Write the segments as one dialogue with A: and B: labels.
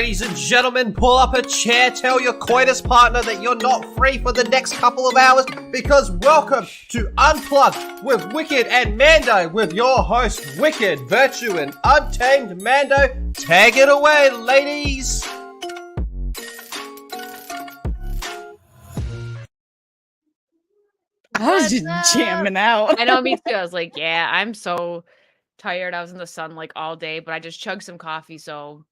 A: ladies and gentlemen, pull up a chair, tell your coitus partner that you're not free for the next couple of hours, because welcome to Unplugged with Wicked and Mando, with your host, Wicked, Virtue, and Untamed Mando. Tag it away, ladies!
B: I was just jamming out.
C: I know, me too. I was like, yeah, I'm so tired. I was in the sun like all day, but I just chugged some coffee, so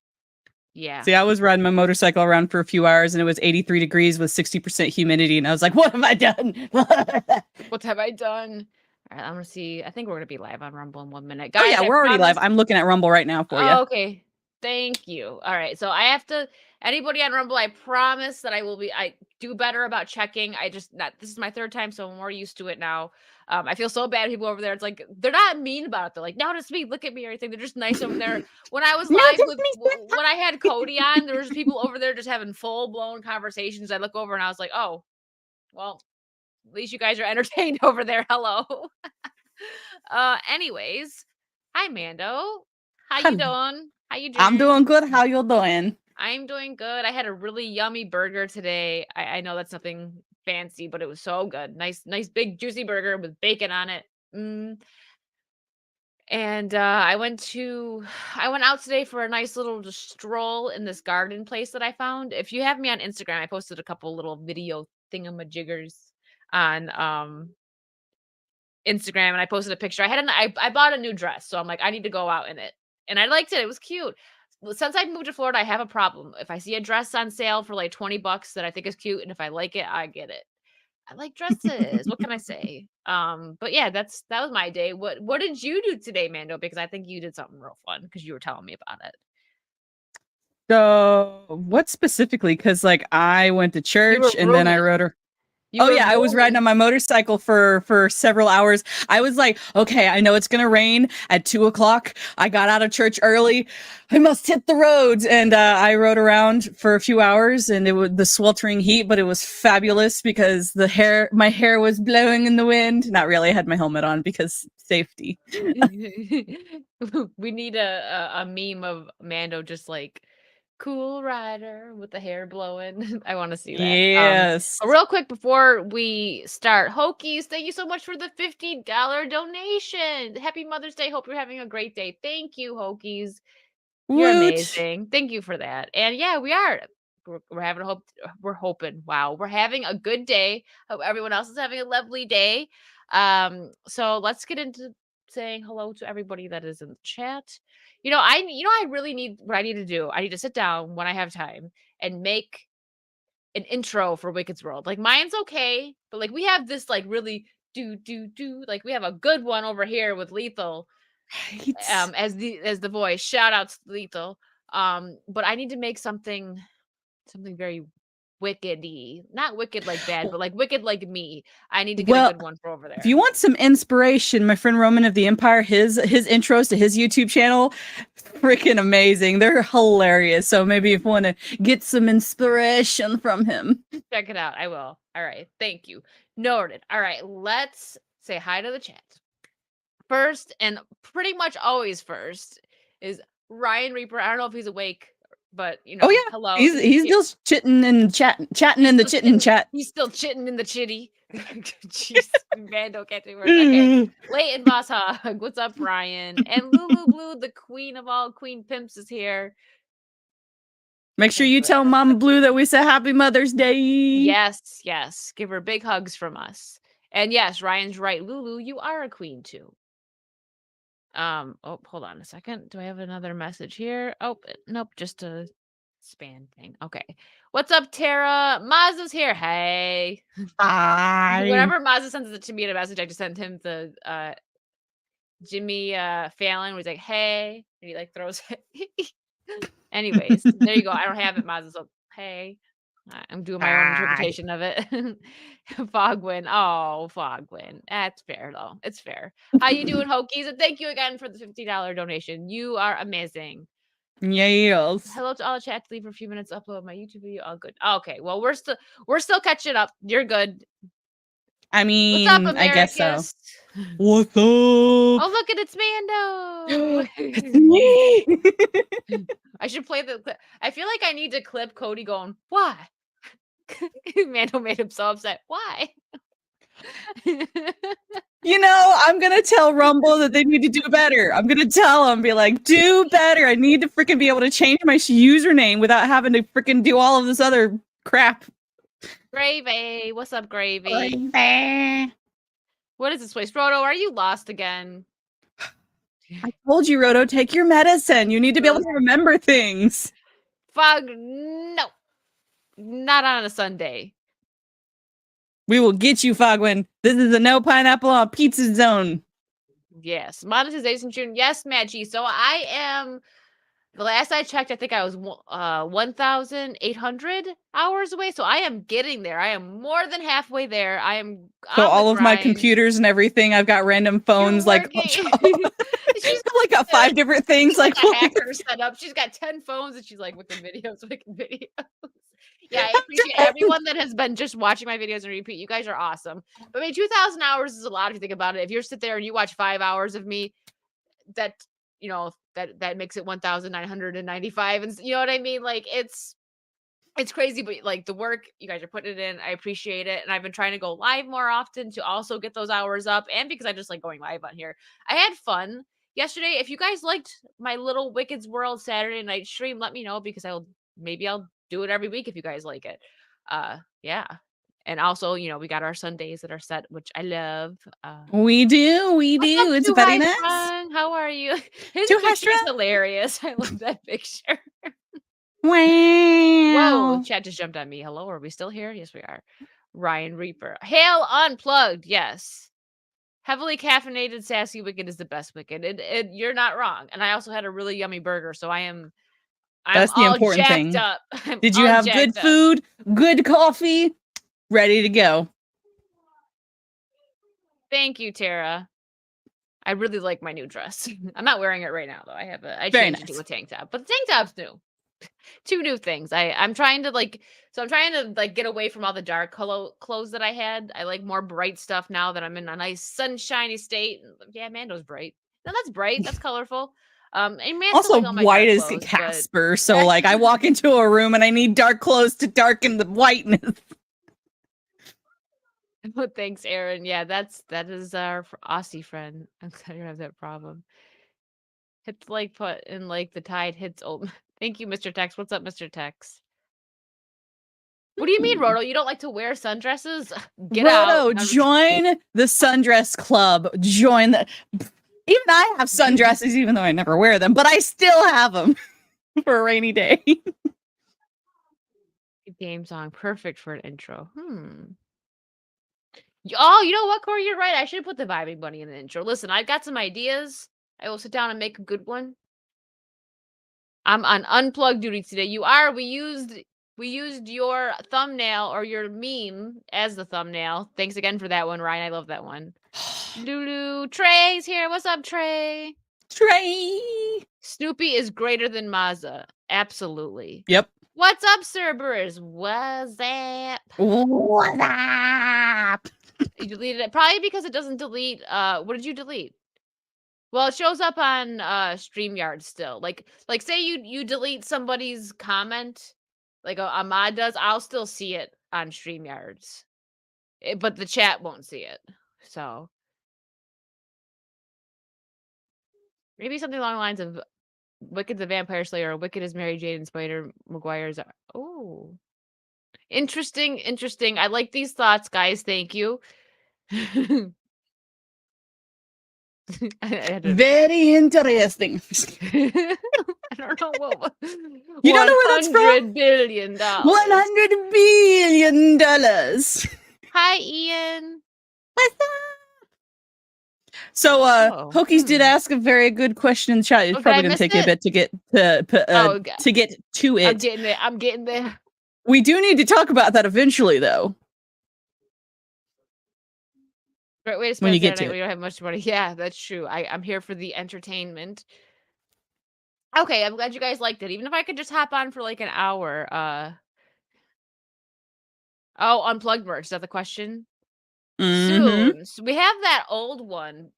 C: yeah.
B: See, I was riding my motorcycle around for a few hours and it was 83 degrees with 60% humidity. And I was like, what have I done?
C: What have I done? All right, I'm going to see. I think we're going to be live on Rumble in 1 minute. Guys,
B: oh, yeah, we're already live. I'm looking at Rumble right now for you.
C: Okay. Thank you. All right. So I have to, anybody on Rumble, I promise that I do better about checking. This is my third time, so I'm more used to it now. I feel so bad. People over there, it's like, they're not mean about it. They're like, no, it's me. Look at me or anything. They're just nice over there. When I was live when I had Cody on, there was people over there just having full blown conversations. I look over and I was like, oh, well, at least you guys are entertained over there. Hello. Anyways, hi, Mando. How you doing? How you doing?
B: I'm doing good. How you doing?
C: I'm doing good. I had a really yummy burger today. I know that's nothing fancy, but it was so good. Nice big juicy burger with bacon on it. And I went out today for a nice little just stroll in this garden place that I found. If you have me on Instagram, I posted a couple little video thingamajiggers on Instagram, and I posted a picture. I bought a new dress, so I'm like, I need to go out in it. And I liked it. It was cute. Since I moved to Florida, I have a problem. If I see a dress on sale for like $20 that I think is cute, and if I like it, I get it. I like dresses. What can I say? But yeah, that was my day. What did you do today, Mando? Because I think you did something real fun because you were telling me about it.
B: So what specifically? Because like I went to church and then I rode her. I was riding on my motorcycle for several hours. I was like, okay, I know it's gonna rain at 2:00. I got out of church early. I must hit the roads, and I rode around for a few hours, and it was the sweltering heat, but it was fabulous because my hair was blowing in the wind. Not really. I had my helmet on because safety.
C: We need a meme of Mando just like cool rider with the hair blowing. I want to see that.
B: Yes.
C: Real quick before we start, Hokies, thank you so much for the $50 donation. Happy Mother's Day. Hope you're having a great day. Thank you, Hokies. You're amazing. Thank you for that. And yeah, we are. We're having we're hoping. Wow, we're having a good day. Hope everyone else is having a lovely day. So let's get into saying hello to everybody that is in the chat. I really need what I need to do. I need to sit down when I have time and make an intro for Wicked's World. Like mine's okay, but like we have this like really do like we have a good one over here with Lethal as the voice. Shout out to Lethal. But I need to make something very wickedy, not wicked like bad, but like wicked like me. I need to get a good one for over there.
B: If you want some inspiration, my friend Roman of the Empire, his intros to his YouTube channel, freaking amazing. They're hilarious. So maybe if you want to get some inspiration from him,
C: check it out. I will. All right. Thank you. Noted. All right. Let's say hi to the chat. First, and pretty much always first, is Ryan Reaper. I don't know if he's awake. But
B: oh yeah,
C: hello.
B: He's still chitting and chatting in the chitting chat.
C: He's still chitting in the chitty. Jeez, Mando can't do words. Okay, Leighton Boss Hog. What's up, Ryan? And Lulu Blue, the queen of all queen pimps, is here.
B: Make sure you tell Mama Blue that we said Happy Mother's Day.
C: Yes. Give her big hugs from us. And yes, Ryan's right. Lulu, you are a queen too. Hold on a second. Do I have another message here? Oh, nope, just a span thing. Okay. What's up, Tara? Mazda's here. Hey.
B: Hi.
C: Whenever Mazda sends it to me in a message, I just send him the Jimmy Fallon where he's like, hey, and he like throws it. Anyways, there you go. I don't have it, Mazda, so hey. I'm doing my own interpretation of it. Fogwin. Oh, Fogwin. That's fair, though. It's fair. How you doing, Hokies? And thank you again for the $50 donation. You are amazing.
B: Yes.
C: Hello to all the chat. Leave for a few minutes. Upload my YouTube video. All good. Okay. Well, we're still catching up. You're good.
B: I mean,
C: what's up,
B: I guess so. What's up?
C: Oh, look at it's Mando.
B: It's me.
C: I should play the clip. I feel like I need to clip Cody going, why? Mando made him so upset. Why?
B: I'm gonna tell Rumble that they need to do better. I'm gonna tell them, be like, do better. I need to freaking be able to change my username without having to freaking do all of this other crap.
C: Gravy. What's up, Gravy?
B: Gravy.
C: What is this place? Frodo, are you lost again?
B: I told you, Roto, take your medicine. You need to be able to remember things.
C: Fog, no. Not on a Sunday.
B: We will get you, Fogwin. This is a no pineapple on pizza zone.
C: Yes. Monetization June. Yes, Matt G. So I am, the last I checked, I think I was 1,800 hours away. So I am getting there. I am more than halfway there. I am
B: So
C: on
B: all
C: the
B: of my
C: grind.
B: computers and everything, I've got random phones like
C: She's
B: like got 5 different things.
C: like
B: Like
C: a hacker set up. She's got 10 phones and she's like wicked videos. Yeah, I appreciate everyone that has been just watching my videos and repeat. You guys are awesome. But I mean, 2,000 hours is a lot if you think about it. If you sit there and you watch 5 hours of me, that that makes it 1,995, and you know what I mean? Like it's crazy, but like the work you guys are putting it in, I appreciate it. And I've been trying to go live more often to also get those hours up, and because I just like going live on here. I had fun yesterday. If you guys liked my little Wicked's World Saturday night stream, let me know, because I'll do it every week if you guys like it. Yeah. And also, we got our Sundays that are set, which I love.
B: We do. It's very nice.
C: How are you? His
B: Too
C: picture is hilarious. I love that picture.
B: Wow.
C: Whoa, chat just jumped on me. Hello, are we still here? Yes, we are. Ryan Reaper. Hail Unplugged. Yes. Heavily caffeinated, sassy Wicked is the best Wicked. You're not wrong. And I also had a really yummy burger, so I'm
B: That's the
C: all
B: important
C: jacked
B: thing.
C: up.
B: Did you have good food, good coffee, ready to go?
C: Thank you, Tara. I really like my new dress. I'm not wearing it right now, though. I
B: Very
C: changed
B: nice.
C: it to a tank top, but the tank top's new. 2 new things. I'm trying to get away from all the dark clothes that I had. I like more bright stuff now that I'm in a nice sunshiny state. Yeah, Mando's bright. No, that's bright. That's colorful. And Mando's
B: Also,
C: like all my
B: white
C: dark
B: is
C: clothes,
B: Casper, so like I walk into a room and I need dark clothes to darken the whiteness.
C: But thanks, Aaron. Yeah, that is our Aussie friend. I'm glad you have that problem. It's like put in like the tide hits old. Thank you, Mr. Tex. What's up, Mr. Tex? What do you mean, Roto? You don't like to wear sundresses? Get
B: Roto,
C: out.
B: join the sundress club. Join the. Even I have sundresses, even though I never wear them, but I still have them for a rainy day.
C: Game song, perfect for an intro. Oh, you know what, Corey? You're right. I should put the vibing bunny in the intro. Listen, I've got some ideas. I will sit down and make a good one. I'm on unplugged duty today. You are. We used your thumbnail or your meme as the thumbnail. Thanks again for that one, Ryan. I love that one. Lulu, Trey's here. What's up, Trey?
B: Trey.
C: Snoopy is greater than Mazza. Absolutely.
B: Yep.
C: What's up, Cerberus? What's up?
B: What's up?
C: You deleted it probably because it doesn't delete. What did you delete? Well, it shows up on StreamYard still. Like say you delete somebody's comment, like Ahmad does, I'll still see it on StreamYards. But the chat won't see it. So maybe something along the lines of Wicked's a vampire slayer, or Wicked is Mary Jane and Spider Maguire's. Oh. Interesting. I like these thoughts, guys. Thank you.
B: Very interesting.
C: I don't know what.
B: You don't know where that's from?
C: $100 billion.
B: $100 billion.
C: Hi, Ian.
B: What's up? So, Hokies did ask a very good question in the chat. It's probably going to take you a bit to get to get to it.
C: I'm getting there.
B: We do need to talk about that eventually, though.
C: Right, wait a
B: when you get to
C: it. We don't have much money. Yeah, that's true. I'm here for the entertainment. Okay, I'm glad you guys liked it. Even if I could just hop on for like an hour. Oh, unplugged merch. Is that the question? soon. So we have that old one.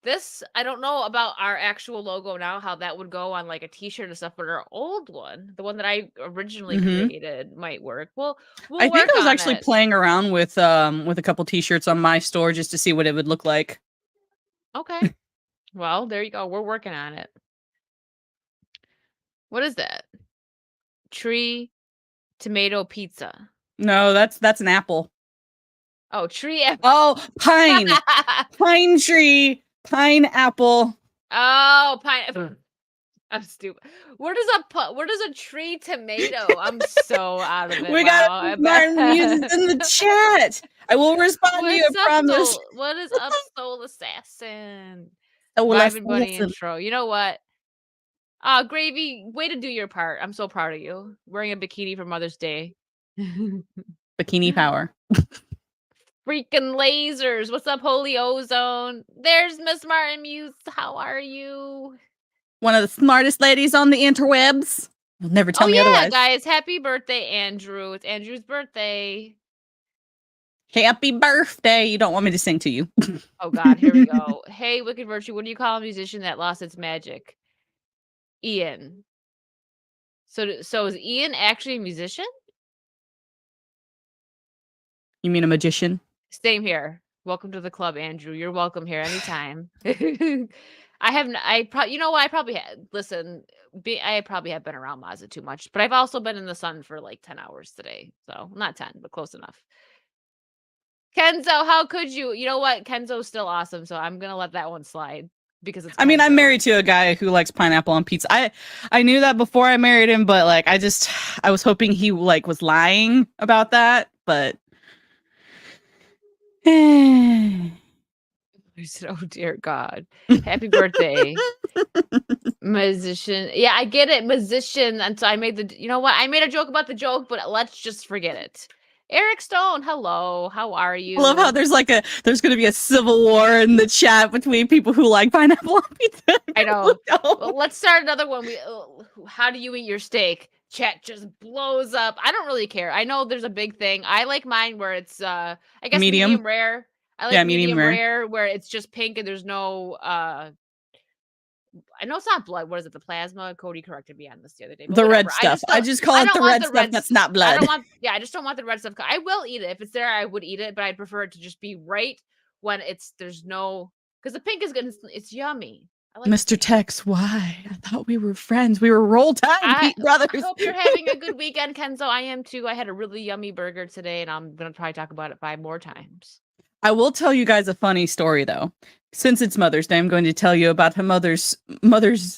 C: This, I don't know about our actual logo now, how that would go on like a t-shirt and stuff, but our old one, the one that I originally created, might work. We'll
B: I think
C: work
B: I was
C: on
B: actually
C: it.
B: playing around with a couple t-shirts on my store just to see what it would look like.
C: Okay. Well, there you go. We're working on it. What is that? Tree tomato pizza.
B: No, that's an apple.
C: Oh, tree apple.
B: Oh, pine. Pine tree. Pineapple.
C: Oh, pine. I'm stupid. Where does a tree tomato? I'm so out of it.
B: We
C: Wow,
B: gotta be smart and use it in the chat. I will respond to you, I promise.
C: What is up, Soul Assassin?
B: Soul
C: Vibin' Bunny
B: Assassin.
C: intro. You know what? Gravy, way to do your part. I'm so proud of you. Wearing a bikini for Mother's Day.
B: Bikini power.
C: Freaking lasers. What's up, Holy Ozone? There's Miss Martin Muse. How are you?
B: One of the smartest ladies on the interwebs. You'll never tell me otherwise.
C: Guys. Happy birthday, Andrew. It's Andrew's birthday.
B: Happy birthday. You don't want me to sing to you.
C: Oh, God. Here we go. Hey, Wicked Virtue. What do you call a musician that lost its magic? Ian. So is Ian actually a musician?
B: You mean a magician?
C: Same here. Welcome to the club, Andrew. You're welcome here anytime. I probably had, listen, I probably have been around Mazda too much, but I've also been in the sun for like 10 hours today. So not 10, but close enough. Kenzo, how could you? You know what? Kenzo's still awesome. So I'm going to let that one slide because it's,
B: I mean, I'm
C: Kenzo.
B: married to a guy who likes pineapple on pizza. I knew that before I married him, but like, I was hoping he like was lying about that, but
C: I said, oh dear God. Happy birthday. Musician. Yeah, I get it. Musician. And so I made I made a joke about the joke, but let's just forget it. Eric Stone, hello. How are you?
B: I love how there's going to be a civil war in the chat between people who like pineapple on pizza.
C: I know. Well, let's start another one. How do you eat your steak? Chat just blows up. I don't really care. I know there's a big thing. I like mine where it's I guess medium rare. I like medium rare where it's just pink and there's no I know it's not blood. What is it? The plasma? Cody corrected me on this the other day.
B: The red stuff. I just call it the red stuff that's not blood.
C: I just don't want the red stuff. I will eat it. If it's there, I would eat it, but I'd prefer it to just be right when there's no, because the pink is good. It's yummy.
B: Mr. Tex, why? I thought we were friends. We were Roll Tide brothers.
C: I hope you're having a good weekend, Kenzo. I am too. I had a really yummy burger today, and I'm going to try to talk about it 5 more times.
B: I will tell you guys a funny story, though. Since it's Mother's Day, I'm going to tell you about a mother's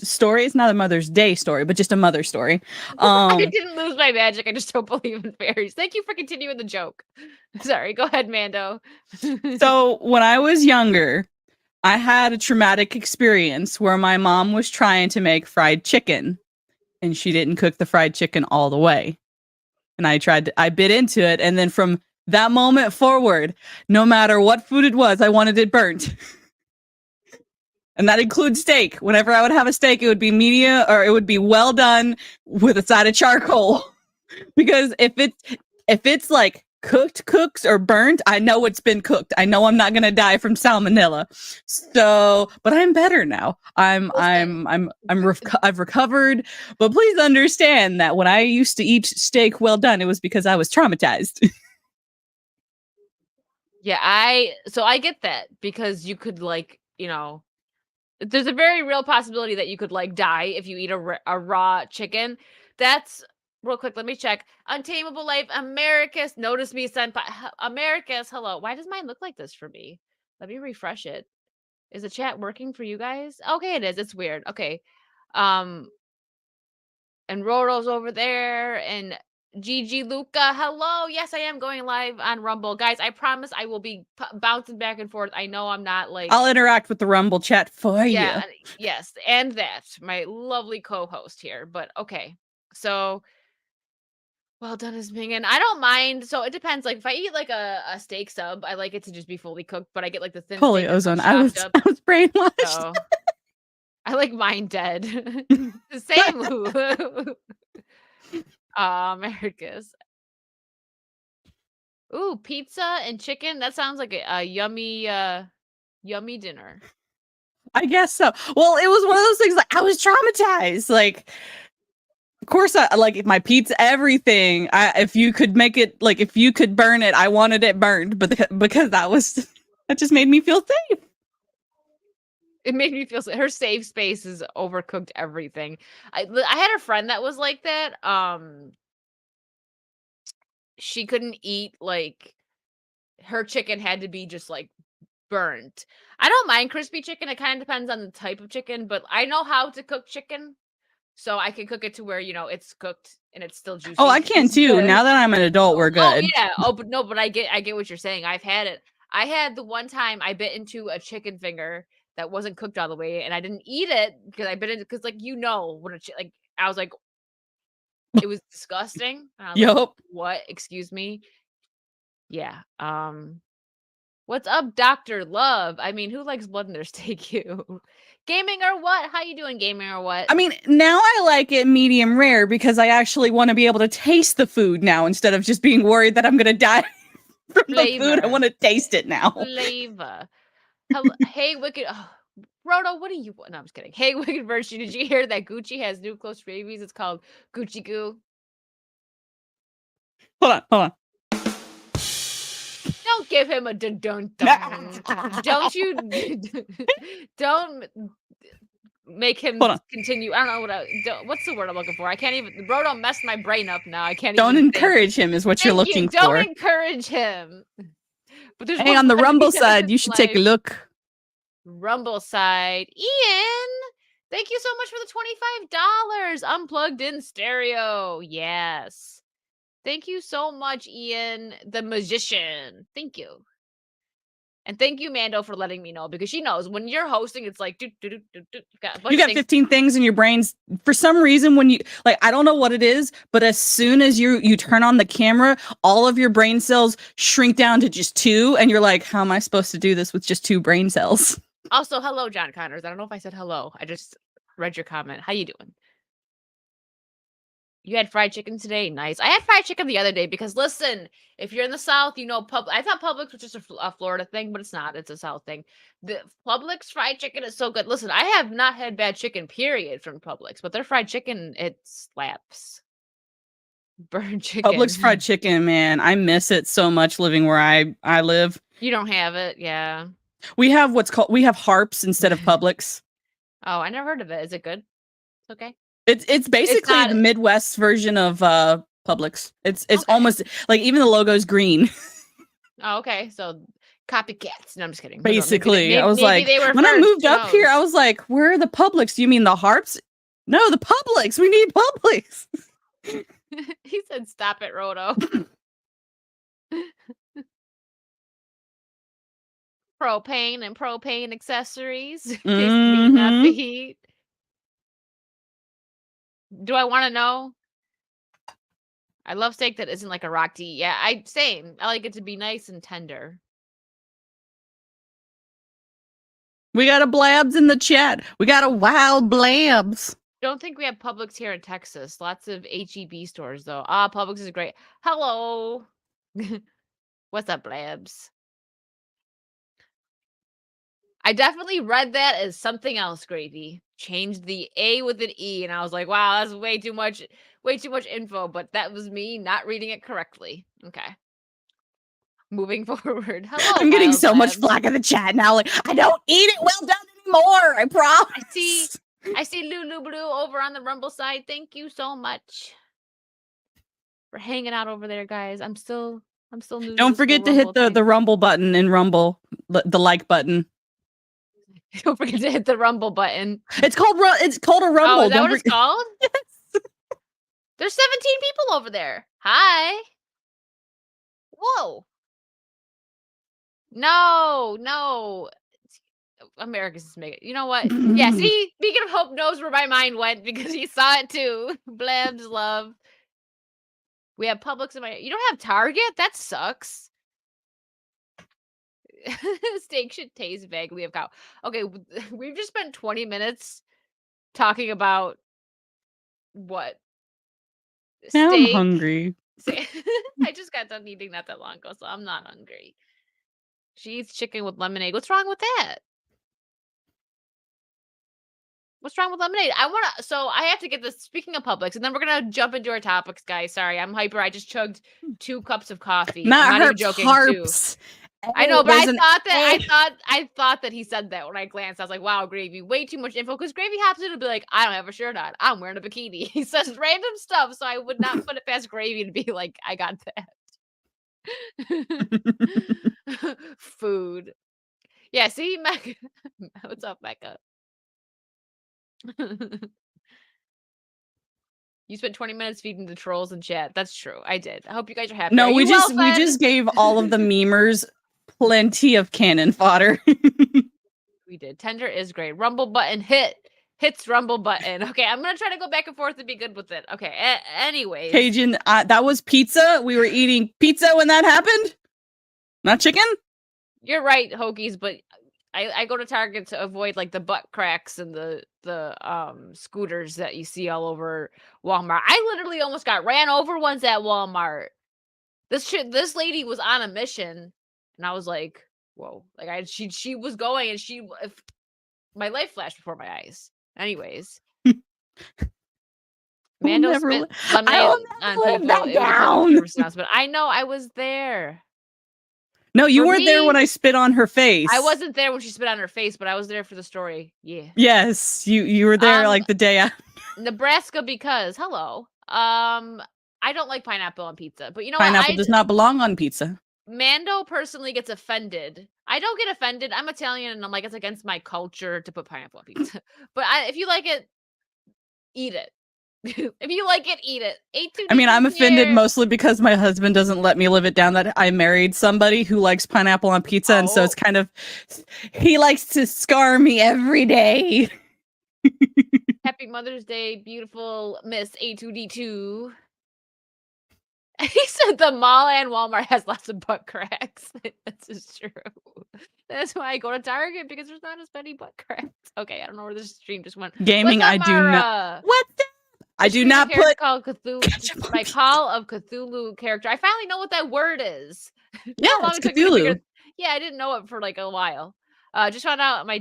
B: story. It's not a Mother's Day story, but just a mother story.
C: I didn't lose my magic. I just don't believe in fairies. Thank you for continuing the joke. Sorry, go ahead, Mando.
B: So when I was younger, I had a traumatic experience where my mom was trying to make fried chicken, and she didn't cook the fried chicken all the way. And I bit into it, and then from that moment forward, no matter what food it was, I wanted it burnt. And that includes steak. Whenever I would have a steak, it would be medium or it would be well done with a side of charcoal. Because if it's like cooked or burnt, I know it's been cooked. I know I'm not going to die from salmonella. So, but I'm better now. I've recovered, but please understand that when I used to eat steak well done, it was because I was traumatized.
C: Yeah, I get that because you could there's a very real possibility that you could die if you eat a raw chicken. That's real quick. Let me check. Untamable Life, Americas. Notice me, Senpai. Americas. Hello. Why does mine look like this for me? Let me refresh it. Is the chat working for you guys? Okay, it is. It's weird. Okay. And Roro's over there and Gigi Luca, hello. Yes, I am going live on Rumble. Guys, I promise I will be bouncing back and forth. I know I'm not
B: I'll interact with the Rumble chat for you.
C: Yes, and that, my lovely co-host here. But okay. So, well done, is minging. I don't mind. So it depends. Like if I eat a steak sub, I like it to just be fully cooked, but I get the thin
B: Holy Ozone. I was brainwashed.
C: So, I like mine dead. Same. Americas. Ooh, pizza and chicken. That sounds like a yummy, yummy dinner.
B: I guess so. Well, it was one of those things like I was traumatized. Like, of course, I like my pizza, everything. If you could make it, like, if you could burn it, I wanted it burned, but because that just made me feel safe.
C: It made me feel her safe space is overcooked everything. I had a friend that was like that. She couldn't eat like her chicken had to be just like burnt. I don't mind crispy chicken. It kind of depends on the type of chicken, but I know how to cook chicken. So I can cook it to where, it's cooked and it's still juicy.
B: Oh, I can too. Now that I'm an adult, we're good.
C: Oh yeah. Oh, but no, but I get what you're saying. I've had it. I had the one time I bit into a chicken finger that wasn't cooked all the way, and I didn't eat it because I bit into because like when like I was like it was disgusting. And I was like,
B: Yup.
C: what? Excuse me. Yeah. What's up, Dr. Love? I mean, who likes blood in their steak? You gaming or what? How you doing, gaming or what?
B: I mean, now I like it medium rare because I actually want to be able to taste the food now instead of just being worried that I'm going to die from the food. I want to taste it now.
C: Flavor. Hello, hey, Wicked. Oh, Roto, what are you? No, I'm just kidding. Hey, Wicked Virtue, did you hear that Gucci has new close babies? It's called Gucci Goo.
B: Hold on.
C: Don't give him a don't you don't make him continue. I don't know what's the word I'm looking for. I can't even. Roto messed my brain up now. I can't.
B: Don't
C: even
B: encourage him is what you're looking for.
C: Don't encourage him. But there's
B: hey, on the Rumble side, you should take a look.
C: Rumble side, Ian. Thank you so much for the $25. Unplugged in stereo. Yes. Thank you so much, Ian, the magician. Thank you. And thank you, Mando, for letting me know because she knows when you're hosting, it's like, you got
B: 15 things in your brains. For some reason, when you like, I don't know what it is, but as soon as you turn on the camera, all of your brain cells shrink down to just 2. And you're like, how am I supposed to do this with just 2 brain cells?
C: Also, hello, John Connors. I don't know if I said hello. I just read your comment. How you doing? You had fried chicken today? Nice. I had fried chicken the other day because, listen, if you're in the South, I thought Publix was just a Florida thing, but it's not. It's a South thing. The Publix fried chicken is so good. Listen, I have not had bad chicken, period, from Publix, but their fried chicken, it slaps. Burnt chicken.
B: Publix fried chicken, man. I miss it so much living where I live.
C: You don't have it, yeah.
B: We have Harps instead of Publix.
C: Oh, I never heard of it. Is it good? Okay.
B: It's basically the Midwest version of Publix. It's almost like even the logo's green.
C: Oh, okay. So copycats. No, I'm just kidding.
B: Basically, I was like, when I moved up here, I was like, where are the Publix? Do you mean the Harps? No, the Publix. We need Publix.
C: He said, stop it, Roto. Propane and propane accessories. Not the heat. Do I want to know? I love steak that isn't like a raw tea. Yeah, same. I like it to be nice and tender.
B: We got a Blabs in the chat. We got a wild Blabs.
C: Don't think we have Publix here in Texas. Lots of HEB stores though. Publix is great. Hello. What's up, Blabs? I definitely read that as something else, Gravy. Changed the A with an E, and I was like, wow, that's way too much info, but that was me not reading it correctly. Okay. Moving forward. Hello,
B: I'm getting so much flack in the chat now. Like, I don't eat it well done anymore. I promise.
C: I see Lulu Blue over on the Rumble side. Thank you so much for hanging out over there, guys. I'm still new.
B: Don't forget to hit the Rumble button in Rumble, the like button.
C: Don't forget to hit the Rumble button.
B: It's called a Rumble.
C: Oh, is that what it's called? Yes. There's 17 people over there. Hi. Whoa. No. America's just making. You know what? Yeah. See, speaking of Hope knows where my mind went because he saw it too. Blabs love. We have Publix in my. You don't have Target? That sucks. Steak should taste vaguely of cow. Okay, we've just spent 20 minutes talking about what?
B: Now I'm hungry.
C: See, I just got done eating not that long ago, so I'm not hungry. She eats chicken with lemonade. What's wrong with that? What's wrong with lemonade? So I have to get this. Speaking of Publix, and then we're gonna jump into our topics, guys. Sorry, I'm hyper. I just chugged 2 cups of coffee. I'm not even joking.
B: Harps.
C: I know, but I thought that he said that when I glanced. I was like, "Wow, Gravy, way too much info." Because Gravy happens to be like, "I don't have a shirt on. I'm wearing a bikini." He says random stuff, so I would not put it past Gravy to be like, "I got that." Food. Yeah. See, Mecca. What's up, Mecca? You spent 20 minutes feeding the trolls in chat. That's true. I did. I hope you guys are happy.
B: No, we
C: well-fed?
B: just gave all of the memers plenty of cannon fodder.
C: We did. Tender is great. Rumble button hits rumble button. Okay, I'm gonna try to go back and forth and be good with it. Okay. Anyways,
B: Cajun, that was pizza. We were eating pizza when that happened. Not chicken.
C: You're right, Hokies, but I go to Target to avoid like the butt cracks and the scooters that you see all over Walmart. I literally almost got ran over once at Walmart. This lady was on a mission, and I was like, whoa. Like she was going, and my life flashed before my eyes. Anyways. Mando spit lemonade on people. It was a announcement. I know, I was there.
B: No, you weren't there when I spit on her face.
C: I wasn't there when she spit on her face, but I was there for the story. Yeah.
B: Yes, you were there like the day after.
C: Nebraska, because hello. I don't like pineapple on pizza, but you know
B: pineapple does not belong on pizza.
C: Mando personally gets offended. I don't get offended. I'm Italian, and I'm like, it's against my culture to put pineapple on pizza. But if you like it, eat it. If you like it, eat it.
B: I mean, I'm offended mostly because my husband doesn't let me live it down that I married somebody who likes pineapple on pizza, and so it's kind of, he likes to scar me every day.
C: Happy Mother's Day, beautiful Miss A2D2. He said the mall and Walmart has lots of butt cracks. This is true. That's why I go to Target, because there's not as many butt cracks. Okay, I don't know where this stream just went.
B: Gaming, I do not. What the? I do not put
C: Call Cthulhu, my Call of Cthulhu character. I finally know what that word is.
B: Yeah, it's Cthulhu.
C: Yeah, I didn't know it for like a while. Just found out my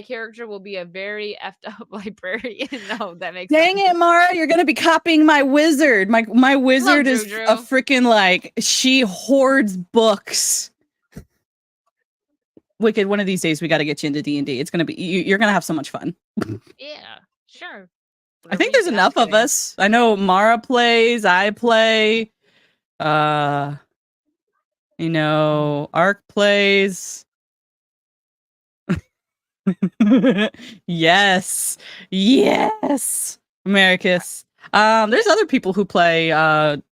C: character will be a very effed up librarian. No, that makes
B: sense. Dang it, Mara, you're gonna be copying my wizard. My wizard is a freaking like, she hoards books. Wicked, one of these days we got to get you into D&D. It's gonna be you're gonna have so much fun.
C: Yeah, sure.
B: I think there's enough of us. I know Mara plays, I play. You know, Ark plays. Yes. Americus. There's other people who play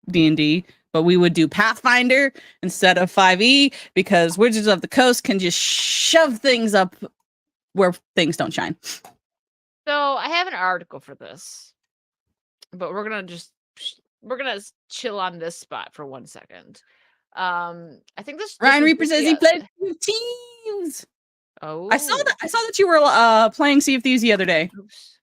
B: D&D, but we would do Pathfinder instead of 5e because Wizards of the Coast can just shove things up where things don't shine.
C: So I have an article for this, but we're gonna chill on this spot for 1 second. I think this
B: Ryan Reaper says he played Sea of Thieves.
C: Oh,
B: I saw that you were playing Sea of Thieves the other day.
C: Oops.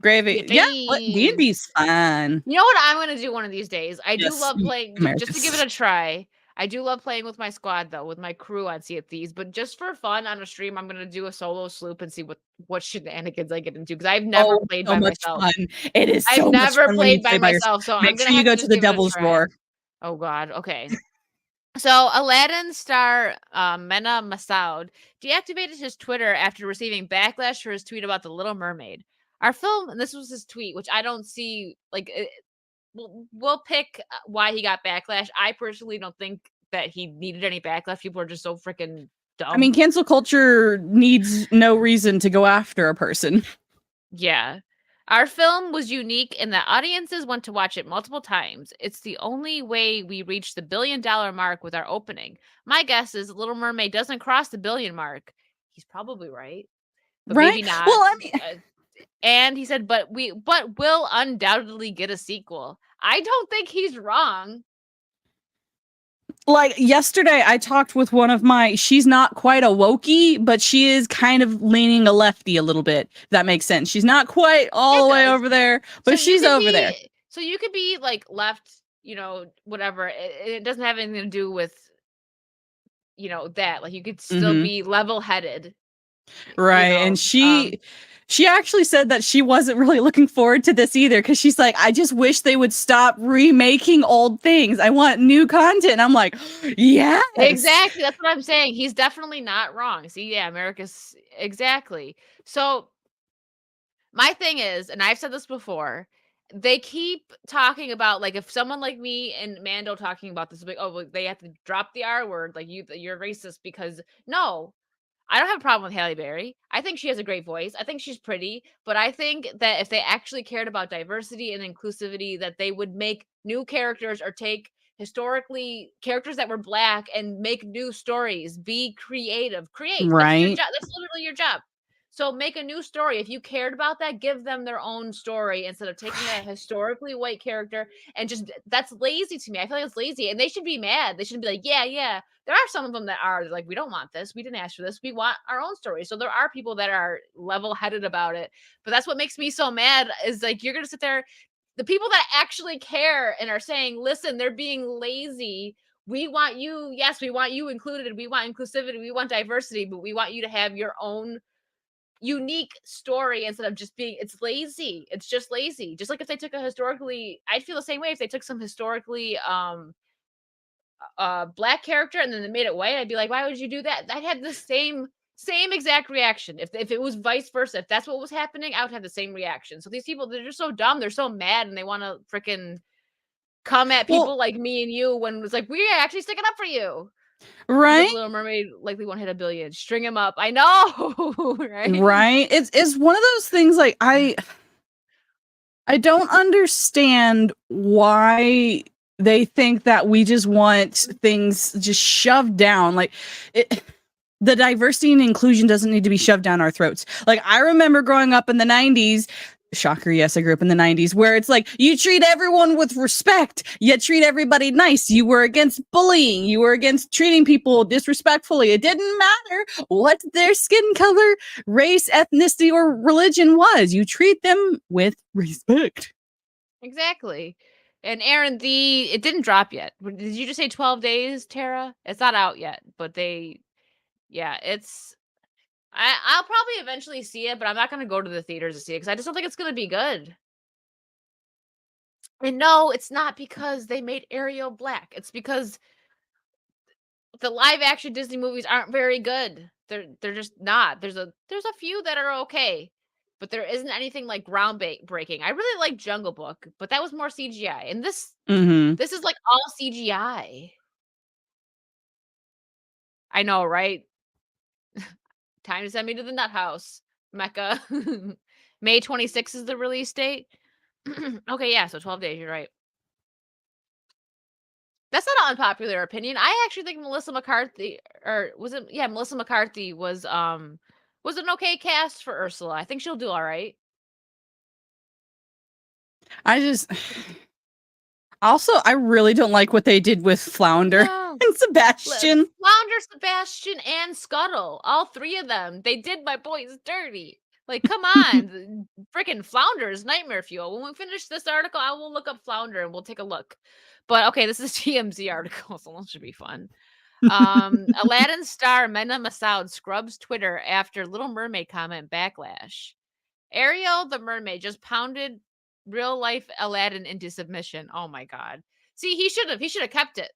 B: Gravy. Yeah, D&D's fun.
C: You know what I'm gonna do one of these days? I do love playing, just to give it a try. I do love playing with my squad though, with my crew on Sea of Thieves. But just for fun on a stream, I'm gonna do a solo sloop and see what shenanigans I get into, because I've never played by myself.
B: Fun. It is.
C: I've never played by myself, so
B: make sure you go to the Devil's Roar.
C: Oh God. Okay. So Aladdin star Mena Massoud deactivated his Twitter after receiving backlash for his tweet about The Little Mermaid. Our film, and this was his tweet, which I don't see, like, we'll pick why he got backlash. I personally don't think that he needed any backlash. People are just so freaking dumb.
B: I mean, cancel culture needs no reason to go after a person.
C: Yeah. Our film was unique in that audiences went to watch it multiple times. It's the only way we reached the $1 billion mark with our opening. My guess is Little Mermaid doesn't cross the 1 billion mark. He's probably right. But maybe not.
B: Well, I mean...
C: and he said, but we'll undoubtedly get a sequel. I don't think he's wrong.
B: like yesterday I talked with one of my, she's not quite a wokey, but she is kind of leaning a lefty a little bit. If that makes sense. She's not quite all the way over there, but she's over there.
C: So you could be like left, whatever. It doesn't have anything to do with, that. Like you could still be level-headed.
B: Right. And she actually said that she wasn't really looking forward to this either, because she's like, I just wish they would stop remaking old things. I want new content. I'm like, yes.
C: Exactly. That's what I'm saying. He's definitely not wrong. See, yeah, America's exactly. So my thing is, and I've said this before, they keep talking about, like, if someone like me and Mando talking about this, like, oh, well, they have to drop the R word, like you're racist because no, I don't have a problem with Halle Berry. I think she has a great voice. I think she's pretty, but I think that if they actually cared about diversity and inclusivity, that they would make new characters or take historically characters that were black and make new stories. Be creative. Create. That's your
B: Right.
C: job. That's literally your job. So make a new story. If you cared about that, give them their own story instead of taking a historically white character and just that's lazy to me. I feel like it's lazy and they should be mad. They should be like, yeah, yeah. There are some of them that are like, we don't want this. We didn't ask for this. We want our own story. So there are people that are level-headed about it. But that's what makes me so mad is like, you're going to sit there. The people that actually care and are saying, listen, they're being lazy. We want you. Yes, we want you included. We want inclusivity. We want diversity, but we want you to have your own unique story instead of just being it's lazy. It's just lazy. Just like if they took a historically, I'd feel the same way if they took some historically black character and then they made it white. I'd be like, why would you do that? I'd have the same exact reaction. If it was vice versa, if that's what was happening, I would have the same reaction. So these people, they're just so dumb, they're so mad, and they want to freaking come at people like me and you when it was like, we're actually sticking up for you.
B: Right.
C: Little Mermaid likely won't hit $1 billion. String him up. I know.
B: Right. It's one of those things like I don't understand why they think that we just want things just shoved down. Like the diversity and inclusion doesn't need to be shoved down our throats. Like I remember growing up in the 90s. Shocker, yes, I grew up in the 90s, where it's like you treat everyone with respect, you treat everybody nice. You were against bullying, you were against treating people disrespectfully. It didn't matter what their skin color, race, ethnicity, or religion was. You treat them with respect.
C: Exactly. And Aaron, it didn't drop yet. Did you just say 12 days, Tara? It's not out yet, but it's I'll probably eventually see it, but I'm not going to go to the theaters to see it because I just don't think it's going to be good. And no, it's not because they made Ariel black. It's because the live action Disney movies aren't very good. They're just not. There's a few that are okay, but there isn't anything like groundbreaking. I really like Jungle Book, but that was more CGI. And this is like all CGI. I know, right? Time to send me to the nut house, Mecca. May 26th is the release date. Okay, yeah, so 12 days, you're right. That's not an unpopular opinion. I actually think Melissa McCarthy, or was it? Yeah, Melissa McCarthy was an okay cast for Ursula. I think she'll do all right.
B: Also, I really don't like what they did with Flounder and Sebastian.
C: Flounder, Sebastian, and Scuttle. All three of them. They did my boys dirty. Like, come on. Freaking Flounder is nightmare fuel. When we finish this article, I will look up Flounder and we'll take a look. But okay, this is a TMZ article, so that should be fun. Aladdin star Mena Massoud scrubs Twitter after Little Mermaid comment backlash. Ariel the mermaid just pounded real life Aladdin into submission. Oh my god. See, he should have kept it.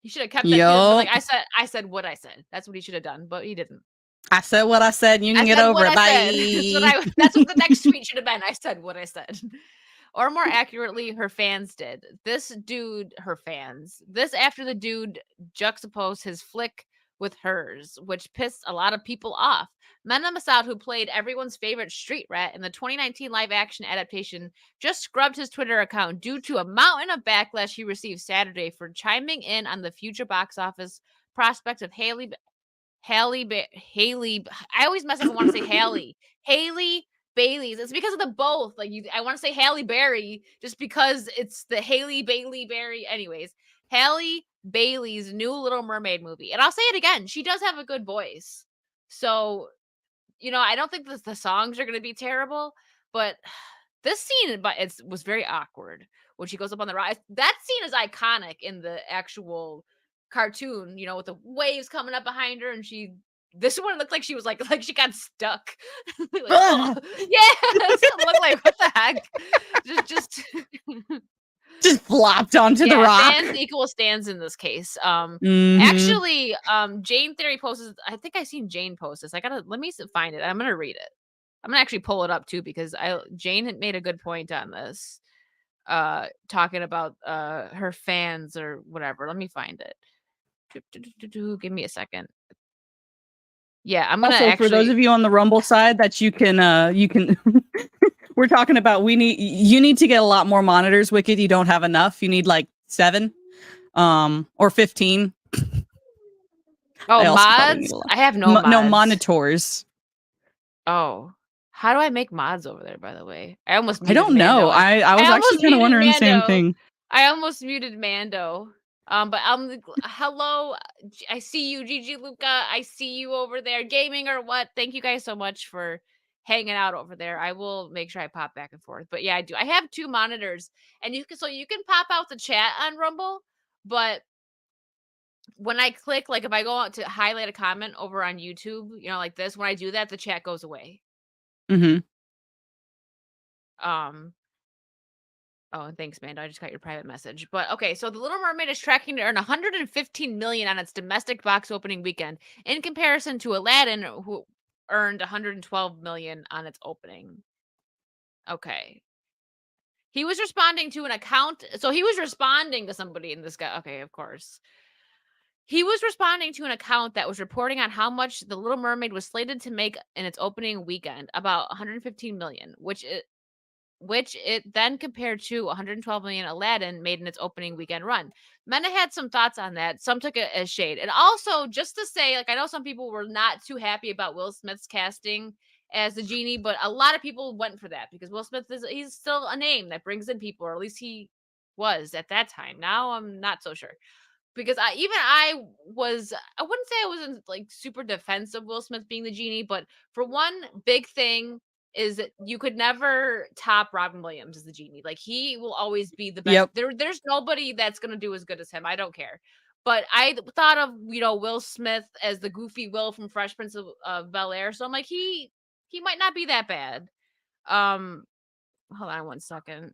C: He should have kept it. Like I said what I said. That's what he should have done, but he didn't.
B: I said what I said. You can get over it. Bye.
C: That's what the next tweet should have been. I said what I said. Or more accurately, her fans did. This after the dude juxtaposed his flick with hers, which pissed a lot of people off. Mena Massoud, who played everyone's favorite street rat in the 2019 live-action adaptation, just scrubbed his Twitter account due to a mountain of backlash he received Saturday for chiming in on the future box office prospects of Haley. I always mess up and want to say Haley Bailey's. It's because of the both. Like I want to say Halle Berry just because it's the Haley Bailey Berry. Anyways, Halle Bailey's new Little Mermaid movie. And I'll say it again, she does have a good voice. So, I don't think the songs are going to be terrible, but this scene was very awkward when she goes up on the rock. That scene is iconic in the actual cartoon, with the waves coming up behind her, and this one looked like she was like she got stuck. Like, oh. Yeah, it looked like, what the heck? Just
B: just flopped onto the rock.
C: Fans equal stands in this case.
B: Mhm.
C: Actually, Jane Theory posts. I think I seen Jane post this. Let me find it. I'm gonna read it. I'm gonna actually pull it up too because Jane had made a good point on this. Talking about her fans or whatever. Let me find it. Give me a second. Yeah, I'm gonna
B: also for those of you on the Rumble side that you can we're talking about you need to get a lot more monitors, Wicked. You don't have enough. You need like 7 or 15.
C: Oh, mods? I have no mods.
B: No monitors.
C: Oh. How do I make mods over there, by the way? I almost muted
B: I don't know.
C: Mando.
B: I was actually kind of wondering the same thing.
C: I almost muted Mando. But hello. I see you, Gigi Luca. I see you over there. Gaming or what? Thank you guys so much for hanging out over there. I will make sure I pop back and forth. But yeah, I do. I have 2 monitors, and you can pop out the chat on Rumble, but when I click, like if I go out to highlight a comment over on YouTube, like this, when I do that, the chat goes away.
B: Mm-hmm.
C: Oh, thanks, Mando. I just got your private message. But okay, so The Little Mermaid is tracking to earn 115 million on its domestic box opening weekend, in comparison to Aladdin, who earned 112 million on its opening. Okay. He was responding to an account. So he was responding to somebody in this guy. Okay, of course. He was responding to an account that was reporting on how much The Little Mermaid was slated to make in its opening weekend, about 115 million, which it then compared to 112 million Aladdin made in its opening weekend run. Mena had some thoughts on that. Some took it as shade. And also, just to say, I know some people were not too happy about Will Smith's casting as the genie, but a lot of people went for that because Will Smith he's still a name that brings in people, or at least he was at that time. Now I'm not so sure. Because I wouldn't say I wasn't like super defensive of Will Smith being the genie, but for one big thing is that you could never top Robin Williams as the genie. Like he will always be the best.
B: Yep.
C: There's nobody that's gonna do as good as him. I don't care. But I thought of Will Smith as the goofy Will from Fresh Prince of Bel-Air. So I'm like he might not be that bad. Hold on one second.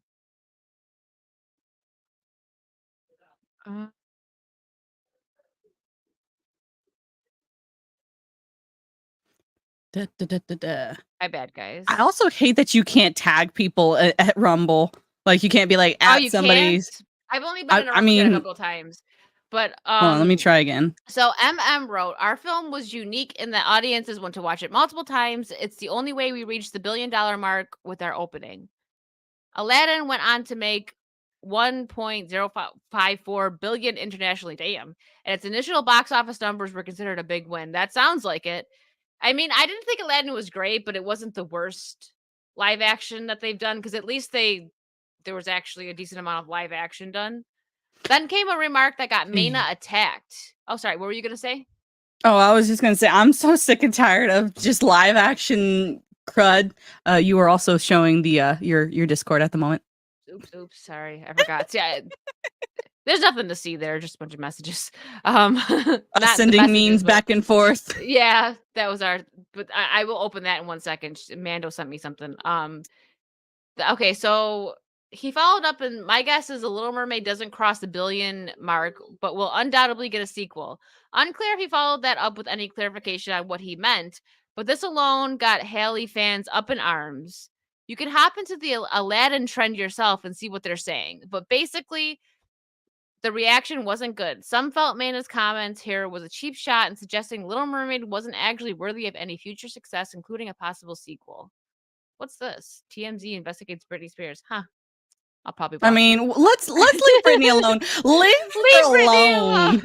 C: My bad, guys.
B: I also hate that you can't tag people at Rumble. Like you can't be like at somebody's.
C: Can't? I've only been in a Rumble a couple of times. But
B: hold on, let me try again.
C: So MM wrote, our film was unique in that audiences want to watch it multiple times. It's the only way we reached the $1 billion mark with our opening. Aladdin went on to make 1.054 billion internationally. Damn. And its initial box office numbers were considered a big win. That sounds like it. I mean, I didn't think Aladdin was great, but it wasn't the worst live action that they've done because at least there was actually a decent amount of live action done. Then came a remark that got Mena attacked. Oh, sorry. What were you going to say?
B: Oh, I was just going to say, I'm so sick and tired of just live action crud. You were also showing the your Discord at the moment.
C: Oops. Sorry. I forgot. Yeah. There's nothing to see there. Just a bunch of messages.
B: Sending memes back and forth.
C: Yeah, that was but I will open that in 1 second. Mando sent me something. Okay, so he followed up, and my guess is The Little Mermaid doesn't cross the 1 billion mark, but will undoubtedly get a sequel. Unclear if he followed that up with any clarification on what he meant, but this alone got Haley fans up in arms. You can hop into the Aladdin trend yourself and see what they're saying, but basically, the reaction wasn't good. Some felt Mana's comments here was a cheap shot and suggesting Little Mermaid wasn't actually worthy of any future success, including a possible sequel. What's this? TMZ investigates Britney Spears. Huh. I'll probably.
B: I mean, let's leave Britney alone. Leave her alone.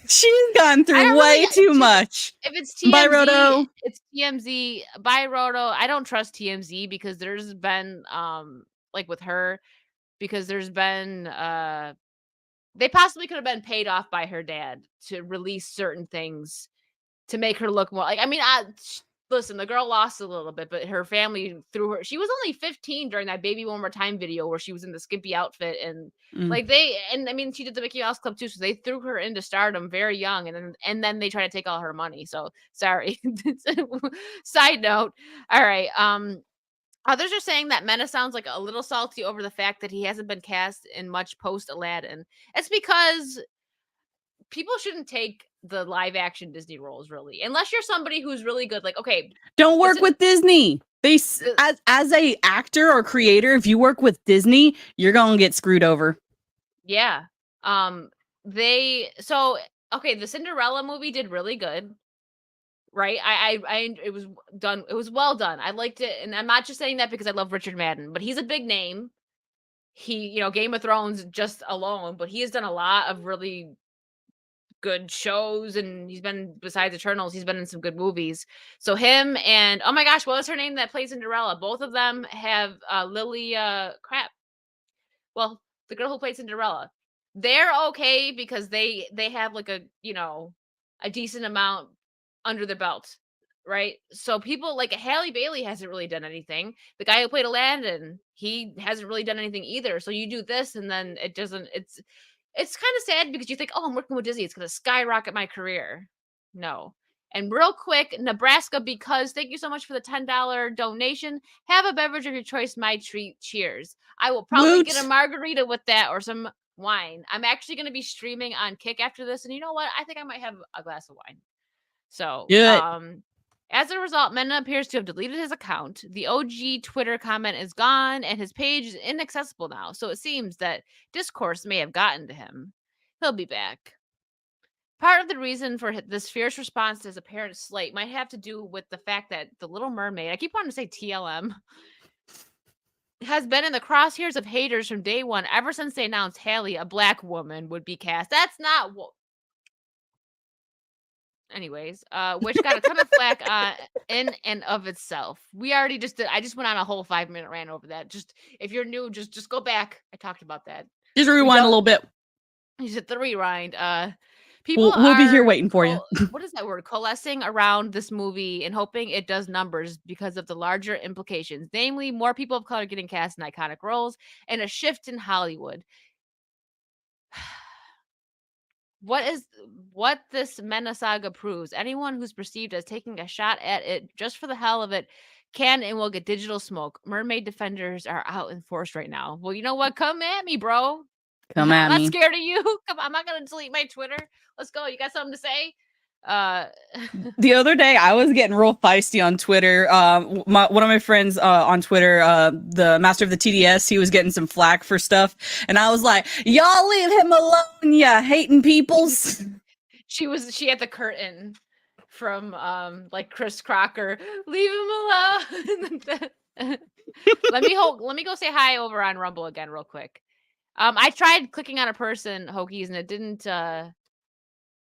B: She's gone through way too much.
C: If it's TMZ,
B: bye, Roto.
C: It's TMZ. Bye, Roto. I don't trust TMZ because there's been like with her, because there's been they possibly could have been paid off by her dad to release certain things to make her look more like, I mean, listen, the girl lost a little bit, but her family threw her. She was only 15 during that Baby One More Time video where she was in the skimpy outfit, and like and I mean, she did the Mickey Mouse Club too, so they threw her into stardom very young, and then they try to take all her money. So sorry. Side note. All right. Others are saying that Mena sounds like a little salty over the fact that he hasn't been cast in much post Aladdin. It's because people shouldn't take the live action Disney roles, really, unless you're somebody who's really good. Like, okay,
B: don't work with Disney. As a actor or creator, if you work with Disney, you're gonna get screwed over.
C: Yeah. The Cinderella movie did really good. Right. It was done. It was well done. I liked it. And I'm not just saying that because I love Richard Madden, but he's a big name. He, Game of Thrones just alone, but he has done a lot of really good shows, and he's been, besides Eternals, he's been in some good movies. So him and, oh my gosh, what was her name that plays Cinderella? Both of them have Lily well, the girl who played Cinderella. They're okay because they have like a decent amount under their belt, right? So people like Halle Bailey hasn't really done anything. The guy who played Aladdin, he hasn't really done anything either. So you do this and then it doesn't. It's kind of sad because you think, oh, I'm working with Disney, it's going to skyrocket my career. No. And real quick, Nebraska, because thank you so much for the $10 donation. Have a beverage of your choice. My treat. Cheers. I will probably get a margarita with that or some wine. I'm actually going to be streaming on Kick after this. And you know what? I think I might have a glass of wine. So, as a result, Mena appears to have deleted his account. The OG Twitter comment is gone, and his page is inaccessible now. So it seems that discourse may have gotten to him. He'll be back. Part of the reason for this fierce response to his apparent slight might have to do with the fact that The Little Mermaid, I keep wanting to say TLM, has been in the crosshairs of haters from day one, ever since they announced Halle, a black woman, would be cast. That's not what... Anyways, which got a ton of flack in and of itself. We already just did. I just went on a whole 5-minute rant over that. Just if you're new, just go back. I talked about that.
B: Just rewind a little bit.
C: You said the rewind. People
B: we'll be here waiting for you.
C: What is that word? Coalescing around this movie and hoping it does numbers because of the larger implications, namely more people of color getting cast in iconic roles and a shift in Hollywood. What this Mena saga proves, anyone who's perceived as taking a shot at it just for the hell of it can and will get digital smoke. Mermaid defenders are out in force right now. Well, you know what? Come at me, bro.
B: Come at me.
C: I'm not scared of you. Come on, I'm not gonna delete my Twitter. Let's go. You got something to say?
B: The other day I was getting real feisty on Twitter. One of my friends on Twitter, the master of the TDS, he was getting some flack for stuff, and I was like, y'all leave him alone, ya hating peoples.
C: She had the curtain from like Chris Crocker, leave him alone. Let me go say hi over on Rumble again real quick. I tried clicking on a person, Hokies, and it didn't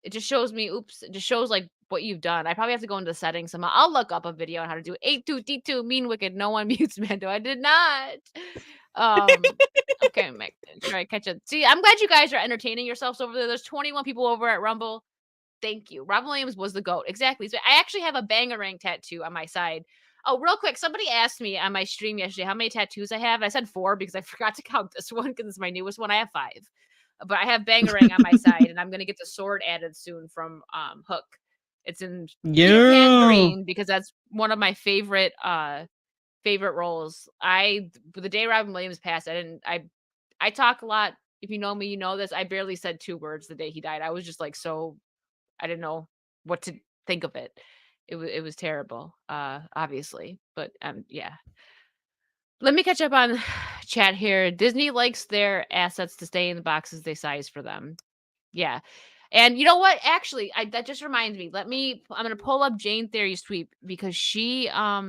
C: it just shows me, it just shows like what you've done. I probably have to go into the settings somehow. I'll look up a video on how to do 82D2 mean wicked. No one mutes Mando. I did not. Okay, try to catch up. See, I'm glad you guys are entertaining yourselves over there. There's 21 people over at Rumble. Thank you. Robin Williams was the GOAT. Exactly. So I actually have a bangarang tattoo on my side. Oh, real quick, somebody asked me on my stream yesterday how many tattoos I have. I said 4 because I forgot to count this one because it's my newest one. I have 5. But I have bangarang on my side, and I'm gonna get the sword added soon from Hook. It's in Peter Pan green because that's one of my favorite roles. The day Robin Williams passed, I talk a lot. If you know me, you know this. I barely said 2 words the day he died. I was just like I didn't know what to think of it. It was terrible, obviously. But yeah. Let me catch up on chat here. Disney likes their assets to stay in the boxes they size for them. Yeah. And you know what? Actually, that just reminds me. I'm going to pull up Jane Theory's tweet because she, I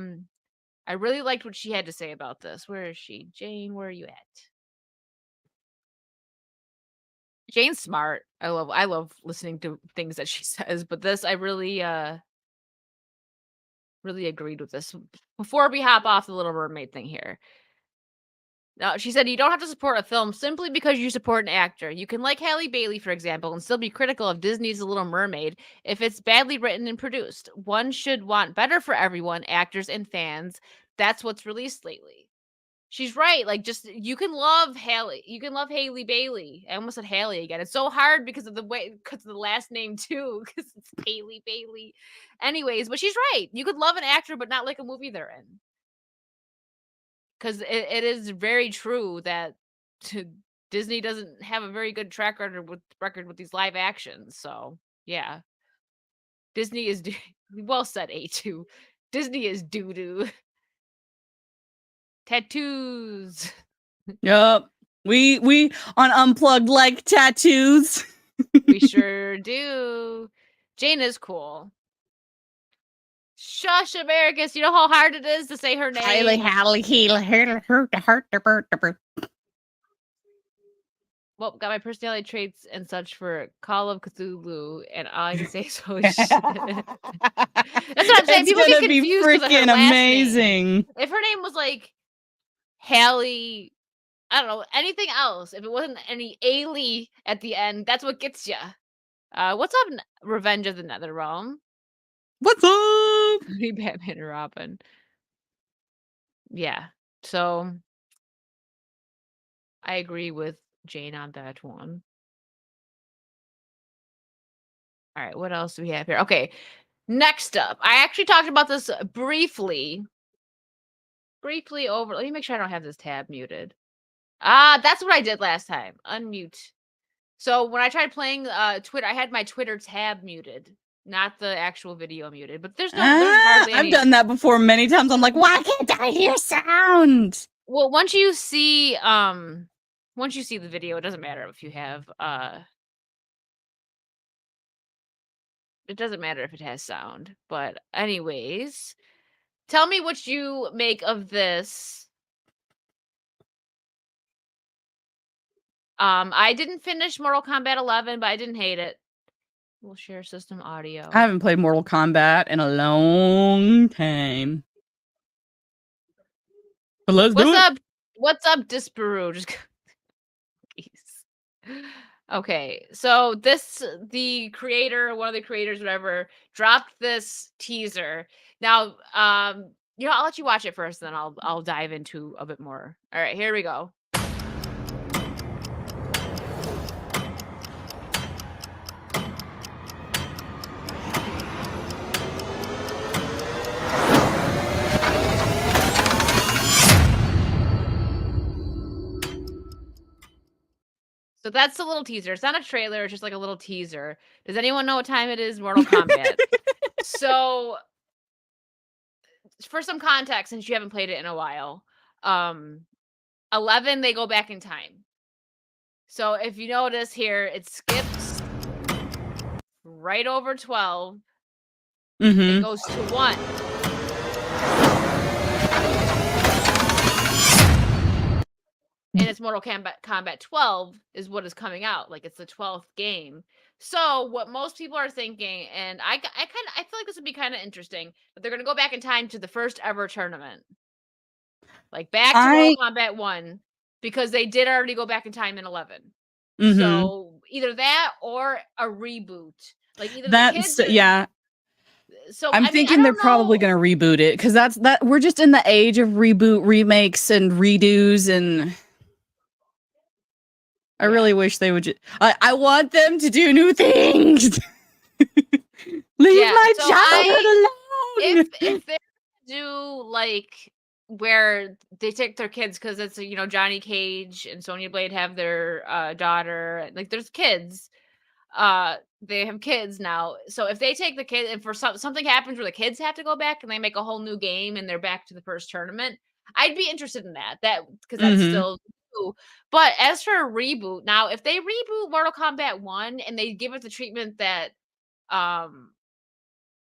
C: really liked what she had to say about this. Where is she? Jane, where are you at? Jane's smart. I love listening to things that she says, but this, I really agreed with this. Before we hop off the Little Mermaid thing here. No, she said you don't have to support a film simply because you support an actor. You can like Halle Bailey, for example, and still be critical of Disney's The Little Mermaid if it's badly written and produced. One should want better for everyone, actors and fans. That's what's released lately. She's right. Like, just you can love Haley Bailey. I almost said Haley again. It's so hard because of because of the last name too, because it's Haley Bailey. Anyways, but she's right. You could love an actor but not like a movie they're in. Because it is very true that Disney doesn't have a very good track record with these live actions. So yeah, Disney is well said. A2, Disney is doo doo. Tattoos.
B: Yup. We on Unplugged like tattoos.
C: We sure do. Jane is cool. Shush, Americus. You know how hard it is to say her name? Well, got my personality traits and such for Call of Cthulhu, and all I can say is so. That's what I'm saying.
B: It's
C: People get
B: gonna be
C: confused because of her
B: freaking
C: last
B: amazing.
C: name. If her name was like Hallie, I don't know, anything else. If it wasn't any Ailey at the end, that's what gets you. What's up, Revenge of the Netherrealm?
B: What's up?
C: Batman and Robin. Yeah. So I agree with Jane on that one. All right, what else do we have here? Okay, next up, I actually talked about this briefly over. Let me make sure I don't have this tab muted. That's what I did last time. Unmute. So when I tried playing Twitter, I had my Twitter tab muted, not the actual video muted. But there's hardly any.
B: I've done that before many times. I'm like, why can't I hear sound?
C: Well, once you see the video, it doesn't matter if you have it doesn't matter if it has sound. But anyways, tell me what you make of this. I didn't finish Mortal Kombat 11, but I didn't hate it. We'll share system audio.
B: I haven't played Mortal Kombat in a long time. But let's do it.
C: What's up, Disparu? Just okay, so the creator, one of the creators, whatever, dropped this teaser. Now, I'll let you watch it first, then I'll dive into a bit more. All right, here we go. So that's a little teaser. It's not a trailer. It's just like a little teaser. Does anyone know what time it is? Mortal Kombat. So, for some context, since you haven't played it in a while, 11, they go back in time. So if you notice here, it skips right over 12. It goes to 1. And it's Mortal Kombat 12 is what is coming out. Like, it's the 12th game. So what most people are thinking, and I feel like this would be kind of interesting, but they're going to go back in time to the first ever tournament. Like, back to Mortal Kombat 1, because they did already go back in time in 11. So either that or a reboot. Like, either
B: that's yeah. So I'm thinking they're probably going to reboot it, because that we're just in the age of reboot, remakes, and redos, and I really wish they would. I want them to do new things. Leave my childhood alone.
C: If they do like where they take their kids, because it's Johnny Cage and Sonya Blade have their daughter. Like, there's kids. They have kids now. So if they take the kid and for something happens where the kids have to go back and they make a whole new game and they're back to the first tournament, I'd be interested in that. Because that's still new. But as for a reboot, now if they reboot Mortal Kombat 1 and they give it the treatment that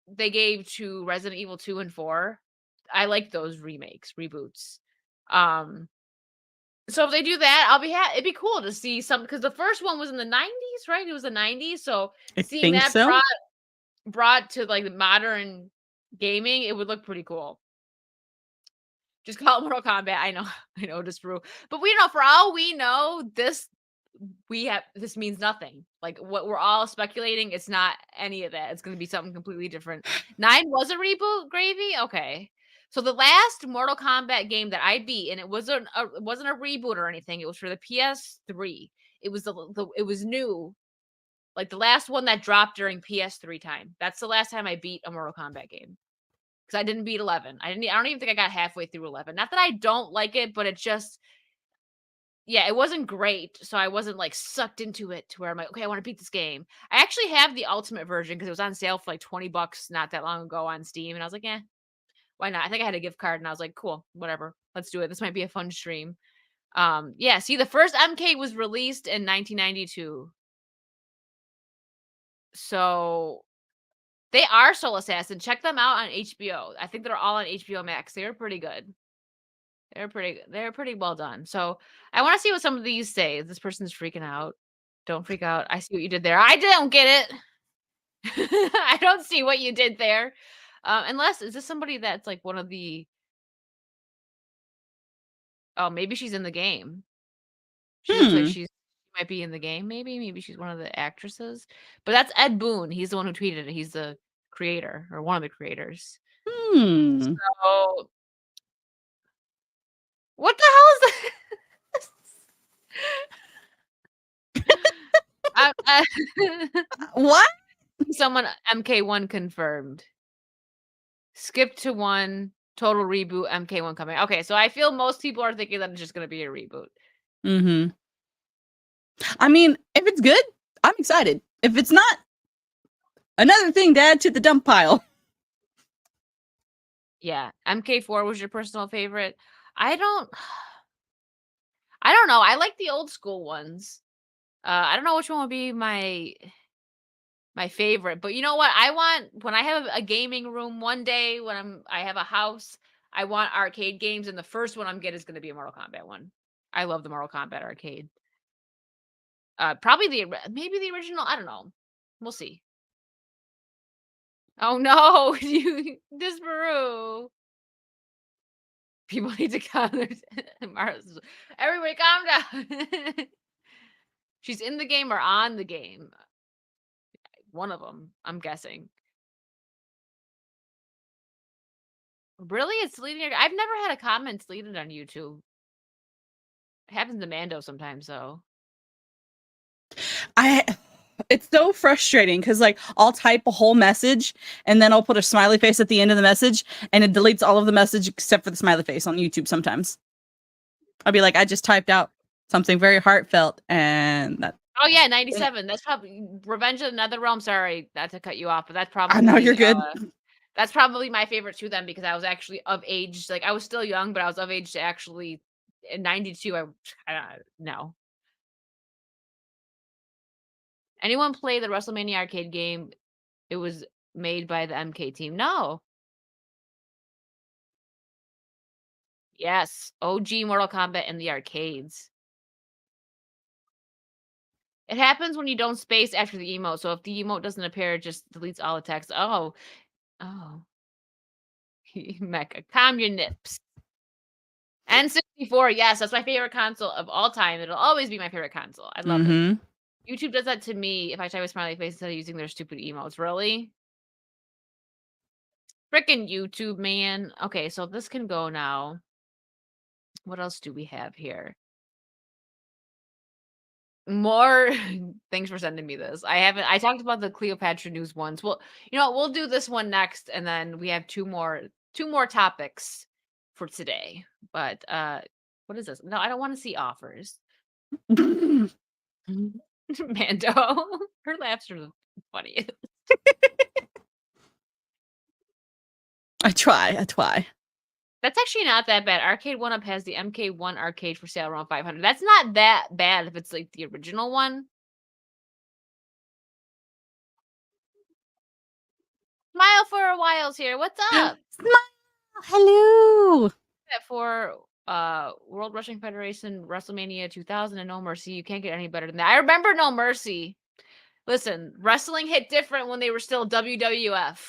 C: they gave to Resident Evil 2 and 4, I like those reboots. So if they do that, I'll be happy. It'd be cool to see some, because the first one was in the 90s, right? It was the 90s. So seeing that brought to like the modern gaming, it would look pretty cool. Just call it Mortal Kombat. I know, just for but we know for all we know, this means nothing. Like what we're all speculating, it's not any of that. It's gonna be something completely different. 9 was a reboot, Gravy? Okay. So the last Mortal Kombat game that I beat, and it wasn't a reboot or anything. It was for the PS3. It was it was new. Like the last one that dropped during PS3 time. That's the last time I beat a Mortal Kombat game. Because I didn't beat 11. I don't even think I got halfway through 11. Not that I don't like it, but it just yeah, it wasn't great. So I wasn't like sucked into it to where I'm like, okay, I want to beat this game. I actually have the ultimate version because it was on sale for like $20 not that long ago on Steam. And I was like, why not? I think I had a gift card and I was like, cool, whatever. Let's do it. This might be a fun stream. Yeah, see, the first MK was released in 1992. So they are Soul Assassin. Check them out on HBO. I think they're all on HBO Max. They're pretty good. They're pretty well done. So I want to see what some of these say. This person's freaking out. Don't freak out. I see what you did there. I don't get it. I don't see what you did there. Unless is this somebody that's like one of the oh, maybe she's in the game. She looks like she might be in the game, maybe she's one of the actresses. But that's Ed Boon. He's the one who tweeted it. He's the creator or one of the creators. So what the hell is that?
B: What?
C: Someone MK1 confirmed. Skip to 1, total reboot, MK1 coming. Okay, so I feel most people are thinking that it's just gonna be a reboot.
B: I mean, if it's good, I'm excited. If it's not, another thing to add to the dump pile.
C: Yeah, MK4 was your personal favorite. I don't know. I like the old school ones. I don't know which one would be my favorite, but you know what? I want when I have a gaming room one day when I have a house, I want arcade games, and the first one I'm getting is going to be a Mortal Kombat one. I love the Mortal Kombat arcade. Probably maybe the original. I don't know. We'll see. Oh no, you Disparu. People need to calm their everybody calm down. She's in the game or on the game. One of them, I'm guessing. Really? It's deleting I've never had a comment deleted on YouTube. It happens to Mando sometimes, though.
B: It's so frustrating because like I'll type a whole message and then I'll put a smiley face at the end of the message and it deletes all of the message except for the smiley face on YouTube sometimes. I'll be like, I just typed out something very heartfelt and that.
C: Oh yeah, 97. That's probably Revenge of the Netherrealm. Sorry, not to cut you off, but that's probably
B: I know you're good.
C: That's probably my favorite too then because I was actually of age. Like I was still young, but I was of age to actually in 92. I don't know. Anyone play the WrestleMania arcade game? It was made by the MK team. No. Yes, OG Mortal Kombat in the arcades. It happens when you don't space after the emote. So if the emote doesn't appear, it just deletes all the text. Oh. Mecha, calm your nips. N64, yes, that's my favorite console of all time. It'll always be my favorite console. I love it. YouTube does that to me if I type a smiley face instead of using their stupid emotes. Really? Frickin' YouTube, man. Okay, so this can go now. What else do we have here? More thanks for sending me this. I talked about the Cleopatra news once. Well, you know what? We'll do this one next, and then we have two more topics for today. But what is this? No, I don't want to see offers. Mando. Her laughs are the funniest.
B: I try.
C: That's actually not that bad. Arcade 1UP has the MK1 arcade for sale around 500. That's not that bad if it's like the original one. Smile for a while's here. What's up?
B: Smile. Hello.
C: For World Wrestling Federation WrestleMania 2000 and No Mercy. You can't get any better than that. I remember No Mercy. Listen, wrestling hit different when they were still WWF.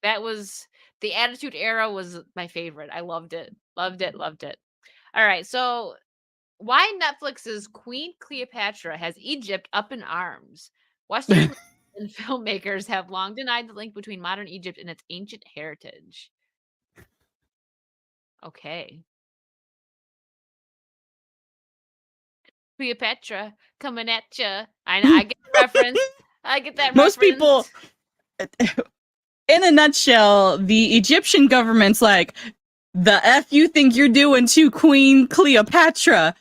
C: That was the Attitude Era was my favorite. I loved it. Loved it. Loved it. All right. So, why Netflix's Queen Cleopatra has Egypt up in arms? Western and filmmakers have long denied the link between modern Egypt and its ancient heritage. Okay. Cleopatra coming at ya. I get the reference. I get that
B: Most
C: reference.
B: people, in a nutshell, the Egyptian government's like, the F you think you're doing to Queen Cleopatra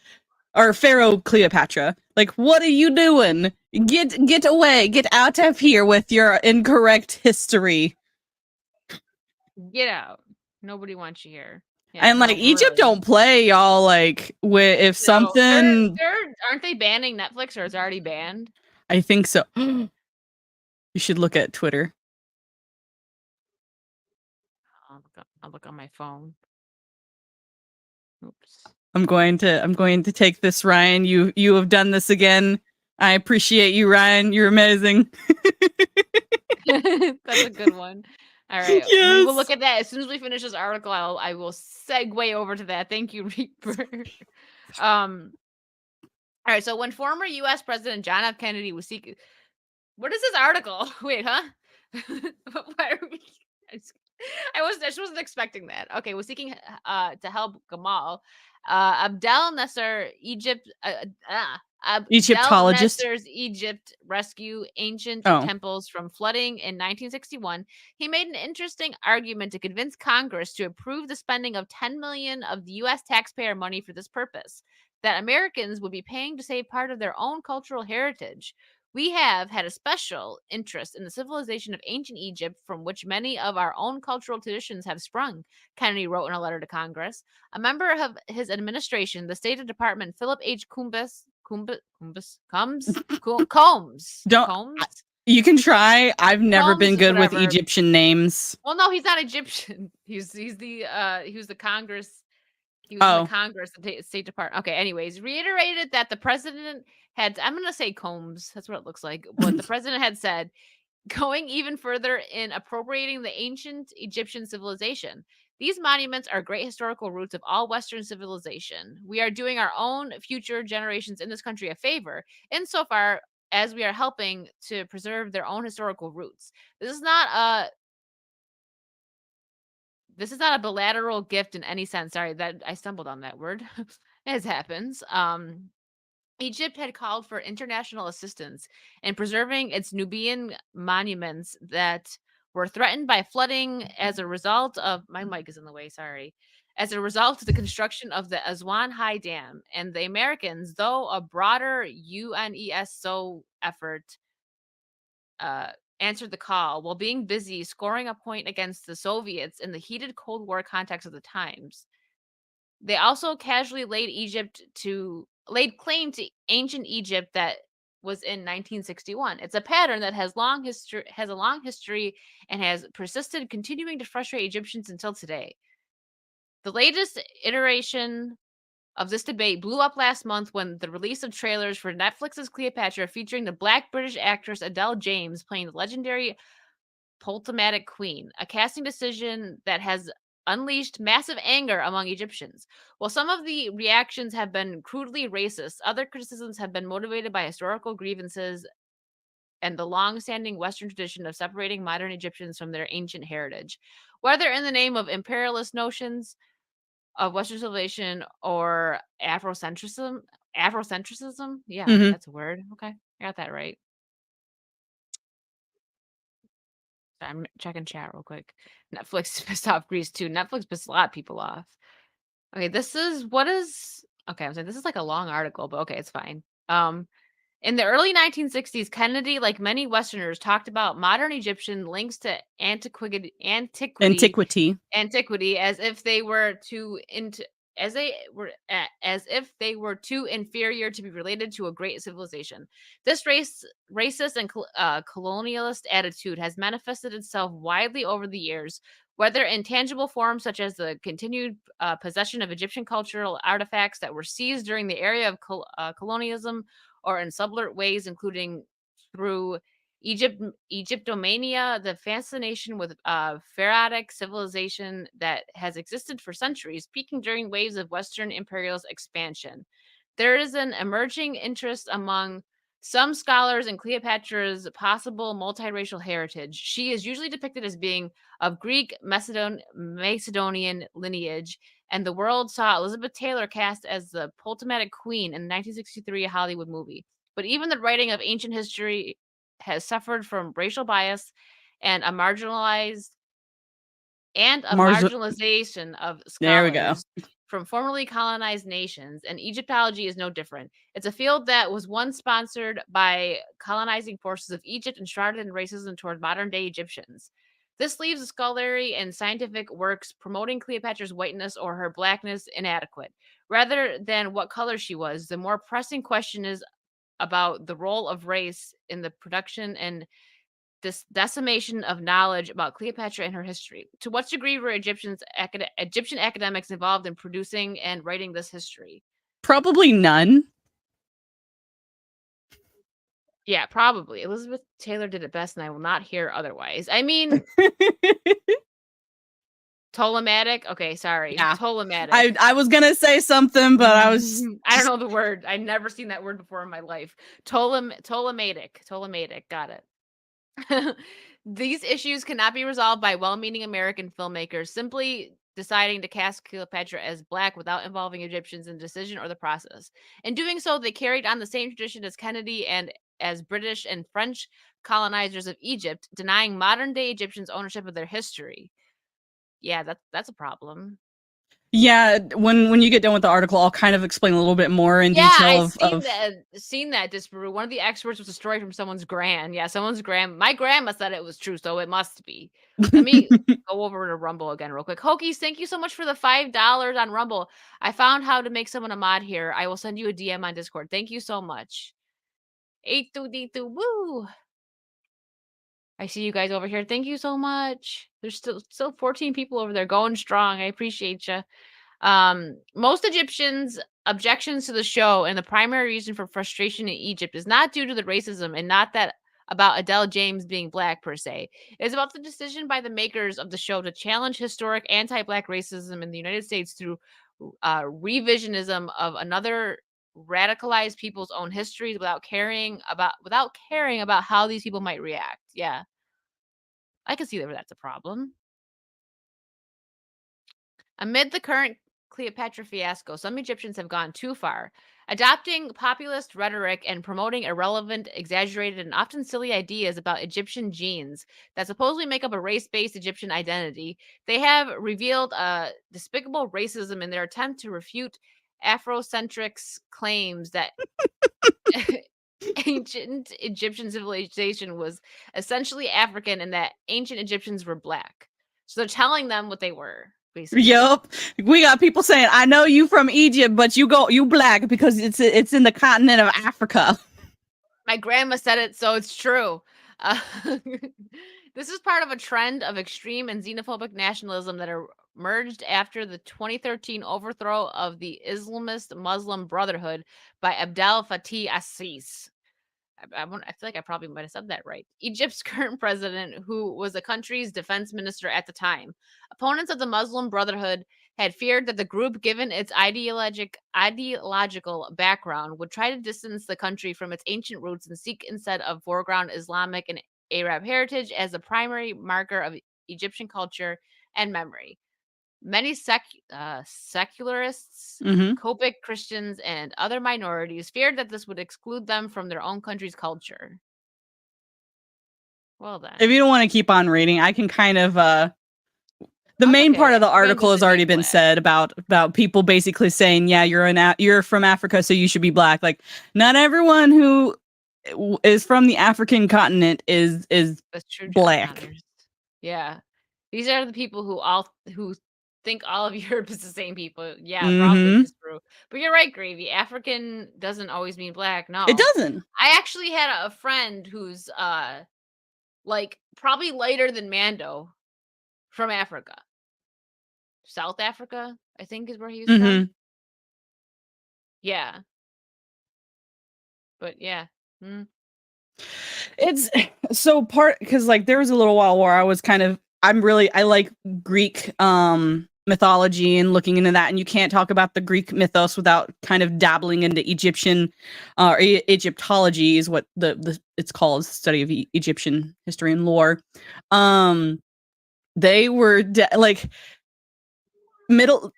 B: or Pharaoh Cleopatra. Like, what are you doing? Get away. Get out of here with your incorrect history.
C: Get out. Nobody wants you here. Yeah,
B: And like
C: no, for
B: Egypt
C: real.
B: don't play, y'all. Like, if
C: No,
B: something,
C: aren't they banning Netflix or it's already banned?
B: I think so. You should look at Twitter.
C: I'll look on my phone. Oops.
B: I'm going to take this, Ryan. You have done this again. I appreciate you, Ryan. You're amazing.
C: That's a good one. All right.
B: Yes.
C: We will look at that as soon as we finish this article. I will segue over to that. Thank you, Reaper. All right. So when former U.S. President John F. Kennedy was seeking, what is this article? Wait, huh? Why are we? I just wasn't expecting that. Okay, was seeking to help Gamal, Abdel Nasser,
B: Egyptologist.
C: Nasser's Egypt rescue ancient
B: Oh.
C: temples from flooding in 1961. He made an interesting argument to convince Congress to approve the spending of $10 million of the U.S. taxpayer money for this purpose, that Americans would be paying to save part of their own cultural heritage. We have had a special interest in the civilization of ancient Egypt, from which many of our own cultural traditions have sprung, Kennedy wrote in a letter to Congress. A member of his administration, the State Department, Philip H. Combs.
B: You can try. I've never been good with
C: whatever.
B: Egyptian names.
C: Well, no, he's not Egyptian. He was the Congress. He was in the Congress, the State Department. Okay, anyways, reiterated that the president had, I'm going to say Combs, that's what it looks like, what the president had said, going even further in appropriating the ancient Egyptian civilization. These monuments are great historical roots of all Western civilization. We are doing our own future generations in this country a favor, insofar as we are helping to preserve their own historical roots. This is not a bilateral gift in any sense. Sorry, that I stumbled on that word. As happens. Egypt had called for international assistance in preserving its Nubian monuments that were threatened by flooding as a result of, my mic is in the way, sorry. As a result of the construction of the Aswan High Dam, and the Americans, though a broader UNESCO effort answered the call while being busy scoring a point against the Soviets in the heated Cold War context of the times. They also casually laid claim to ancient Egypt that was in 1961. It's a pattern that has a long history and has persisted, continuing to frustrate Egyptians until today. The latest iteration of this debate blew up last month when the release of trailers for Netflix's Cleopatra, featuring the Black British actress Adele James playing the legendary Ptolemaic queen, a casting decision that has unleashed massive anger among Egyptians. While some of the reactions have been crudely racist, other criticisms have been motivated by historical grievances and the long-standing Western tradition of separating modern Egyptians from their ancient heritage. Whether in the name of imperialist notions of Western civilization or Afrocentrism. Yeah, that's a word. Okay, I got that right. I'm checking chat real quick. Netflix pissed off Greece too. Netflix pissed a lot of people off. Okay, okay, I'm saying this is like a long article, but okay, it's fine. In the early 1960s, Kennedy, like many Westerners, talked about modern Egyptian links to antiquity as if they were too inferior to be related to a great civilization. This racist and colonialist attitude has manifested itself widely over the years, whether in tangible forms such as the continued possession of Egyptian cultural artifacts that were seized during the era of colonialism, or in subtler ways, including through Egyptomania, the fascination with pharaonic civilization that has existed for centuries, peaking during waves of Western imperialist expansion. There is an emerging interest among some scholars in Cleopatra's possible multiracial heritage. She is usually depicted as being of Greek Macedonian lineage, and the world saw Elizabeth Taylor cast as the Ptolemaic queen in the 1963 Hollywood movie. But even the writing of ancient history has suffered from racial bias and a marginalization of
B: There we go.
C: scholars from formerly colonized nations, and Egyptology is no different. It's a field that was once sponsored by colonizing forces of Egypt and shrouded in racism toward modern day Egyptians. This leaves the scholarly and scientific works promoting Cleopatra's whiteness or her blackness inadequate. Rather than what color she was, the more pressing question is about the role of race in the production and this decimation of knowledge about Cleopatra and her history. To what degree were Egyptian academics involved in producing and writing this history?
B: Probably none.
C: Yeah, probably. Elizabeth Taylor did it best, and I will not hear otherwise. I mean, Ptolemaic? Okay, sorry.
B: Yeah.
C: Ptolemaic.
B: I was gonna say something, but I was
C: I don't know the word. I've never seen that word before in my life. Ptolemaic. Ptolemaic. Got it. These issues cannot be resolved by well meaning American filmmakers simply deciding to cast Cleopatra as black without involving Egyptians in the decision or the process. In doing so, they carried on the same tradition as Kennedy and as British and French colonizers of Egypt, denying modern day Egyptians ownership of their history. Yeah, that's a problem.
B: Yeah, when you get done with the article, I'll kind of explain a little bit more in
C: Yeah,
B: detail
C: I seen that disprove. One of the experts was a story from someone's gran. Yeah, someone's gran. My grandma said it was true, so it must be. Let me go over to Rumble again real quick. Hokies, thank you so much for the $5 on Rumble. I found how to make someone a mod here. I will send you a DM on Discord. Thank you so much. 82D2, woo! I see you guys over here. Thank you so much. There's still 14 people over there going strong. I appreciate you. Most Egyptians' objections to the show and the primary reason for frustration in Egypt is not due to the racism and not that about Adele James being black per se. It is about the decision by the makers of the show to challenge historic anti-black racism in the United States through revisionism of another radicalized people's own histories without caring about how these people might react. Yeah. I can see that that's a problem. Amid the current Cleopatra fiasco, some Egyptians have gone too far, adopting populist rhetoric and promoting irrelevant, exaggerated, and often silly ideas about Egyptian genes that supposedly make up a race based Egyptian identity. They have revealed despicable racism in their attempt to refute Afrocentrics' claims that ancient Egyptian civilization was essentially African and that ancient Egyptians were black. So they're telling them what they were. Basically.
B: Yup. We got people saying, I know you from Egypt, but you black because it's in the continent of Africa.
C: My grandma said it, so it's true. This is part of a trend of extreme and xenophobic nationalism that emerged after the 2013 overthrow of the Islamist Muslim Brotherhood by Abdel Fattah Assis. I feel like I probably might have said that right. Egypt's current president, who was the country's defense minister at the time. Opponents of the Muslim Brotherhood had feared that the group, given its ideological background, would try to distance the country from its ancient roots and seek instead of foreground Islamic and Arab heritage as the primary marker of Egyptian culture and memory. Many secularists, Coptic Christians, and other minorities feared that this would exclude them from their own country's culture. Well then.
B: If you don't want to keep on reading, I can kind of the main part of the article has already been said about people basically saying, yeah, you're from Africa, so you should be black. Like, not everyone who is from the African continent is black.
C: Yeah. These are the people who think all of Europe is the same people. Yeah, probably is true. But you're right, Gravy. African doesn't always mean black. No.
B: It doesn't.
C: I actually had a friend who's like probably lighter than Mando from Africa. South Africa, I think is where he's from. Yeah. But yeah.
B: It's so part because like there was a little while where I was kind of I like Greek mythology and looking into that, and you can't talk about the Greek mythos without kind of dabbling into Egyptian or Egyptology is what the it's called, study of Egyptian history and lore. They were like middle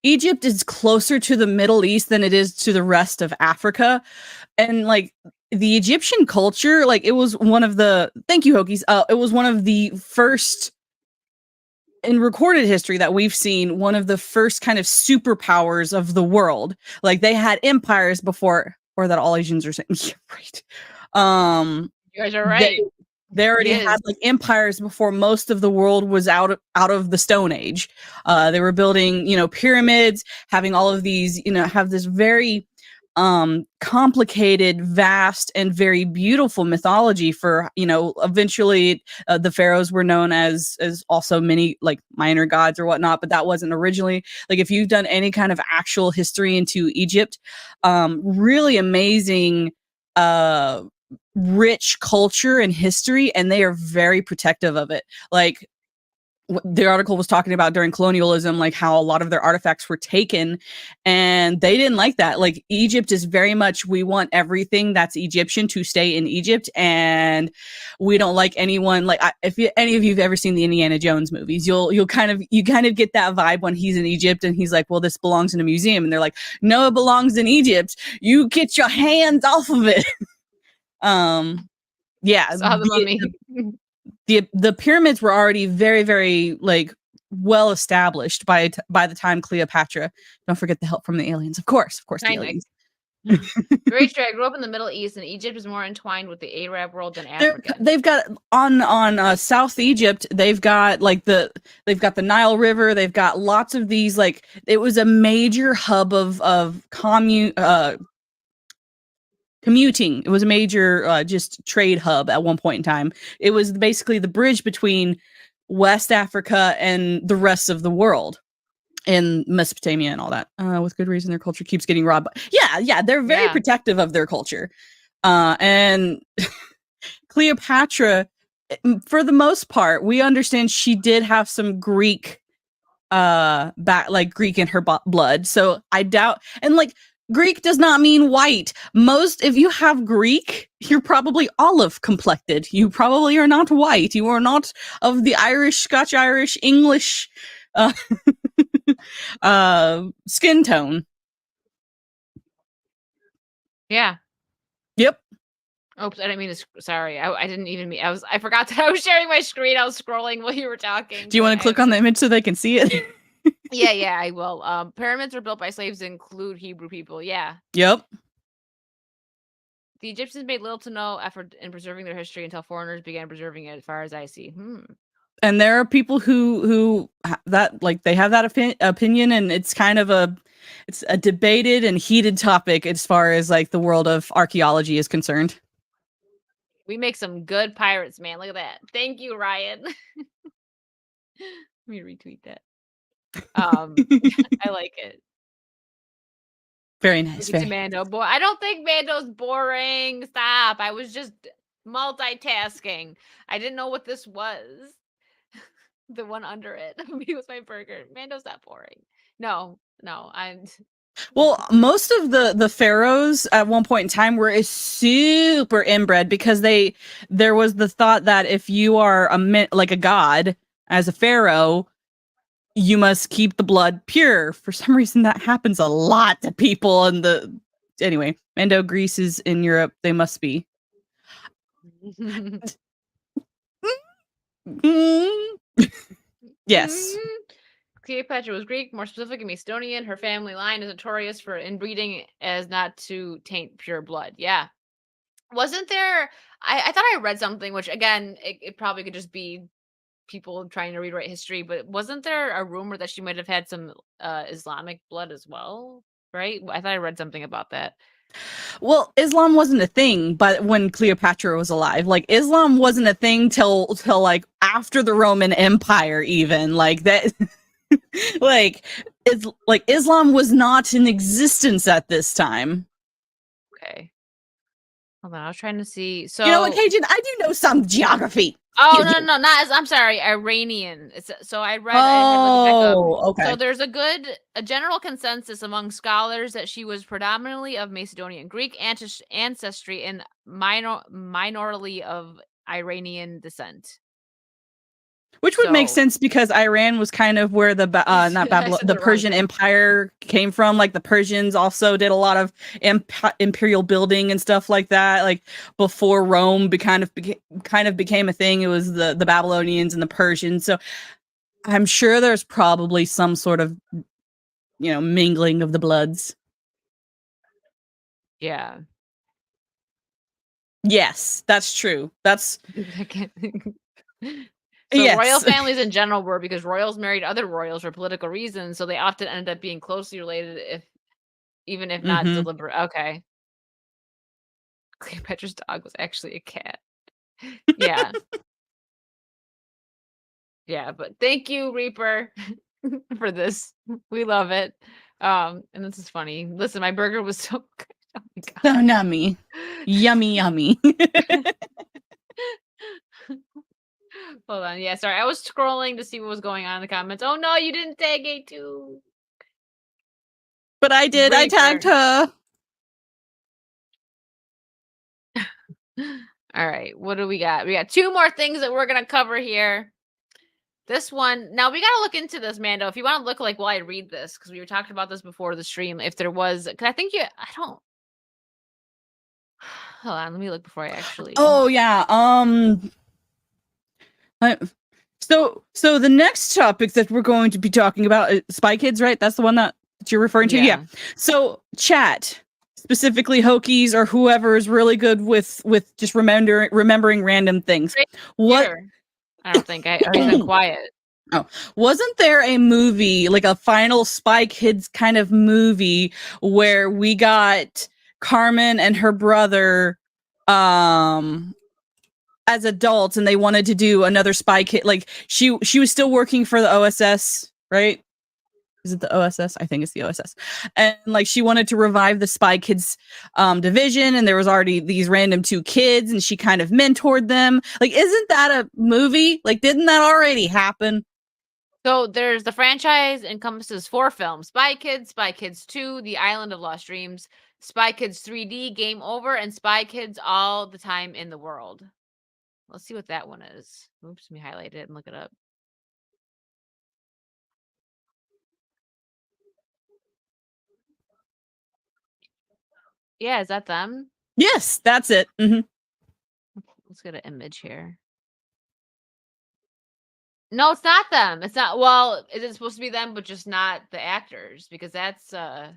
B: Egypt is closer to the Middle East than it is to the rest of Africa. And like the Egyptian culture, like it was one of the thank you, Hokies. It was one of the first in recorded history that we've seen, one of the first kind of superpowers of the world. Like they had empires before, or that all Asians are saying, yeah, right.
C: You guys are right.
B: They already had like empires before most of the world was out of the Stone Age. They were building, pyramids, having all of these, have this very complicated, vast, and very beautiful mythology for, eventually the pharaohs were known as also many like minor gods or whatnot, but that wasn't originally. Like if you've done any kind of actual history into Egypt, really amazing rich culture and history, and they are very protective of it. Like the article was talking about during colonialism, like how a lot of their artifacts were taken, and they didn't like that. Like Egypt is very much, we want everything that's Egyptian to stay in Egypt, and we don't like anyone like if any of you've ever seen the Indiana Jones movies, you kind of get that vibe when he's in Egypt and he's like, well, this belongs in a museum, and they're like, no, it belongs in Egypt. You get your hands off of it. Yeah, the pyramids were already very, very like well established by the time Cleopatra. Don't forget the help from the aliens, of course, the aliens.
C: Great. I grew up in the Middle East, and Egypt is more entwined with the Arab world than Africa.
B: They've got on South Egypt. They've got the Nile River. They've got lots of these. Like it was a major hub of commuting. It was a major just trade hub at one point in time. It was basically the bridge between West Africa and the rest of the world and Mesopotamia and all that. With good reason, their culture keeps getting robbed. Yeah, they're very protective of their culture. And Cleopatra, for the most part, we understand she did have some Greek Greek in her blood. So I doubt, and like Greek does not mean white. If you have Greek, you're probably olive complected. You probably are not white. You are not of the Irish, Scotch-Irish, English skin tone.
C: Yeah.
B: Yep.
C: Oops, I didn't mean to. Sorry, I didn't even mean. I forgot that I was sharing my screen. I was scrolling while you were talking.
B: Do you want to click on the image so they can see it?
C: Yeah, I will. Pyramids were built by slaves to include Hebrew people. Yeah.
B: Yep.
C: The Egyptians made little to no effort in preserving their history until foreigners began preserving it, as far as I see.
B: And there are people who that like they have that opinion, and it's kind of a debated and heated topic as far as like the world of archaeology is concerned.
C: We make some good pirates, man. Look at that. Thank you, Ryan. Let me retweet that. I like it.
B: Very nice.
C: Very Mando. Boy, I don't think Mando's boring. Stop. I was just multitasking. I didn't know what this was. The one under it. He was my burger. Mando's not boring. No.
B: Well, most of the pharaohs at one point in time were super inbred because there was the thought that if you are a god as a pharaoh, you must keep the blood pure. For some reason, that happens a lot to people. Anyway, Mando, Greece is in Europe. They must be. Yes.
C: Cleopatra was Greek, more specifically Macedonian. Her family line is notorious for inbreeding as not to taint pure blood. Yeah. Wasn't there... I thought I read something, which again, it probably could just be people trying to rewrite history, but wasn't there a rumor that she might have had some Islamic blood as well? Right? I thought I read something about that.
B: Well, Islam wasn't a thing, but when Cleopatra was alive, like Islam wasn't a thing till like after the Roman Empire, even like that. It's like Islam was not in existence at this time.
C: Okay. Hold on, I was trying to see. So
B: you know what, Cajun? I do know some geography.
C: Oh
B: You
C: no,
B: do.
C: no, not as I'm sorry, Iranian. It's so I had to look it back up.
B: Okay.
C: So there's a general consensus among scholars that she was predominantly of Macedonian Greek ancestry and minorly of Iranian descent.
B: Which would make sense because Iran was kind of where the not Babylon, the Persian Empire came from. Like the Persians also did a lot of imperial building and stuff like that. Like before Rome kind of became a thing. It was the Babylonians and the Persians. So I'm sure there's probably some sort of mingling of the bloods.
C: Yeah.
B: Yes, that's true. That's
C: So
B: yes.
C: royal families in general were because royals married other royals for political reasons, so they often ended up being closely related even if not deliberate. Okay. Cleopatra's dog was actually a cat. Yeah. Yeah, but thank you, Reaper, for this. We love it. And this is funny. Listen, my burger was so good. Oh my god.
B: So yummy. Yummy, yummy.
C: Hold on. Yeah, sorry. I was scrolling to see what was going on in the comments. Oh no, you didn't tag A2.
B: But I did.
C: Reaper.
B: I tagged her.
C: All right. What do we got? We got 2 more things that we're going to cover here. This one. Now, we got to look into this, Mando. If you want to look while I read this, because we were talking about this before the stream, if there was, because I think I don't. Hold on. Let me look before I actually.
B: Oh, yeah. So the next topic that we're going to be talking about is Spy Kids, right? That's the one that you're referring to? Yeah. So chat, specifically Hokies or whoever is really good with just remembering random things. What?
C: I don't think he's been quiet.
B: Oh, wasn't there a movie, like a final Spy Kids kind of movie, where we got Carmen and her brother as adults and they wanted to do another Spy Kid? Like she was still working for the OSS, right? Is it the OSS? I think it's the OSS. And like she wanted to revive the Spy Kids division, and there was already these random 2 kids, and she kind of mentored them. Like, isn't that a movie? Like, didn't that already happen?
C: So there's the franchise encompasses 4 films: Spy Kids 2, The Island of Lost Dreams, Spy Kids 3D, Game Over, and Spy Kids All the Time in the World. Let's see what that one is. Oops, let me highlight it and look it up. Yeah, is that them?
B: Yes, that's it. Mm-hmm.
C: Let's get an image here. No, it's not them. It's not. Well, is it supposed to be them, but just not the actors? Because that's why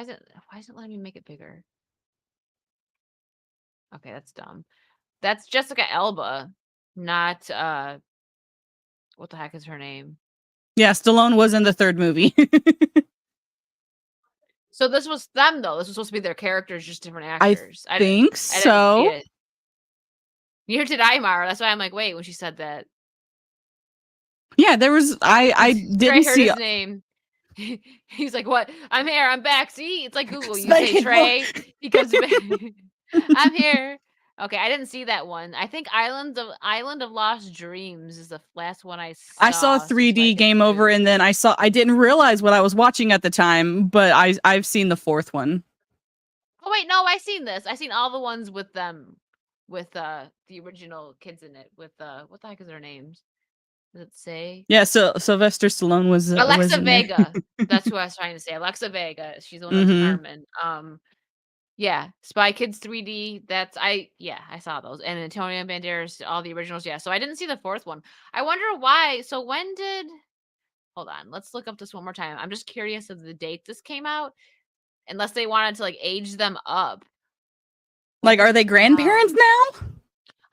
C: is it letting me make it bigger? Okay, that's dumb. That's Jessica Alba, not what the heck is her name?
B: Yeah, Stallone was in the 3rd movie.
C: So this was them, though. This was supposed to be their characters, just different actors.
B: I think so.
C: I didn't see it. Neither did I, Mara. That's why I'm like, wait, when she said that.
B: Yeah, there was. I didn't see
C: his name. He's like, what? I'm here. I'm back. See, it's like Google. You say Trey. He comes back. I'm here. Okay, I didn't see that one. I think Island of Lost Dreams is the last one I saw.
B: I saw 3D Game Over, and then I didn't realize what I was watching at the time, but I've seen the 4th one.
C: Oh wait, no, I've seen this. I've seen all the ones with them, with the original kids in it. With what the heck is their names? Does it say?
B: Yeah, so Sylvester Stallone was
C: Alexa Vega. That's who I was trying to say. Alexa Vega. She's the one that's Carmen. Yeah, Spy Kids 3D. I saw those. And Antonio Banderas, all the originals. Yeah, so I didn't see the 4th one. I wonder why. So when did? Hold on, let's look up this one more time. I'm just curious of the date this came out. Unless they wanted to like age them up.
B: Like, are they grandparents now?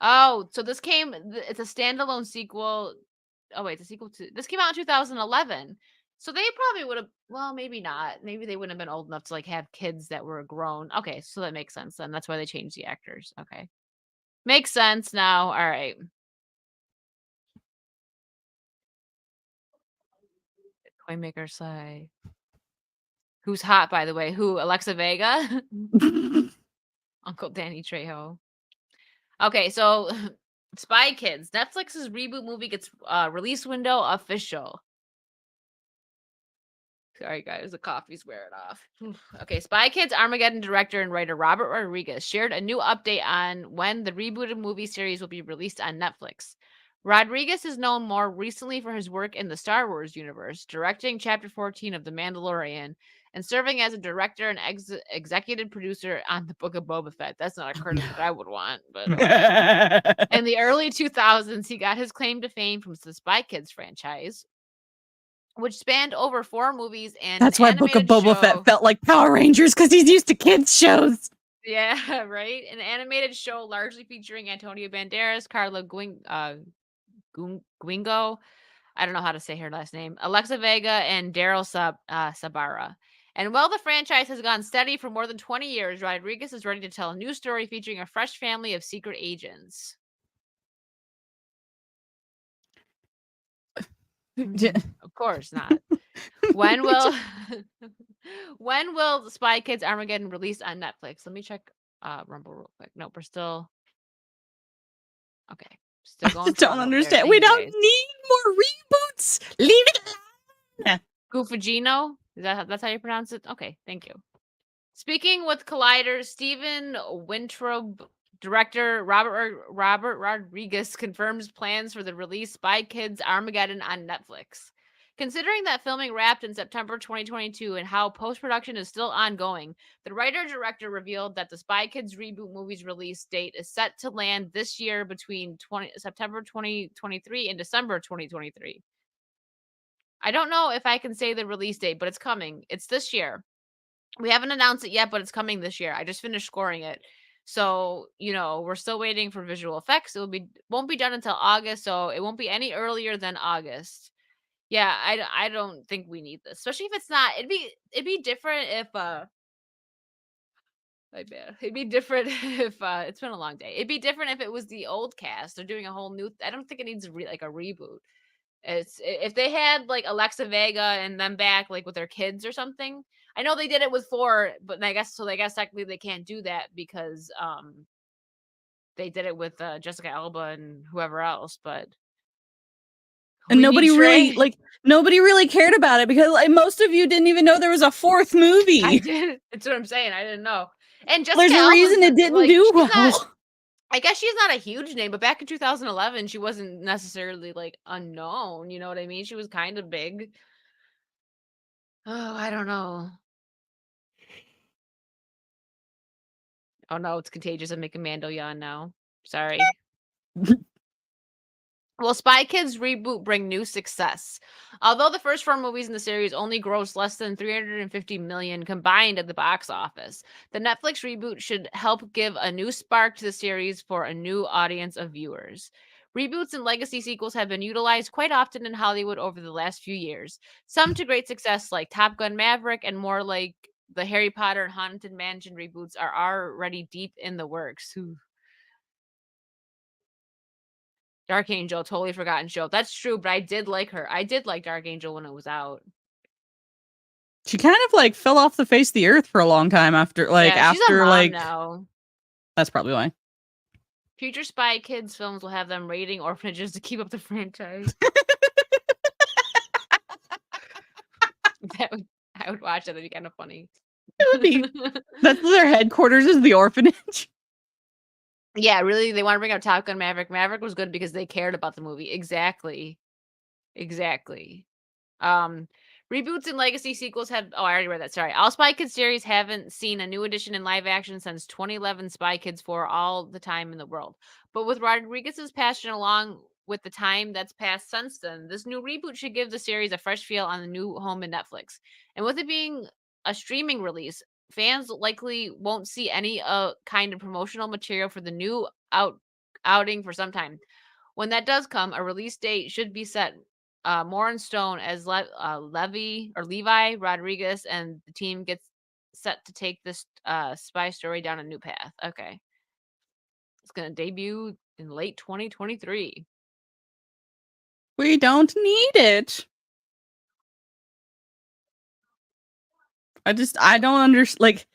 C: Oh, so this it's a standalone sequel. Oh wait, the sequel to this came out in 2011. So they probably would have, well, maybe not. Maybe they wouldn't have been old enough to like have kids that were grown. Okay, so that makes sense then. That's why they changed the actors. Okay. Makes sense now. All right. Toymaker Sly. who's hot, by the way. Who? Alexa Vega? Uncle Danny Trejo. Okay, so Spy Kids. Netflix's reboot movie gets release window official. Sorry, guys, the coffee's wearing off. Okay, Spy Kids Armageddon director and writer Robert Rodriguez shared a new update on when the rebooted movie series will be released on Netflix. Rodriguez is known more recently for his work in the Star Wars universe, directing Chapter 14 of The Mandalorian, and serving as a director and executive producer on The Book of Boba Fett. That's not a credit that I would want, but okay. In the early 2000s, he got his claim to fame from the Spy Kids franchise, which spanned over 4 movies and
B: That's
C: an
B: why Book of
C: animated
B: Boba
C: show.
B: Fett felt like Power Rangers, because he's used to kids' shows.
C: Yeah, right? An animated show largely featuring Antonio Banderas, Carla Guingo, I don't know how to say her last name, Alexa Vega, and Daryl Sabara. And while the franchise has gone steady for more than 20 years, Rodriguez is ready to tell a new story featuring a fresh family of secret agents. Of course not. When will the Spy Kids Armageddon release on Netflix? Let me check Rumble real quick. Nope, we're still okay. Still going.
B: I don't understand. We don't need more reboots. Leave it alone.
C: Goofagino? That's how you pronounce it? Okay, thank you. Speaking with Collider, Stephen Wintrob, director Robert Rodriguez confirms plans for the release Spy Kids Armageddon on Netflix. Considering that filming wrapped in September 2022 and how post-production is still ongoing, the writer-director revealed that the Spy Kids reboot movie's release date is set to land this year between September 2023 and December 2023. I don't know if I can say the release date, but it's coming. It's this year. We haven't announced it yet, but it's coming this year. I just finished scoring it. So, we're still waiting for visual effects. Won't be done until August, so it won't be any earlier than August. Yeah, I don't think we need this, especially if it's not. It'd be different if my bad. It'd be different if it's been a long day. It'd be different if it was the old cast. They're doing a whole new. I don't think it needs like a reboot. It's if they had like Alexa Vega and them back like with their kids or something. I know they did it with 4, but I guess technically they can't do that because they did it with Jessica Alba and whoever else, but
B: and nobody really cared about it because most of you didn't even know there was a 4th movie.
C: I did. That's what I'm saying. I didn't know. And Jessica
B: there's a reason it didn't do well.
C: I guess she's not a huge name, but back in 2011, she wasn't necessarily like unknown. You know what I mean? She was kind of big. Oh, I don't know. Oh no, it's contagious. I'm making Mando yawn now. Sorry. Will Spy Kids reboot bring new success? Although the first 4 movies in the series only grossed less than $350 million combined at the box office, the Netflix reboot should help give a new spark to the series for a new audience of viewers. Reboots and legacy sequels have been utilized quite often in Hollywood over the last few years, some to great success like Top Gun Maverick, and more like the Harry Potter and Haunted Mansion reboots are already deep in the works. Dark Angel, totally forgotten show. That's true, but I did like her. I did like Dark Angel when it was out.
B: She kind of like fell off the face of the earth for a long time after
C: she's a mom now.
B: That's probably why.
C: Future Spy Kids films will have them raiding orphanages to keep up the franchise. I would watch that. That'd be kind of funny.
B: It would be. That's their headquarters is the orphanage.
C: Yeah, really, they want to bring out Top Gun Maverick. Maverick was good because they cared about the movie. Exactly. Reboots and legacy sequels have... Oh, I already read that. Sorry. All Spy Kids series haven't seen a new edition in live action since 2011 Spy Kids 4 all the time in the world. But with Rodriguez's passion along with the time that's passed since then, this new reboot should give the series a fresh feel on the new home in Netflix. And with it being a streaming release, fans likely won't see any kind of promotional material for the new outing for some time. When that does come, a release date should be set more in stone as Levi Rodriguez and the team gets set to take this spy story down a new path. Okay. It's going to debut in late 2023.
B: We don't need it. I don't understand. Like,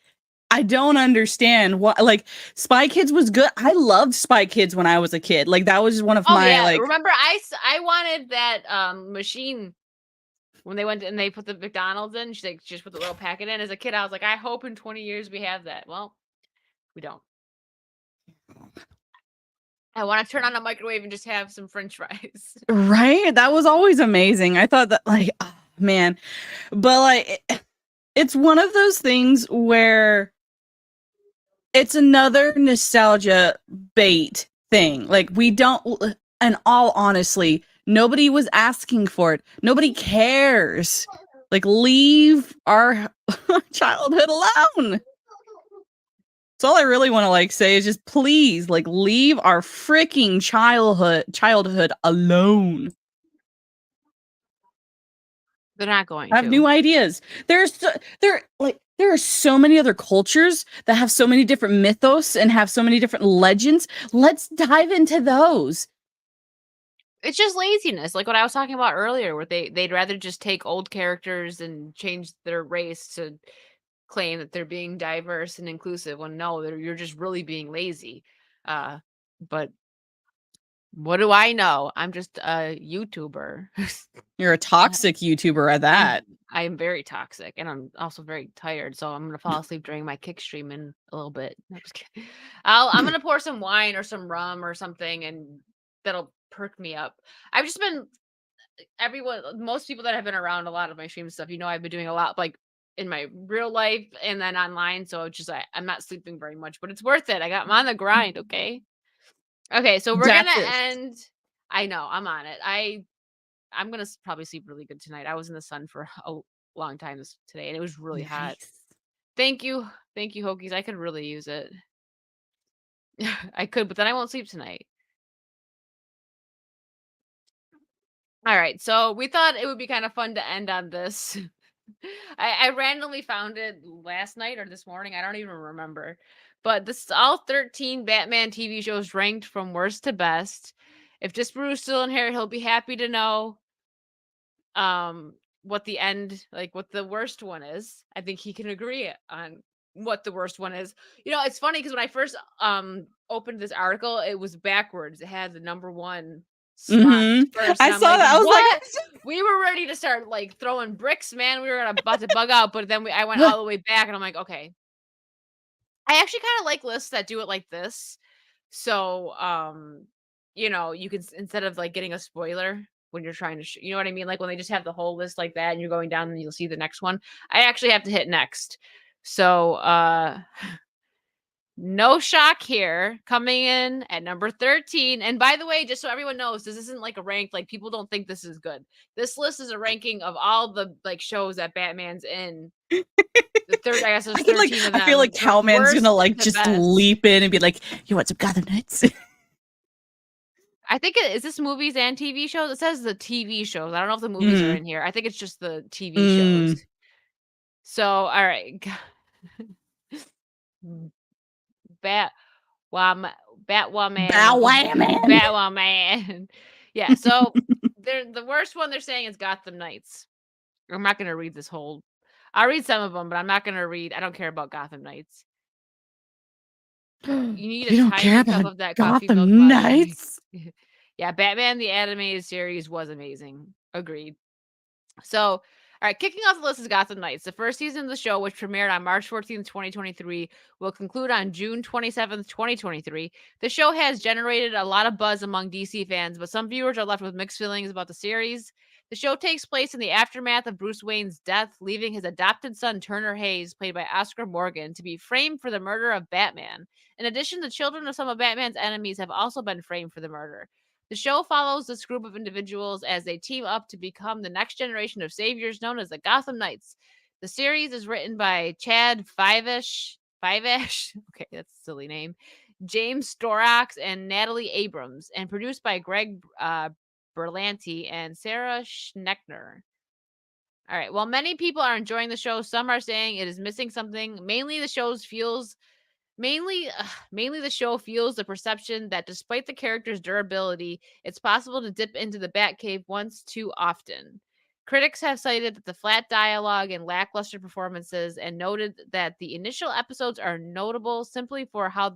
B: I don't understand what, like, Spy Kids was good. I loved Spy Kids when I was a kid. Like, that was one of
C: Oh
B: my,
C: yeah,
B: like,
C: remember I wanted that machine when they went and they put the McDonald's in. She just put the little packet in. As a kid, I was like, I hope in 20 years we have that. Well, we don't. I want to turn on a microwave and just have some French fries.
B: right? That was always amazing. I thought that, like, oh, man. But, like, it's one of those things where it's another nostalgia bait thing. Like, we don't, and all honestly, nobody was asking for it. Nobody cares. Like, leave our childhood alone. That's all I really want to, like, say is just please, like, leave our freaking childhood alone.
C: They're not going
B: I have
C: to.
B: new ideas. There are so many other cultures that have so many different mythos and have so many different legends. Let's dive into those.
C: It's just laziness, like what I was talking about earlier, where they'd rather just take old characters and change their race to claim that they're being diverse and inclusive when no, you're just really being lazy. Uh, but what do I know? I'm just a YouTuber.
B: You're a toxic YouTuber at that.
C: I'm very toxic, and I'm also very tired, so I'm gonna fall asleep during my kick stream in a little bit. No, just kidding. I'm gonna pour some wine or some rum or something, and that'll perk me up. I've just been most people that have been around a lot of my stream stuff, I've been doing a lot like in my real life and then online. So it's just I'm not sleeping very much, but it's worth it. I'm on the grind, okay? Okay, so we're gonna
B: That's it.
C: end. I know, I'm on it. I'm gonna probably sleep really good tonight. I was in the sun for a long time today, and it was really hot.
B: Nice.
C: Thank you, Hokies. I could really use it. I could, but then I won't sleep tonight. All right, so we thought it would be kind of fun to end on this. I randomly found it last night or this morning. I don't even remember. But this is all 13 Batman TV shows ranked from worst to best. If just Bruce still in here, he'll be happy to know what the end, like what the worst one is. I think he can agree on what the worst one is. It's funny because when I first opened this article, it was backwards. It had the number one spot first.
B: I
C: And I'm
B: saw
C: like,
B: that. I was
C: what?
B: like,
C: We were ready to start like throwing bricks, man. We were about to bug out, but then I went all the way back, and I'm like, okay. I actually kind of like lists that do it like this. So, you can instead of like getting a spoiler when you're trying to, you know what I mean? Like when they just have the whole list like that, and you're going down, and you'll see the next one. I actually have to hit next. So, no shock here, coming in at number 13. And by the way, just so everyone knows, this isn't like a rank. Like people don't think this is good. This list is a ranking of all the like shows that Batman's in. The third, I guess there's 13 of them.
B: I feel like Cowman's gonna like just
C: best.
B: leap in and be like, "You want some Gotham Knights?"
C: I think is this movies and TV shows? It says the TV shows. I don't know if the movies are in here. I think it's just the TV shows. So, all right. Batwoman. Batwoman. Yeah, so the worst one they're saying is Gotham Knights. I'm not going to read this whole. I'll read some of them, but I'm not going to read. I don't care about Gotham Knights. You need
B: You
C: a
B: don't
C: tiny
B: care
C: cup
B: about
C: of that coffee milk
B: Gotham
C: latte.
B: Knights?
C: Yeah, Batman the animated series was amazing. Agreed. So, all right, kicking off the list is Gotham Knights. The first season of the show, which premiered on March 14th, 2023, will conclude on June 27th, 2023. The show has generated a lot of buzz among DC fans, but some viewers are left with mixed feelings about the series. The show takes place in the aftermath of Bruce Wayne's death, leaving his adopted son, Turner Hayes, played by Oscar Morgan, to be framed for the murder of Batman. In addition, the children of some of Batman's enemies have also been framed for the murder. The show follows this group of individuals as they team up to become the next generation of saviors known as the Gotham Knights. The series is written by Chad Fivesh. Okay, that's a silly name. James Storox and Natalie Abrams, and produced by Greg Berlanti and Sarah Schneckner. All right. While many people are enjoying the show, some are saying it is missing something. Mainly the show feels the perception that despite the character's durability, it's possible to dip into the Batcave once too often. Critics have cited the flat dialogue and lackluster performances and noted that the initial episodes are notable simply for how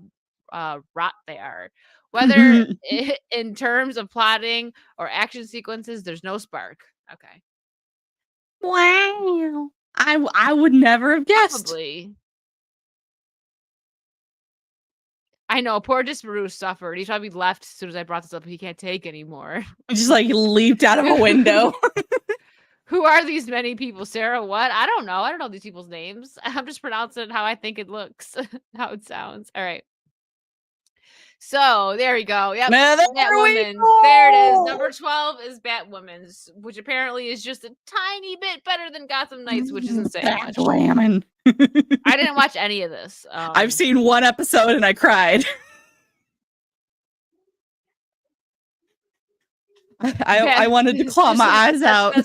C: rot they are. Whether in terms of plotting or action sequences, there's no spark. Okay.
B: Wow. I would never have guessed.
C: Probably. I know, poor Disparu suffered. He probably left as soon as I brought this up. He can't take anymore.
B: Just like leaped out of a window.
C: Who are these many people, Sarah? What? I don't know. I don't know these people's names. I'm just pronouncing it how I think it looks, how it sounds. All right. So there we go. Yep. Batwoman. There it is. Number 12 is Batwoman's, which apparently is just a tiny bit better than Gotham Knights, which isn't saying much.
B: Batwoman.
C: I didn't watch any of this.
B: I've seen one episode and I cried. I wanted to claw my eyes out.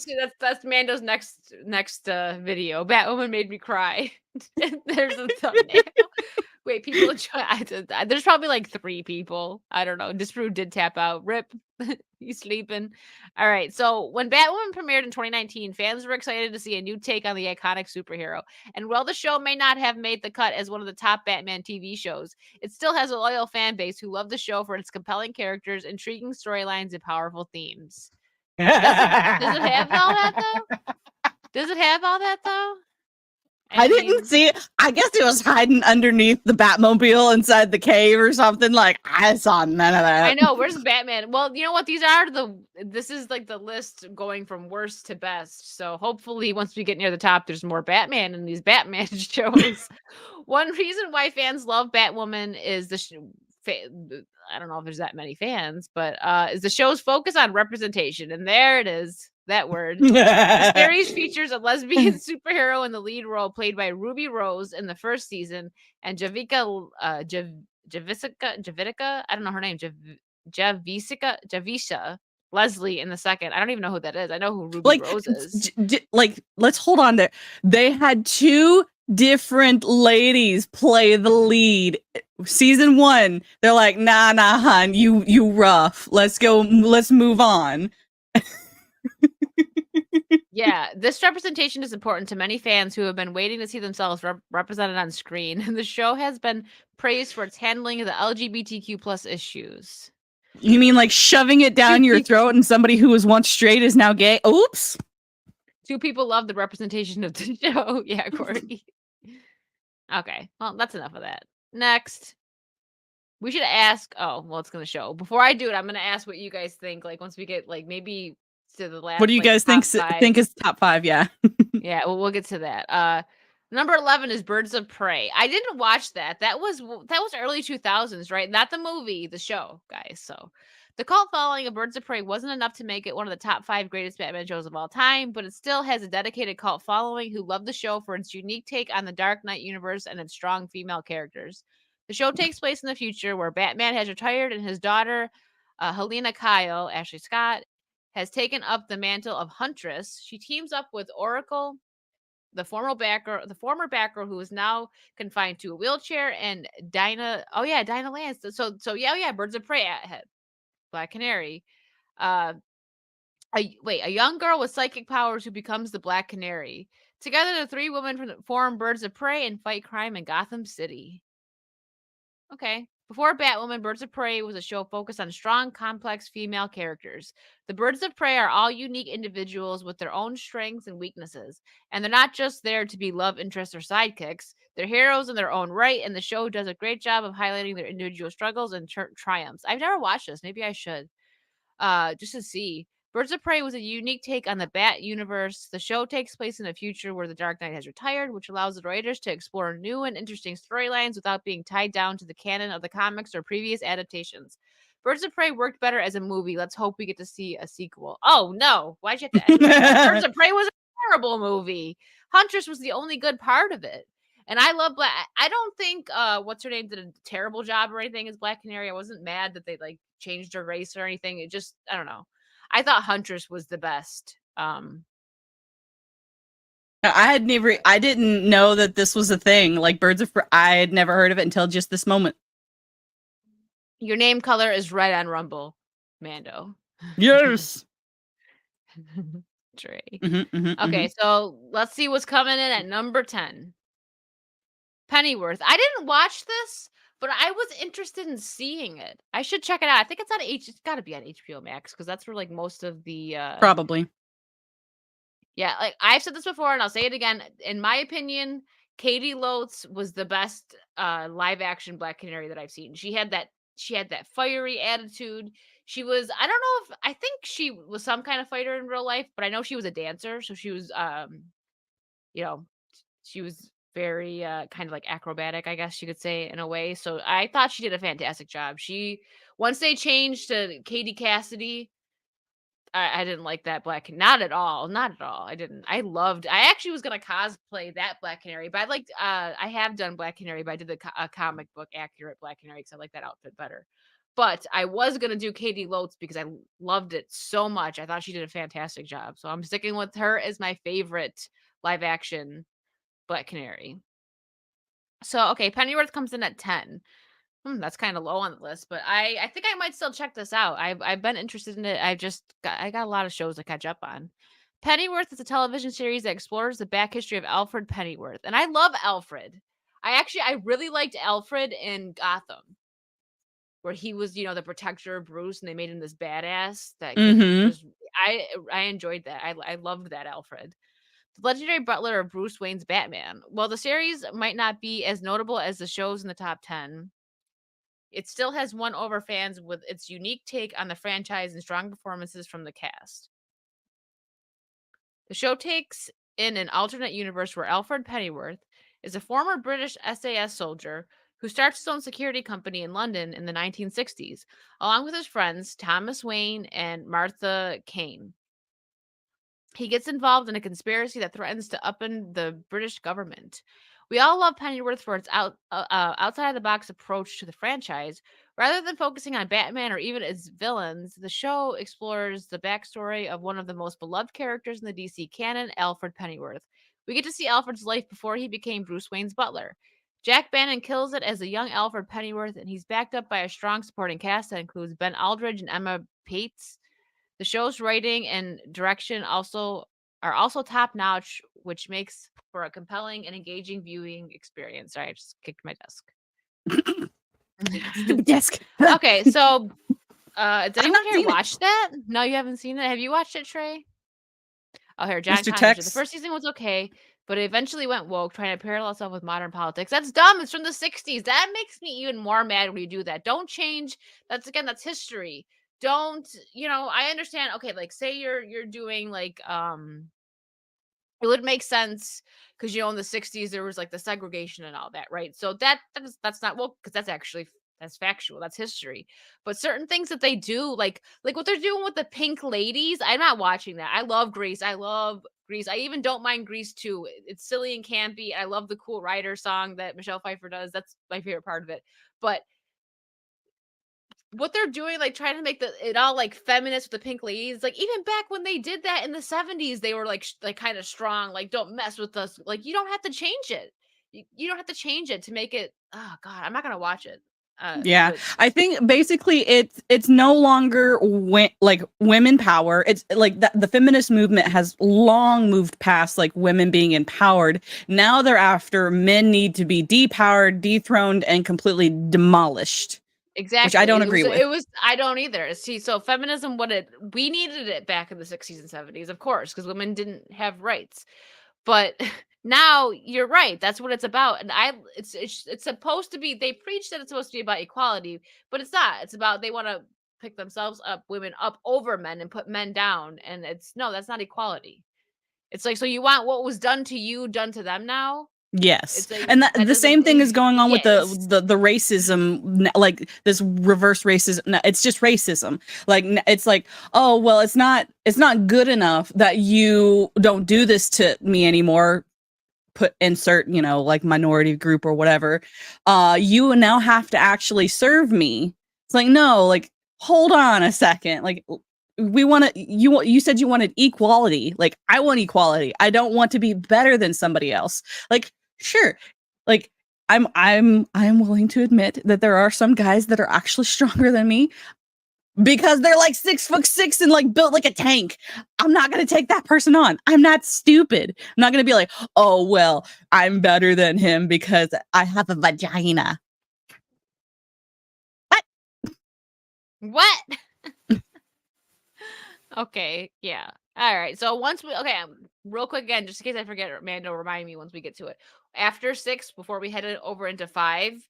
C: That's Mando's next video. Batwoman made me cry. There's a thumbnail. Wait, people enjoy. There's probably like 3 people. I don't know. Disprove did tap out. Rip, he's sleeping. All right. So when Batwoman premiered in 2019, fans were excited to see a new take on the iconic superhero. And while the show may not have made the cut as one of the top Batman TV shows, it still has a loyal fan base who love the show for its compelling characters, intriguing storylines, and powerful themes. Does it have all that though? Does it have all that though?
B: I didn't see it. I guess it was hiding underneath the Batmobile inside the cave or something. Like, I saw none of that.
C: I know. Where's Batman? Well, you know what? This is like the list going from worst to best. So hopefully once we get near the top, there's more Batman in these Batman shows. One reason why fans love Batwoman is I don't know if there's that many fans, but is the show's focus on representation. And there it is. That word. The series features a lesbian superhero in the lead role, played by Ruby Rose in the first season, and Javiska, I don't know her name, Javisha Leslie in the second. I don't even know who that is. I know who Ruby Rose is.
B: Let's hold on there. They had 2 different ladies play the lead. Season 1, they're like, nah, hun, you rough. Let's move on.
C: Yeah, this representation is important to many fans who have been waiting to see themselves represented on screen. And the show has been praised for its handling of the LGBTQ plus issues.
B: You mean like shoving it down your throat and somebody who was once straight is now gay? Oops.
C: 2 people love the representation of the show. Yeah, Corey. Okay, well, that's enough of that. Next. We should ask, it's going to show. Before I do it, I'm going to ask what you guys think. Like, once we get, like, maybe to the last.
B: What do you guys think is top 5? Yeah.
C: Yeah, well, we'll get to that. Number 11 is Birds of Prey. I didn't watch that. That was early 2000s, right? Not the movie, the show, guys. So the cult following of Birds of Prey wasn't enough to make it one of the top 5 greatest Batman shows of all time, but it still has a dedicated cult following who love the show for its unique take on the Dark Knight universe and its strong female characters. The show takes place in the future where Batman has retired and his daughter, Helena Kyle, Ashley Scott, has taken up the mantle of Huntress. She teams up with Oracle, the former backer who is now confined to a wheelchair, and Dinah. Oh yeah, Dinah Lance. So yeah, Birds of Prey ahead. Black Canary. A young girl with psychic powers who becomes the Black Canary. Together, the 3 women form Birds of Prey and fight crime in Gotham City. Okay. Before Batwoman, Birds of Prey was a show focused on strong, complex female characters. The Birds of Prey are all unique individuals with their own strengths and weaknesses, and they're not just there to be love interests or sidekicks. They're heroes in their own right, and the show does a great job of highlighting their individual struggles and triumphs. I've never watched this. Maybe I should. Just to see. Birds of Prey was a unique take on the Bat universe. The show takes place in a future where the Dark Knight has retired, which allows the writers to explore new and interesting storylines without being tied down to the canon of the comics or previous adaptations. Birds of Prey worked better as a movie. Let's hope we get to see a sequel. Oh, no. Why'd you have to end Birds of Prey was a terrible movie. Huntress was the only good part of it. And I love Black. I don't think what's her name did a terrible job or anything as Black Canary. I wasn't mad that they like changed her race or anything. It just, I don't know. I thought Huntress was the best.
B: I didn't know that this was a thing. Like Birds of Prey, I had never heard of it until just this moment.
C: Your name color is red on Rumble, Mando.
B: Yes.
C: Trey.
B: Okay,
C: so let's see what's coming in at number 10. Pennyworth. I didn't watch this, but I was interested in seeing it. I should check it out. I think it's on it's got to be on HBO Max because that's where like most of the
B: probably.
C: Yeah, like I've said this before and I'll say it again. In my opinion, Katie Lotz was the best live action Black Canary that I've seen. She had that fiery attitude. She was I don't know if I think she was some kind of fighter in real life, but I know she was a dancer, so she was you know, she was very kind of like acrobatic, I guess you could say in a way. So I thought she did a fantastic job. She once they changed to Katie Cassidy, I didn't like that not at all, not at all. I actually was gonna cosplay that Black Canary, but I liked, I have done Black Canary, but I did a comic book accurate Black Canary because I like that outfit better. But I was gonna do Katie Lotz because I loved it so much. I thought she did a fantastic job. So I'm sticking with her as my favorite live action Black Canary. So, okay, Pennyworth comes in at 10. That's kinda low on the list, but I think I might still check this out. I've been interested in it. I got a lot of shows to catch up on. Pennyworth is a television series that explores the back history of Alfred Pennyworth, and I love Alfred. I really liked Alfred in Gotham, where he was, the protector of Bruce, and they made him this badass that could
B: Mhm.
C: just I enjoyed that. I loved that Alfred. The legendary butler of Bruce Wayne's Batman. While the series might not be as notable as the shows in the top 10, it still has won over fans with its unique take on the franchise and strong performances from the cast. The show takes in an alternate universe where Alfred Pennyworth is a former British SAS soldier who starts his own security company in London in the 1960s, along with his friends Thomas Wayne and Martha Kane. He gets involved in a conspiracy that threatens to upend the British government. We all love Pennyworth for its outside of the box approach to the franchise. Rather than focusing on Batman or even its villains, the show explores the backstory of one of the most beloved characters in the DC canon, Alfred Pennyworth. We get to see Alfred's life before he became Bruce Wayne's butler. Jack Bannon kills it as a young Alfred Pennyworth, and he's backed up by a strong supporting cast that includes Ben Aldridge and Emma Pates. The show's writing and direction are also top notch, which makes for a compelling and engaging viewing experience. Sorry, I just kicked my desk.
B: Stupid desk.
C: Okay, so has anyone
B: not
C: here
B: seen it.
C: watched that? No, you haven't seen it. Have you watched it, Trey? Oh, here, John
B: Mr.
C: Connor. The
B: Tex.
C: first season was okay, but it eventually went woke, trying to parallel itself with modern politics. That's dumb. It's from the 60s. That makes me even more mad when you do that. Don't change. That's history. Don't, I understand. Okay, like say you're doing like it would make sense because in the 60s there was like the segregation and all that, right? So that's not well because that's factual, that's history. But certain things that they do, like what they're doing with the pink ladies, I'm not watching that. I love Grease. I love Grease. I even don't mind Grease too. It's silly and campy. I love the Cool Rider song that Michelle Pfeiffer does. That's my favorite part of it. But what they're doing, like trying to make it all like feminist with the pink ladies, like even back when they did that in the 70s, they were like like kind of strong, like don't mess with us. Like you don't have to change it. You don't have to change it to make it. Oh God, I'm not gonna watch it.
B: Yeah,
C: But
B: I think basically it's no longer like women power. It's like the feminist movement has long moved past like women being empowered. Now they're after men need to be depowered, dethroned, and completely demolished. Which I
C: exactly,
B: don't agree with.
C: it was. I don't either. See, so feminism, we needed it back in the 60s and 70s, of course, because women didn't have rights. But now you're right. That's what it's about. And it's supposed to be. They preach that it's supposed to be about equality, but it's not. It's about they want to pick themselves up, women up over men, and put men down. And that's not equality. It's like so you want what was done to you done to them now.
B: Yes,
C: It's like
B: and
C: that
B: the same
C: doesn't.
B: thing is going on with
C: Yes,
B: the racism, like this reverse racism. No, it's just racism. Like it's like, oh well, it's not good enough that you don't do this to me anymore. Put insert, like minority group or whatever. You now have to actually serve me. It's like no, like hold on a second, like. We want to you said you wanted equality. Like I want equality. I don't want to be better than somebody else. Like sure, like I'm willing to admit that there are some guys that are actually stronger than me. because they're like 6'6" and like built like a tank. I'm not gonna take that person on. I'm not stupid. I'm not gonna be like, oh well, I'm better than him because I have a vagina.
C: What? Okay, yeah. All right. So once we real quick again, just in case I forget, Mando, remind me once we get to it. After 6, before we head over into 5,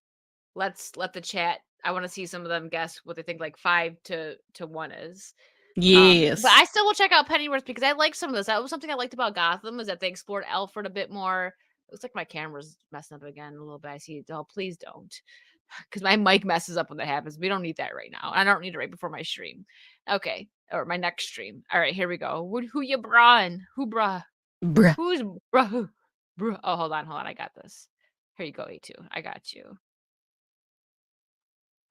C: let's let the chat. I want to see some of them guess what they think like 5 to 1 is. But I
B: Yes.
C: still will check out Pennyworth because I like some of this. That was something I liked about Gotham, is that they explored Alfred a bit more. Looks like my camera's messing up again a little bit. I see it. Oh, please don't. Because my mic messes up when that happens. We don't need that right now. I don't need it right before my stream. Okay. Or my next stream. All right, here we go. Who you brahing? Who brah?
B: Bruh.
C: Who's brah? Who? Bruh. Oh, hold on. I got this. Here you go, A2. I got you.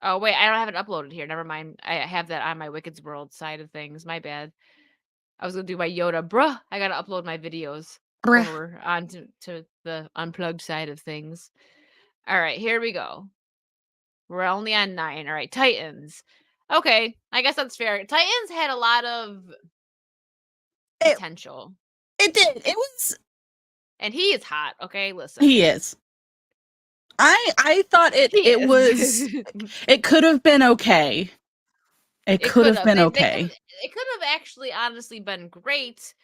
C: Oh, wait. I don't have it uploaded here. Never mind. I have that on my Wicked's World side of things. My bad. I was going to do my Yoda. Bruh. I got to upload my videos
B: Bruh.
C: over onto the Unplugged side of things. All right, here we go. We're only on 9. All right, Titans. Okay, I guess that's fair. Titans had a lot of potential.
B: It did. It was.
C: And he is hot. Okay, listen.
B: He is. I thought it was. It could have been okay. It could have been okay.
C: It could have actually honestly been great,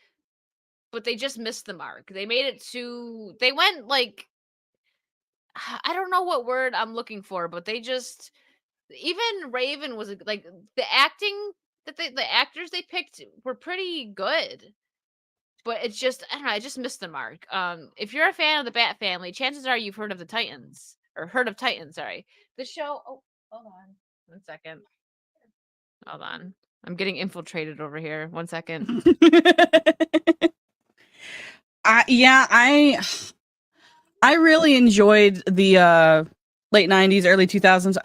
C: but they just missed the mark. They made it too. They went like, I don't know what word I'm looking for, but they just, even Raven was like, the acting that the actors they picked were pretty good. But it's just, I don't know, I just missed the mark. If you're a fan of the Bat Family, chances are you've heard of the Titans, or heard of Titans, sorry. The show, oh, hold on. 1 second. Hold on. I'm getting infiltrated over here. 1 second.
B: I really enjoyed the late 90s, early 2000s.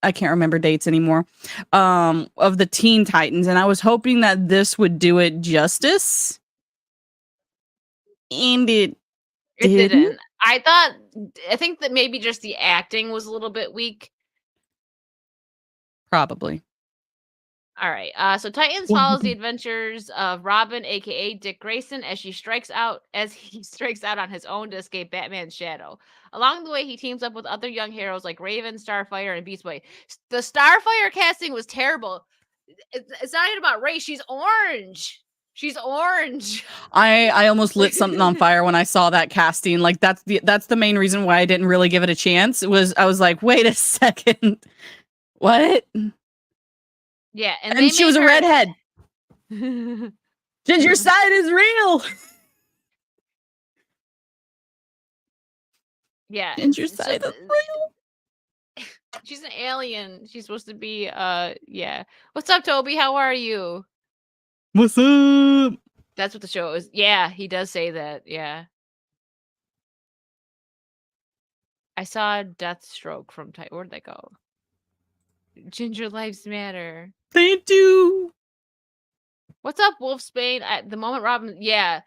B: I can't remember dates anymore. Of the Teen Titans, and I was hoping that this would do it justice. And it didn't.
C: I think that maybe just the acting was a little bit weak.
B: Probably.
C: All right. So Titans follows the adventures of Robin, aka Dick Grayson, as he strikes out on his own to escape Batman's shadow. Along the way, he teams up with other young heroes like Raven, Starfire, and Beast Boy. The Starfire casting was terrible. It's not even about race. She's orange. She's orange.
B: I almost lit something on fire when I saw that casting. Like that's the main reason why I didn't really give it a chance. I was like, wait a second, what?
C: Yeah,
B: and she was a redhead. Ginger side is real.
C: Yeah,
B: Ginger side is real.
C: She's an alien. She's supposed to be. Yeah. What's up, Toby? How are you?
B: What's up?
C: That's what the show is. Yeah, he does say that. Yeah. I saw Deathstroke from where'd they go? Ginger Lives Matter.
B: They do.
C: What's up, Wolfsbane? At the moment, Robin. Yeah.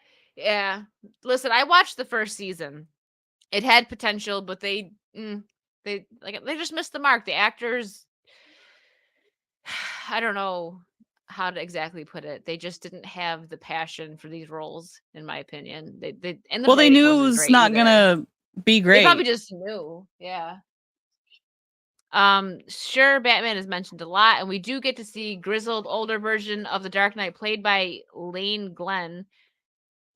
C: Listen, I watched the first season. It had potential, but they just missed the mark. The actors, I don't know how to exactly put it. They just didn't have the passion for these roles, in my opinion. They
B: knew it was not gonna be great.
C: They probably just knew. Yeah. Sure, Batman is mentioned a lot, and we do get to see grizzled older version of the Dark Knight played by Lane Glenn.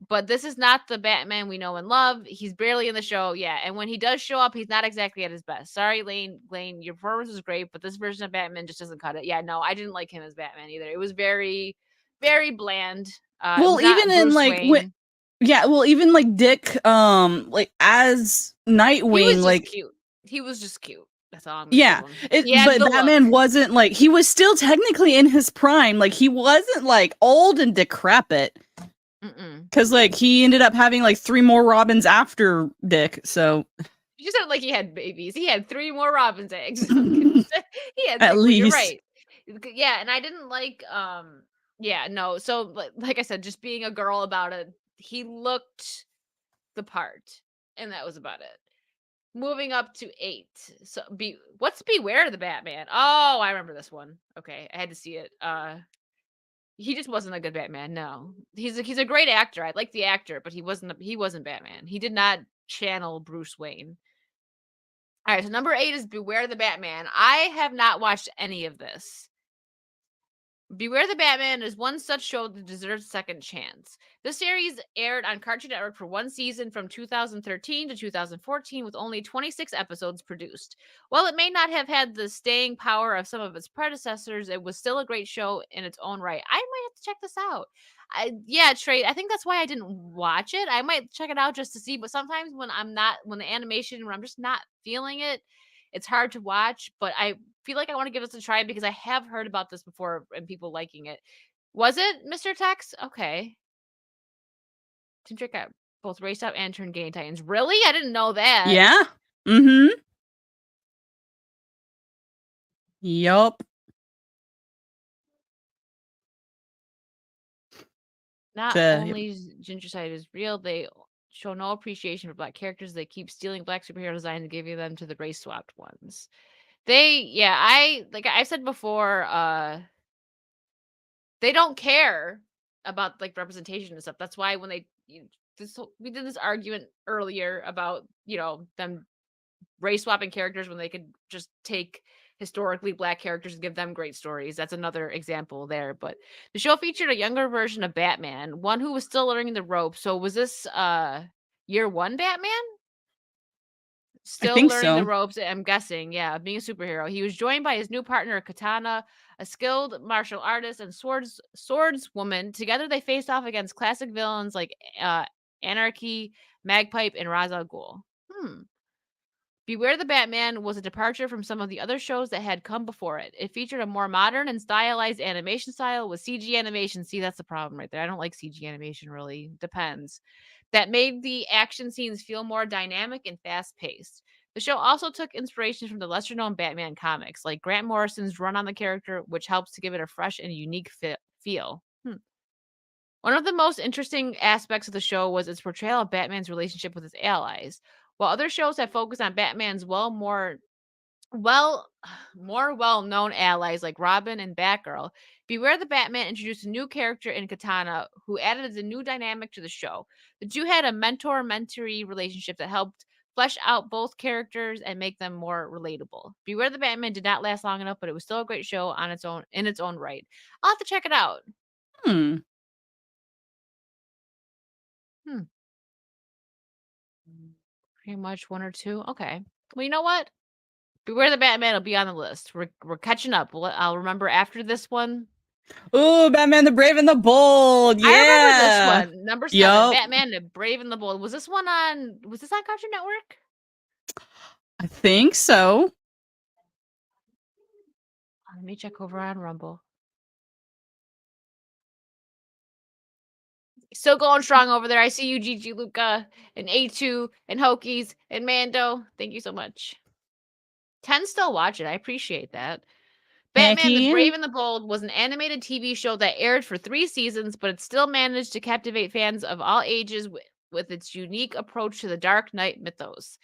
C: But this is not the Batman we know and love. He's barely in the show. Yeah. And when he does show up, he's not exactly at his best. Sorry, Lane, your performance was great, but this version of Batman just doesn't cut it. Yeah, no, I didn't like him as Batman either. It was very, very bland.
B: Well, even in like even like Dick, like as Nightwing, like
C: cute. He was just cute. That's all I'm
B: yeah. But Batman wasn't like, he was still technically in his prime. Like he wasn't like old and decrepit. Because like he ended up having like 3 more Robins after Dick, so
C: you just said like he had babies. He had 3 more Robin's eggs. He had
B: at least.
C: You're right. Yeah, and I didn't like yeah, no. So like I said, just being a girl about it, he looked the part, and that was about it. Moving up to 8. So what's Beware the Batman? Oh, I remember this one. Okay, I had to see it. He just wasn't a good Batman. No. He's a great actor. I like the actor, but he wasn't Batman. He did not channel Bruce Wayne. All right, so number 8 is Beware the Batman. I have not watched any of this. Beware the Batman is one such show that deserves a second chance. The series aired on Cartoon Network for one season from 2013 to 2014 with only 26 episodes produced. While it may not have had the staying power of some of its predecessors, it was still a great show in its own right. I might have to check this out. Yeah, Trey, I think that's why I didn't watch it. I might check it out just to see, but sometimes when the animation, when I'm just not feeling it, it's hard to watch, but I feel like I want to give this a try because I have heard about this before and people liking it. Was it Mr. Tex? Okay. Team Trick got both Race Up and Turn Game Titans. Really? I didn't know that.
B: Yeah. Mm-hmm. Yup.
C: Not only Gentricide is real, they show no appreciation for black characters. They keep stealing black superhero designs and giving them to the race swapped ones. I said before, they don't care about like representation and stuff. That's why when we did this argument earlier about them race swapping characters when they could just take historically black characters and give them great stories. That's another example there. But the show featured a younger version of Batman, one who was still learning the ropes. So was this year 1 Batman? Still learning the ropes, I'm guessing. Yeah, being a superhero. He was joined by his new partner, Katana, a skilled martial artist and swordswoman. Together, they faced off against classic villains like Anarchy, Magpipe, and Ra's al Ghul. Beware the Batman was a departure from some of the other shows that had come before it. It featured a more modern and stylized animation style with CG animation. See, that's the problem right there. I don't like CG animation, really. Depends. That made the action scenes feel more dynamic and fast paced. The show also took inspiration from the lesser known Batman comics, like Grant Morrison's run on the character, which helps to give it a fresh and unique feel. One of the most interesting aspects of the show was its portrayal of Batman's relationship with his allies. While other shows have focused on Batman's more well-known allies like Robin and Batgirl, Beware the Batman introduced a new character in Katana who added a new dynamic to the show. The two had a mentor-mentee relationship that helped flesh out both characters and make them more relatable. Beware the Batman did not last long enough, but it was still a great show on its own right. I'll have to check it out. Pretty much 1 or 2. Okay. Well, you know what? Beware the Batman will be on the list. We're catching up. I'll remember after this one.
B: Ooh, Batman the Brave and the Bold. Yeah.
C: I remember this one. Number 7. Batman the Brave and the Bold. Was this on Cartoon Network?
B: I think so.
C: Let me check over on Rumble. Still going strong over there. I see you, Gigi Luca, and A2, and Hokies, and Mando. Thank you so much. 10 still watch it. I appreciate that. Batman the Brave and the Bold was an animated TV show that aired for 3 seasons, but it still managed to captivate fans of all ages with its unique approach to the Dark Knight mythos.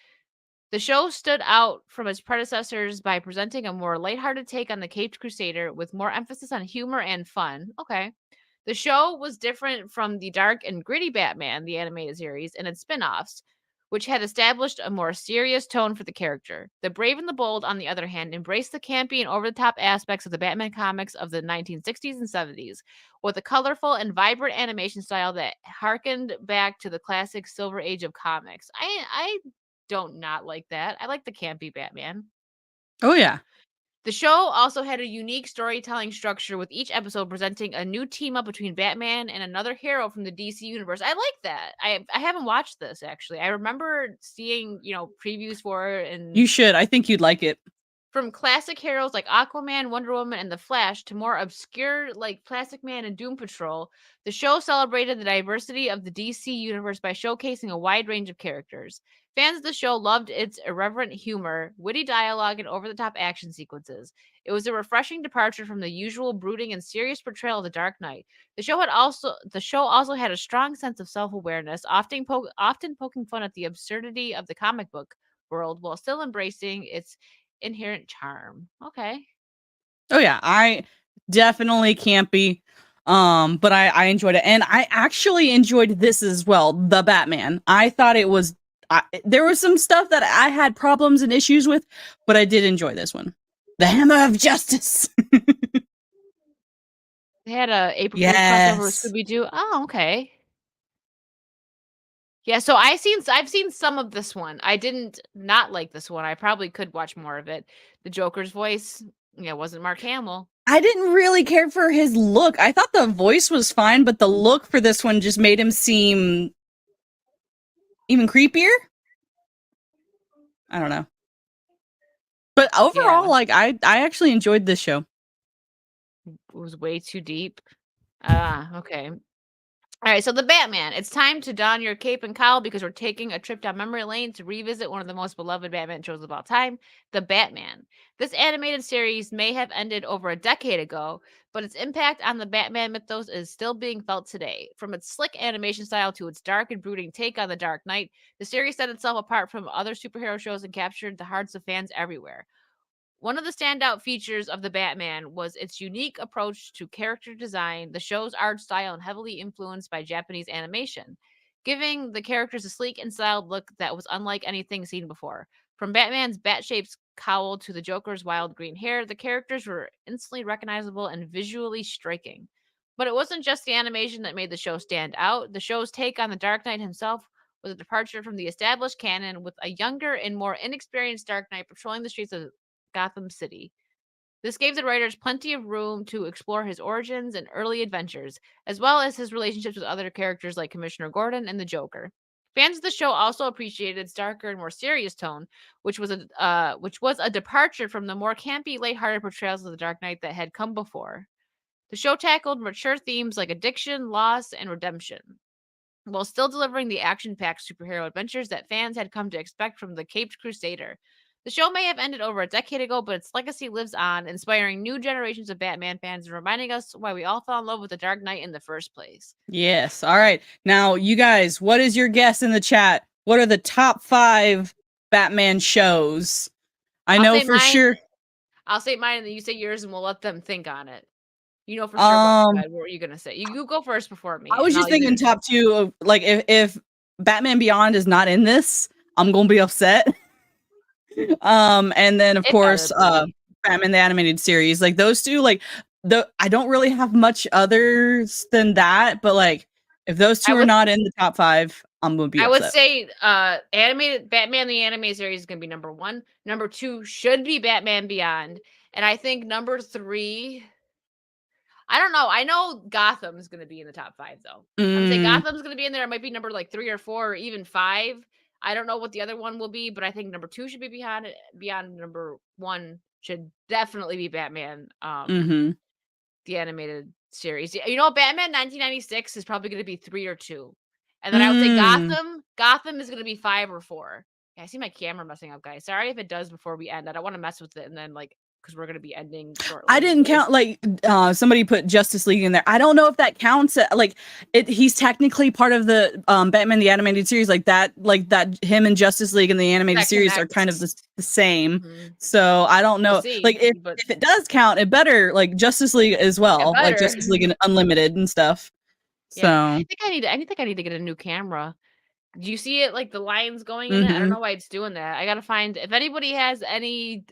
C: The show stood out from its predecessors by presenting a more lighthearted take on the Caped Crusader with more emphasis on humor and fun. Okay. The show was different from the dark and gritty Batman, the animated series, and its spin-offs, which had established a more serious tone for the character. The Brave and the Bold, on the other hand, embraced the campy and over-the-top aspects of the Batman comics of the 1960s and 70s, with a colorful and vibrant animation style that harkened back to the classic Silver Age of comics. I don't not like that. I like the campy Batman.
B: Oh, yeah.
C: The show also had a unique storytelling structure with each episode presenting a new team up between Batman and another hero from the DC universe. I like that. I haven't watched this actually. I remember seeing, previews for it, and
B: you should. I think you'd like it.
C: From classic heroes like Aquaman, Wonder Woman, and The Flash to more obscure like Plastic Man and Doom Patrol, the show celebrated the diversity of the DC universe by showcasing a wide range of characters. Fans of the show loved its irreverent humor, witty dialogue, and over-the-top action sequences. It was a refreshing departure from the usual brooding and serious portrayal of the Dark Knight. The show also had a strong sense of self-awareness, often poking fun at the absurdity of the comic book world while still embracing its inherent charm. Okay.
B: Oh yeah, I definitely campy. But I enjoyed it, and I actually enjoyed this as well. The Batman. I thought it was. There was some stuff that I had problems and issues with, but I did enjoy this one. The Hammer of Justice.
C: They had a April Fool's crossover with
B: Yes.
C: Scooby Doo. Oh, okay. Yeah, so I've seen some of this one. I didn't not like this one. I probably could watch more of it. The Joker's voice, yeah, wasn't Mark Hamill.
B: I didn't really care for his look. I thought the voice was fine, but the look for this one just made him seem even creepier. I don't know. But overall,
C: Yeah,
B: like I actually enjoyed this show.
C: it was way too deep. Ah, okay. All right, so the Batman. It's time to don your cape and cowl because we're taking a trip down memory lane to revisit one of the most beloved Batman shows of all time, The Batman. This animated series may have ended over a decade ago, but its impact on the Batman mythos is still being felt today. From its slick animation style to its dark and brooding take on the Dark Knight, the series set itself apart from other superhero shows and captured the hearts of fans everywhere. One of the standout features of the Batman was its unique approach to character design, the show's art style, and heavily influenced by Japanese animation, giving the characters a sleek and styled look that was unlike anything seen before. From Batman's bat-shaped cowl to the Joker's wild green hair, the characters were instantly recognizable and visually striking. But it wasn't just the animation that made the show stand out. The show's take on the Dark Knight himself was a departure from the established canon, with a younger and more inexperienced Dark Knight patrolling the streets of Gotham City. This gave the writers plenty of room to explore his origins and early adventures, as well as his relationships with other characters like Commissioner Gordon and the Joker. Fans of the show also appreciated its darker and more serious tone, which was a departure from the more campy, lighthearted portrayals of the Dark Knight that had come before. The show tackled mature themes like addiction, loss, and redemption, while still delivering the action packed superhero adventures that fans had come to expect from the Caped Crusader. The show may have ended over a decade ago, but its legacy lives on, inspiring new generations of Batman fans and reminding us why we all fell in love with the Dark Knight in the first place.
B: Yes. All right. Now, you guys, what is your guess in the chat? What are the top 5 Batman shows? I
C: I'll
B: know
C: say
B: for
C: mine.
B: sure.
C: I'll say mine, and then you say yours, and we'll let them think on it. You know for sure what
B: Um,
C: what were you gonna say? You go first before me,
B: I was
C: and
B: just
C: I'll
B: thinking
C: either.
B: top 2 of like if Batman Beyond is not in this, I'm gonna be upset. And then of
C: It better
B: course,
C: be.
B: Batman the Animated Series. Like those two, like I don't really have much others than that, but like if those
C: I
B: two are
C: would
B: not in the top 5, I'm gonna be
C: I would
B: upset.
C: say, animated Batman the Animated Series is gonna be number 1. Number 2 should be Batman Beyond, and I think number 3, I don't know. I know Gotham's gonna be in the top 5 though. I'm gonna say
B: Mm,
C: Gotham's gonna be in there. It might be number like 3 or 4 or even 5. I don't know what the other one will be, but I think number 2 should be behind it. Beyond number 1 should definitely be Batman,
B: mhm.
C: the animated series. You know, Batman 1996 is probably gonna be 3 or 2. And then I would say
B: Mm.
C: Gotham is gonna be 5 or 4. Yeah, I see my camera messing up, guys. Sorry if it does before we end. I don't wanna mess with it and then, like, because 'cause we're gonna be ending
B: I
C: shortly.
B: didn't
C: But if
B: count like somebody put Justice League in there. I don't know if that counts. Like he's technically part of the Batman the Animated Series. Like that, him and Justice League in the animated
C: that
B: series are kind of
C: connects,
B: the same.
C: mhm,
B: So I don't
C: we'll
B: know. Like
C: see, but
B: if it does count, it better like Justice League as
C: it
B: well, like
C: better.
B: Justice League and Unlimited and stuff.
C: Yeah,
B: So
C: I think I need to get a new camera. Do you see it, like, the lines going in it? I don't
B: hmm
C: know why it's doing that. I gotta find if anybody has any,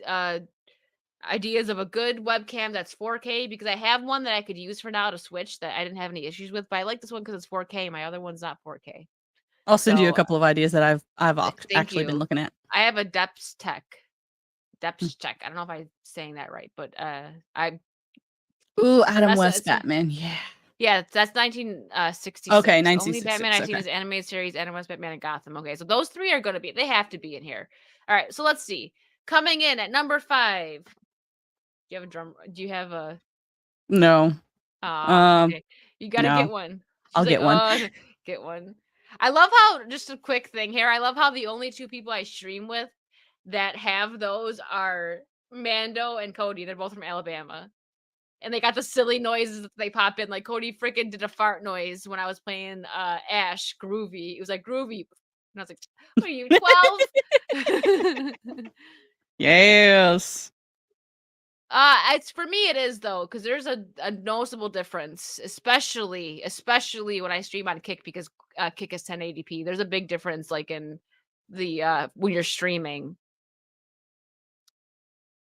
C: ideas of a good webcam that's 4K, because I have one that I could use for now to switch that I didn't have any issues with, but I like this one because it's 4K. My other one's not 4K.
B: I'll send you a
C: So
B: couple of ideas that I've
C: thank
B: actually been
C: you.
B: looking at.
C: I have a Depth Check. I don't know if I'm saying that right, but I
B: Ooh, Adam
C: that's
B: West
C: it's
B: Batman. Yeah.
C: yeah, that's
B: Okay,
C: 1966. Only Batman
B: 1966.
C: I've seen
B: Okay.
C: is animated series, Adam West Batman, and Gotham. Okay, so those three are gonna be they have to be in here. All right, so let's see. Coming in at number 5. Do you have a
B: No. Um.
C: okay. You gotta get
B: No.
C: one.
B: I'll
C: She's like,
B: get one.
C: get one. I love how just a quick thing here. I love how the only 2 people I stream with that have those are Mando and Cody. They're both from Alabama. And they got the silly noises that they pop in. Like Cody freaking did a fart noise when I was playing Ash Groovy. It was like groovy. And I was like, what are you, 12?
B: Yes.
C: It's for me it is though, because there's a noticeable difference, especially when I stream on Kick, because Kick is 1080p. There's a big difference, like in the when you're streaming.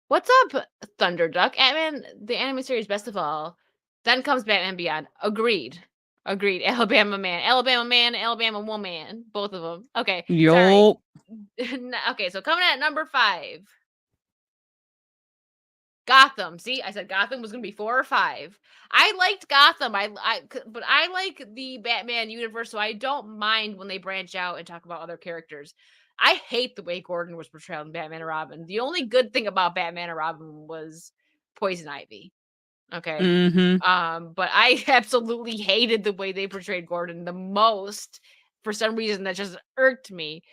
C: What's up, Thunderduck? Ant-Man, the anime series, best of all. Then comes Batman Beyond. Agreed. Alabama man, Alabama woman. Both of them. Okay, sorry.
B: Yo.
C: Okay, so coming at number 5. Gotham. See, I said Gotham was gonna be 4 or 5. I liked Gotham. But I like the Batman universe, so I don't mind when they branch out and talk about other characters. I hate the way Gordon was portrayed in Batman and Robin. The only good thing about Batman and Robin was Poison Ivy. Okay. But I absolutely hated the way they portrayed Gordon the most. For some reason, that just irked me.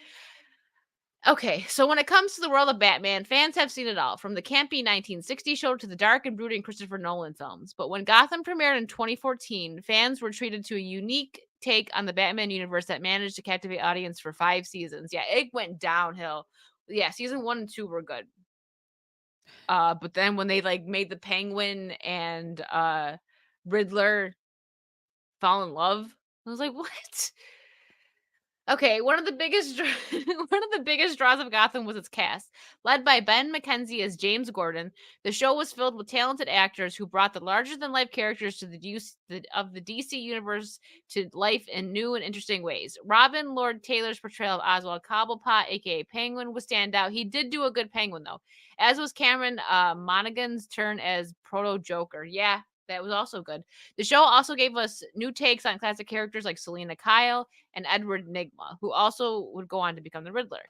C: Okay, so when it comes to the world of Batman, fans have seen it all, from the campy 1960s show to the dark and brooding Christopher Nolan films. But when Gotham premiered in 2014, fans were treated to a unique take on the Batman universe that managed to captivate audience for 5 seasons. Yeah, it went downhill. Yeah, season 1 and 2 were good. But then when they like made the Penguin and Riddler fall in love, I was like, what? Okay, one of the biggest draws of Gotham was its cast. Led by Ben McKenzie as James Gordon, the show was filled with talented actors who brought the larger-than-life characters to of the DC universe to life in new and interesting ways. Robin Lord Taylor's portrayal of Oswald Cobblepot, aka Penguin, was standout. He did do a good Penguin, though, as was Cameron Monaghan's turn as Proto-Joker. Yeah, that was also good. The show also gave us new takes on classic characters like Selena Kyle and Edward Nygma, who also would go on to become the Riddler.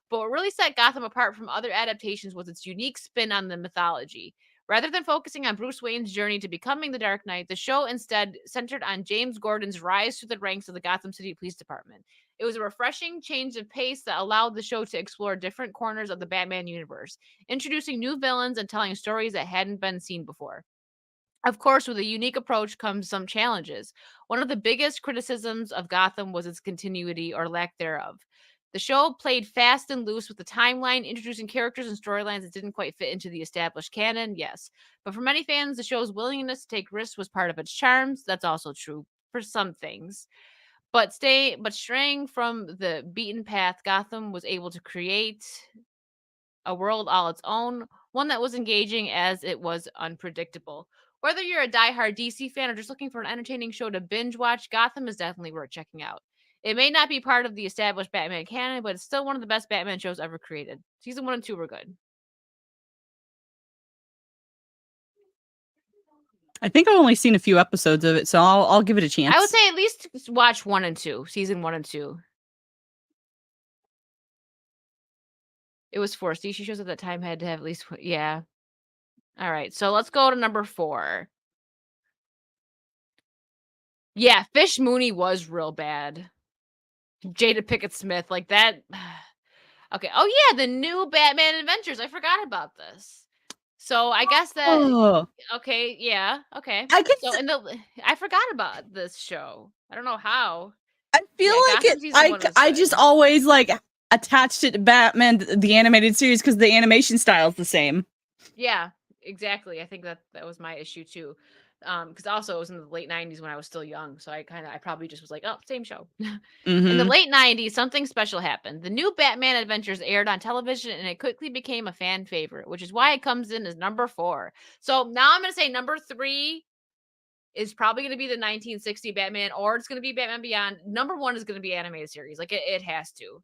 C: But what really set Gotham apart from other adaptations was its unique spin on the mythology. Rather than focusing on Bruce Wayne's journey to becoming the Dark Knight, the show instead centered on James Gordon's rise through the ranks of the Gotham City Police Department. It was a refreshing change of pace that allowed the show to explore different corners of the Batman universe, introducing new villains and telling stories that hadn't been seen before. Of course, with a unique approach comes some challenges. One of the biggest criticisms of Gotham was its continuity or lack thereof. The show played fast and loose with the timeline, introducing characters and storylines that didn't quite fit into the established canon, yes. But for many fans, the show's willingness to take risks was part of its charms. That's also true for some things. But straying from the beaten path, Gotham was able to create a world all its own, one that was engaging as it was unpredictable. Whether you're a diehard DC fan or just looking for an entertaining show to binge watch, Gotham is definitely worth checking out. It may not be part of the established Batman canon, but it's still one of the best Batman shows ever created. Season 1 and 2 were good.
B: I think I've only seen a few episodes of it, so I'll give it a chance.
C: I would say at least watch 1 and 2, season 1 and 2. It was 4. DC shows at that time had to have at least, yeah. All right, so let's go to number 4. Yeah, Fish Mooney was real bad. Jada Pickett Smith, like that. Okay. Oh yeah, the new Batman Adventures. I forgot about this. So I guess that. Okay. Yeah. Okay. I forgot about this show. I don't know how.
B: I feel like I just always like attached it to Batman the animated series because the animation style is the same.
C: Yeah, exactly. I think that was my issue too. Because also it was in the late 90s when I was still young, so I probably just was like, oh, same show. In the late 90s, something special happened. The new Batman Adventures aired on television, and it quickly became a fan favorite, which is why it comes in as number 4. So now I'm going to say number 3 is probably going to be the 1960 Batman, or it's going to be Batman Beyond. Number 1 is going to be animated series. Like, it has to.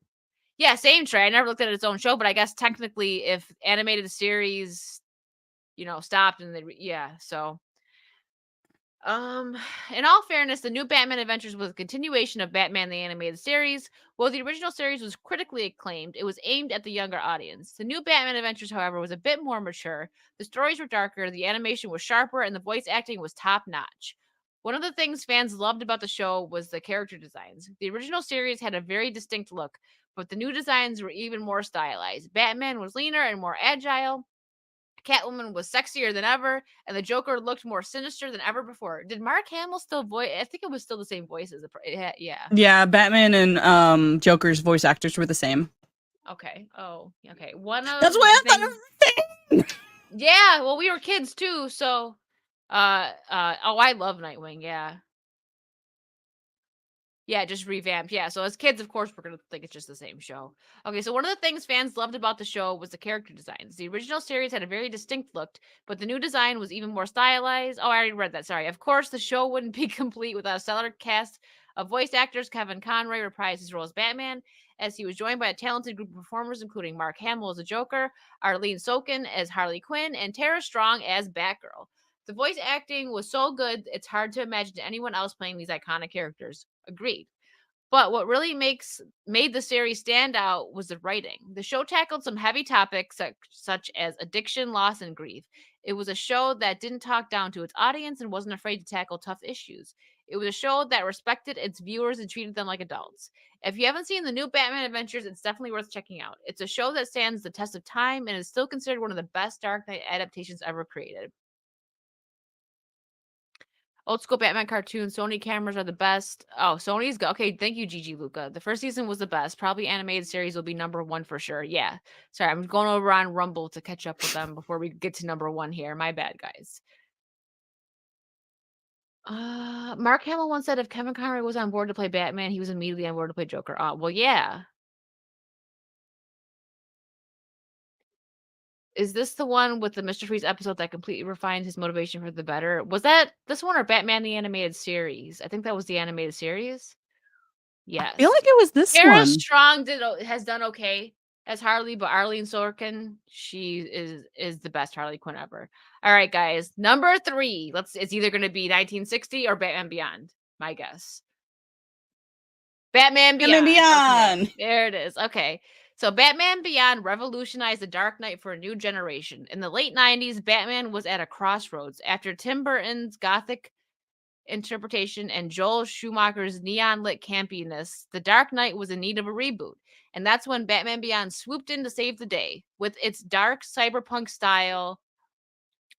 C: Yeah, same Trey. I never looked at its own show, but I guess technically if animated series, stopped and so... in all fairness, the new Batman Adventures was a continuation of Batman the Animated Series. While the original series was critically acclaimed, it was aimed at the younger audience. The new Batman Adventures, however, was a bit more mature. The stories were darker, the animation was sharper, and the voice acting was top-notch. One of the things fans loved about the show was the character designs. The original series had a very distinct look, but the new designs were even more stylized. Batman was leaner and more agile, Catwoman was sexier than ever, and the Joker looked more sinister than ever before. Did Mark Hamill still voice? I think it was still the same voices. Yeah.
B: Yeah, Batman and Joker's voice actors were the same.
C: Okay. Oh, okay. One of
B: That's why I thought it was the same.
C: Yeah, well, we were kids too, so oh, I love Nightwing, yeah. Yeah, just revamped. Yeah, so as kids, of course, we're gonna think it's just the same show. Okay, so one of the things fans loved about the show was the character designs. The original series had a very distinct look, but the new design was even more stylized. Oh, I already read that. Sorry. Of course, the show wouldn't be complete without a stellar cast of voice actors. Kevin Conroy reprised his role as Batman, as he was joined by a talented group of performers, including Mark Hamill as the Joker, Arlene Sorkin as Harley Quinn, and Tara Strong as Batgirl. The voice acting was so good, it's hard to imagine anyone else playing these iconic characters. Agreed. But what really made the series stand out was the writing. The show tackled some heavy topics such as addiction, loss, and grief. It was a show that didn't talk down to its audience and wasn't afraid to tackle tough issues. It was a show that respected its viewers and treated them like adults. If you haven't seen the new Batman Adventures, it's definitely worth checking out. It's a show that stands the test of time and is still considered one of the best Dark Knight adaptations ever created. Old school Batman cartoons, Sony cameras are the best. Oh, Sony's go. Okay, thank you, Gigi Luca. The first season was the best. Probably animated series will be #1 for sure. Yeah. Sorry, I'm going over on Rumble to catch up with them before we get to #1 here. My bad, guys. Mark Hamill once said if Kevin Conroy was on board to play Batman, he was immediately on board to play Joker. Well, yeah. Is this the one with the Mr. Freeze episode that completely refined his motivation for the better? Was that this one or Batman the Animated Series? I think that was the animated series.
B: I feel
C: Yes.
B: like it was this
C: Tara
B: one.
C: Strong has done okay as Harley, but Arlene Sorkin, she is the best Harley Quinn ever. All right, guys. #3. It's either gonna be 1960 or Batman Beyond. My guess. Batman Beyond. Okay, there it is. Okay. So Batman Beyond revolutionized the Dark Knight for a new generation. In the late 90s, Batman was at a crossroads. After Tim Burton's Gothic interpretation and Joel Schumacher's neon-lit campiness, The Dark Knight was in need of a reboot. And that's when Batman Beyond swooped in to save the day. With its dark cyberpunk style,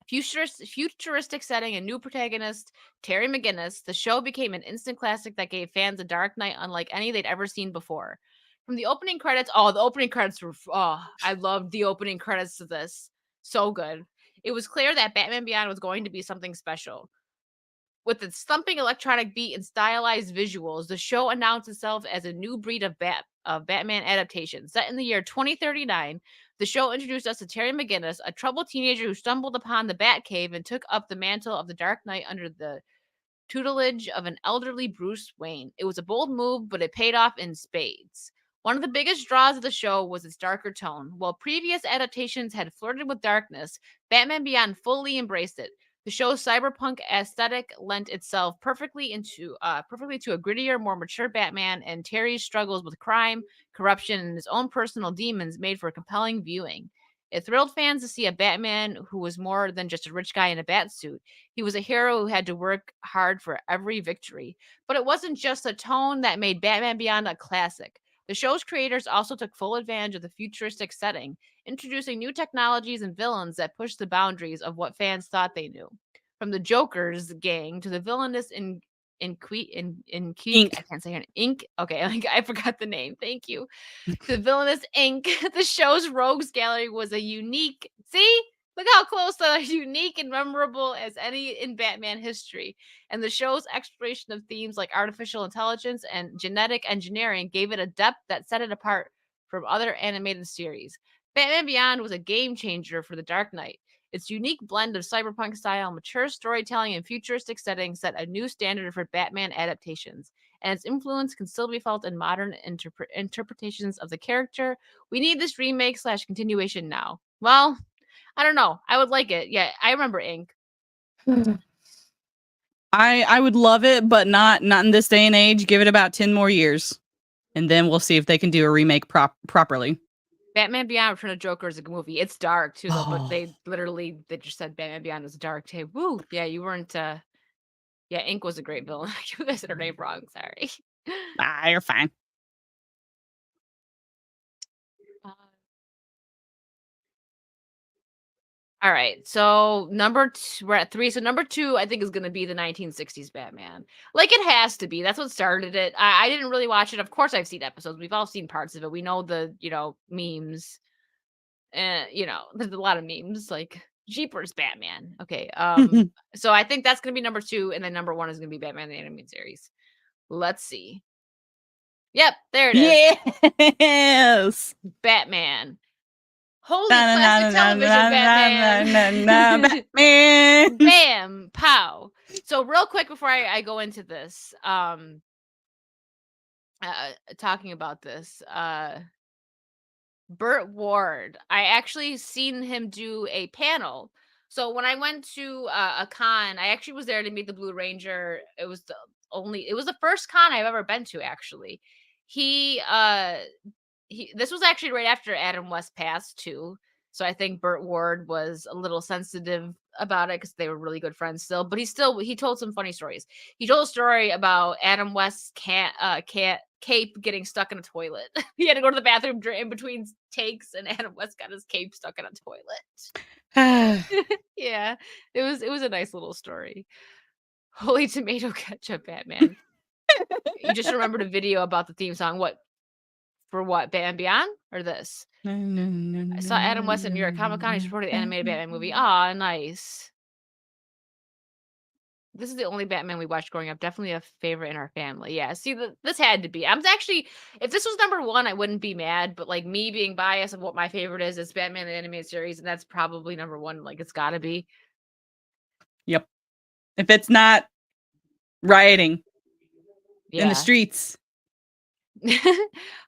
C: futuristic setting, and new protagonist, Terry McGinnis, the show became an instant classic that gave fans a Dark Knight unlike any they'd ever seen before. From the opening credits, the opening credits were, I loved the opening credits to this. So good. It was clear that Batman Beyond was going to be something special. With its thumping electronic beat and stylized visuals, the show announced itself as a new breed of Batman adaptation. Set in the year 2039, the show introduced us to Terry McGinnis, a troubled teenager who stumbled upon the Batcave and took up the mantle of the Dark Knight under the tutelage of an elderly Bruce Wayne. It was a bold move, but it paid off in spades. One of the biggest draws of the show was its darker tone. While previous adaptations had flirted with darkness, Batman Beyond fully embraced it. The show's cyberpunk aesthetic lent itself perfectly to a grittier, more mature Batman, and Terry's struggles with crime, corruption, and his own personal demons made for compelling viewing. It thrilled fans to see a Batman who was more than just a rich guy in a bat suit. He was a hero who had to work hard for every victory. But it wasn't just the tone that made Batman Beyond a classic. The show's creators also took full advantage of the futuristic setting, introducing new technologies and villains that pushed the boundaries of what fans thought they knew. From the Joker's gang to the villainous Ink. I can't say her name. Ink. Okay, I forgot the name. Thank you. The villainous Ink. The show's rogues gallery was a unique. See, look how close to unique and memorable as any in Batman history. And the show's exploration of themes like artificial intelligence and genetic engineering gave it a depth that set it apart from other animated series. Batman Beyond was a game changer for the Dark Knight. Its unique blend of cyberpunk style, mature storytelling, and futuristic settings set a new standard for Batman adaptations, and its influence can still be felt in modern interpretations of the character. We need this remake / continuation now. Well, I don't know. I would like it. Yeah, I remember Ink.
B: I would love it, but not in this day and age. Give it about 10 more years, and then we'll see if they can do a remake properly.
C: Batman Beyond Return of Joker is a movie. It's dark too, though. But they just said Batman Beyond was dark too. Woo! Yeah, you weren't. Yeah, Ink was a great villain. You guys said her name wrong. Sorry.
B: You're fine.
C: All right, so we're at 3. So number 2, I think, is going to be the 1960s Batman. Like, it has to be. That's what started it. I didn't really watch it. Of course, I've seen episodes. We've all seen parts of it. We know the memes, and there's a lot of memes like Jeepers Batman. Okay, so I think that's going to be number 2, and then number 1 is going to be Batman the Animated Series. Let's see. Yep, there it is.
B: Yes,
C: Batman. Holy classic television, Batman.
B: Batman.
C: Bam, pow. So real quick before I go into this, talking about this, Burt Ward, I actually seen him do a panel. So when I went to a con, I actually was there to meet the Blue Ranger. It was the first con I've ever been to, actually. This was actually right after Adam West passed too. So I think Burt Ward was a little sensitive about it because they were really good friends still. But he told some funny stories. He told a story about Adam West's cape getting stuck in a toilet. He had to go to the bathroom in between takes, and Adam West got his cape stuck in a toilet. Yeah, it was a nice little story. Holy tomato ketchup, Batman. You just remembered a video about the theme song. What? For what? Batman Beyond or this? I saw Adam West at New York Comic Con. He supported the animated Batman movie. Ah, nice. This is the only Batman we watched growing up. Definitely a favorite in our family. Yeah, see, this had to be. If this was number 1, I wouldn't be mad. But like me being biased of what my favorite is, it's Batman the Animated Series, and that's probably number 1. Like, it's got to be.
B: Yep. If it's not rioting in the
C: Yeah.
B: streets.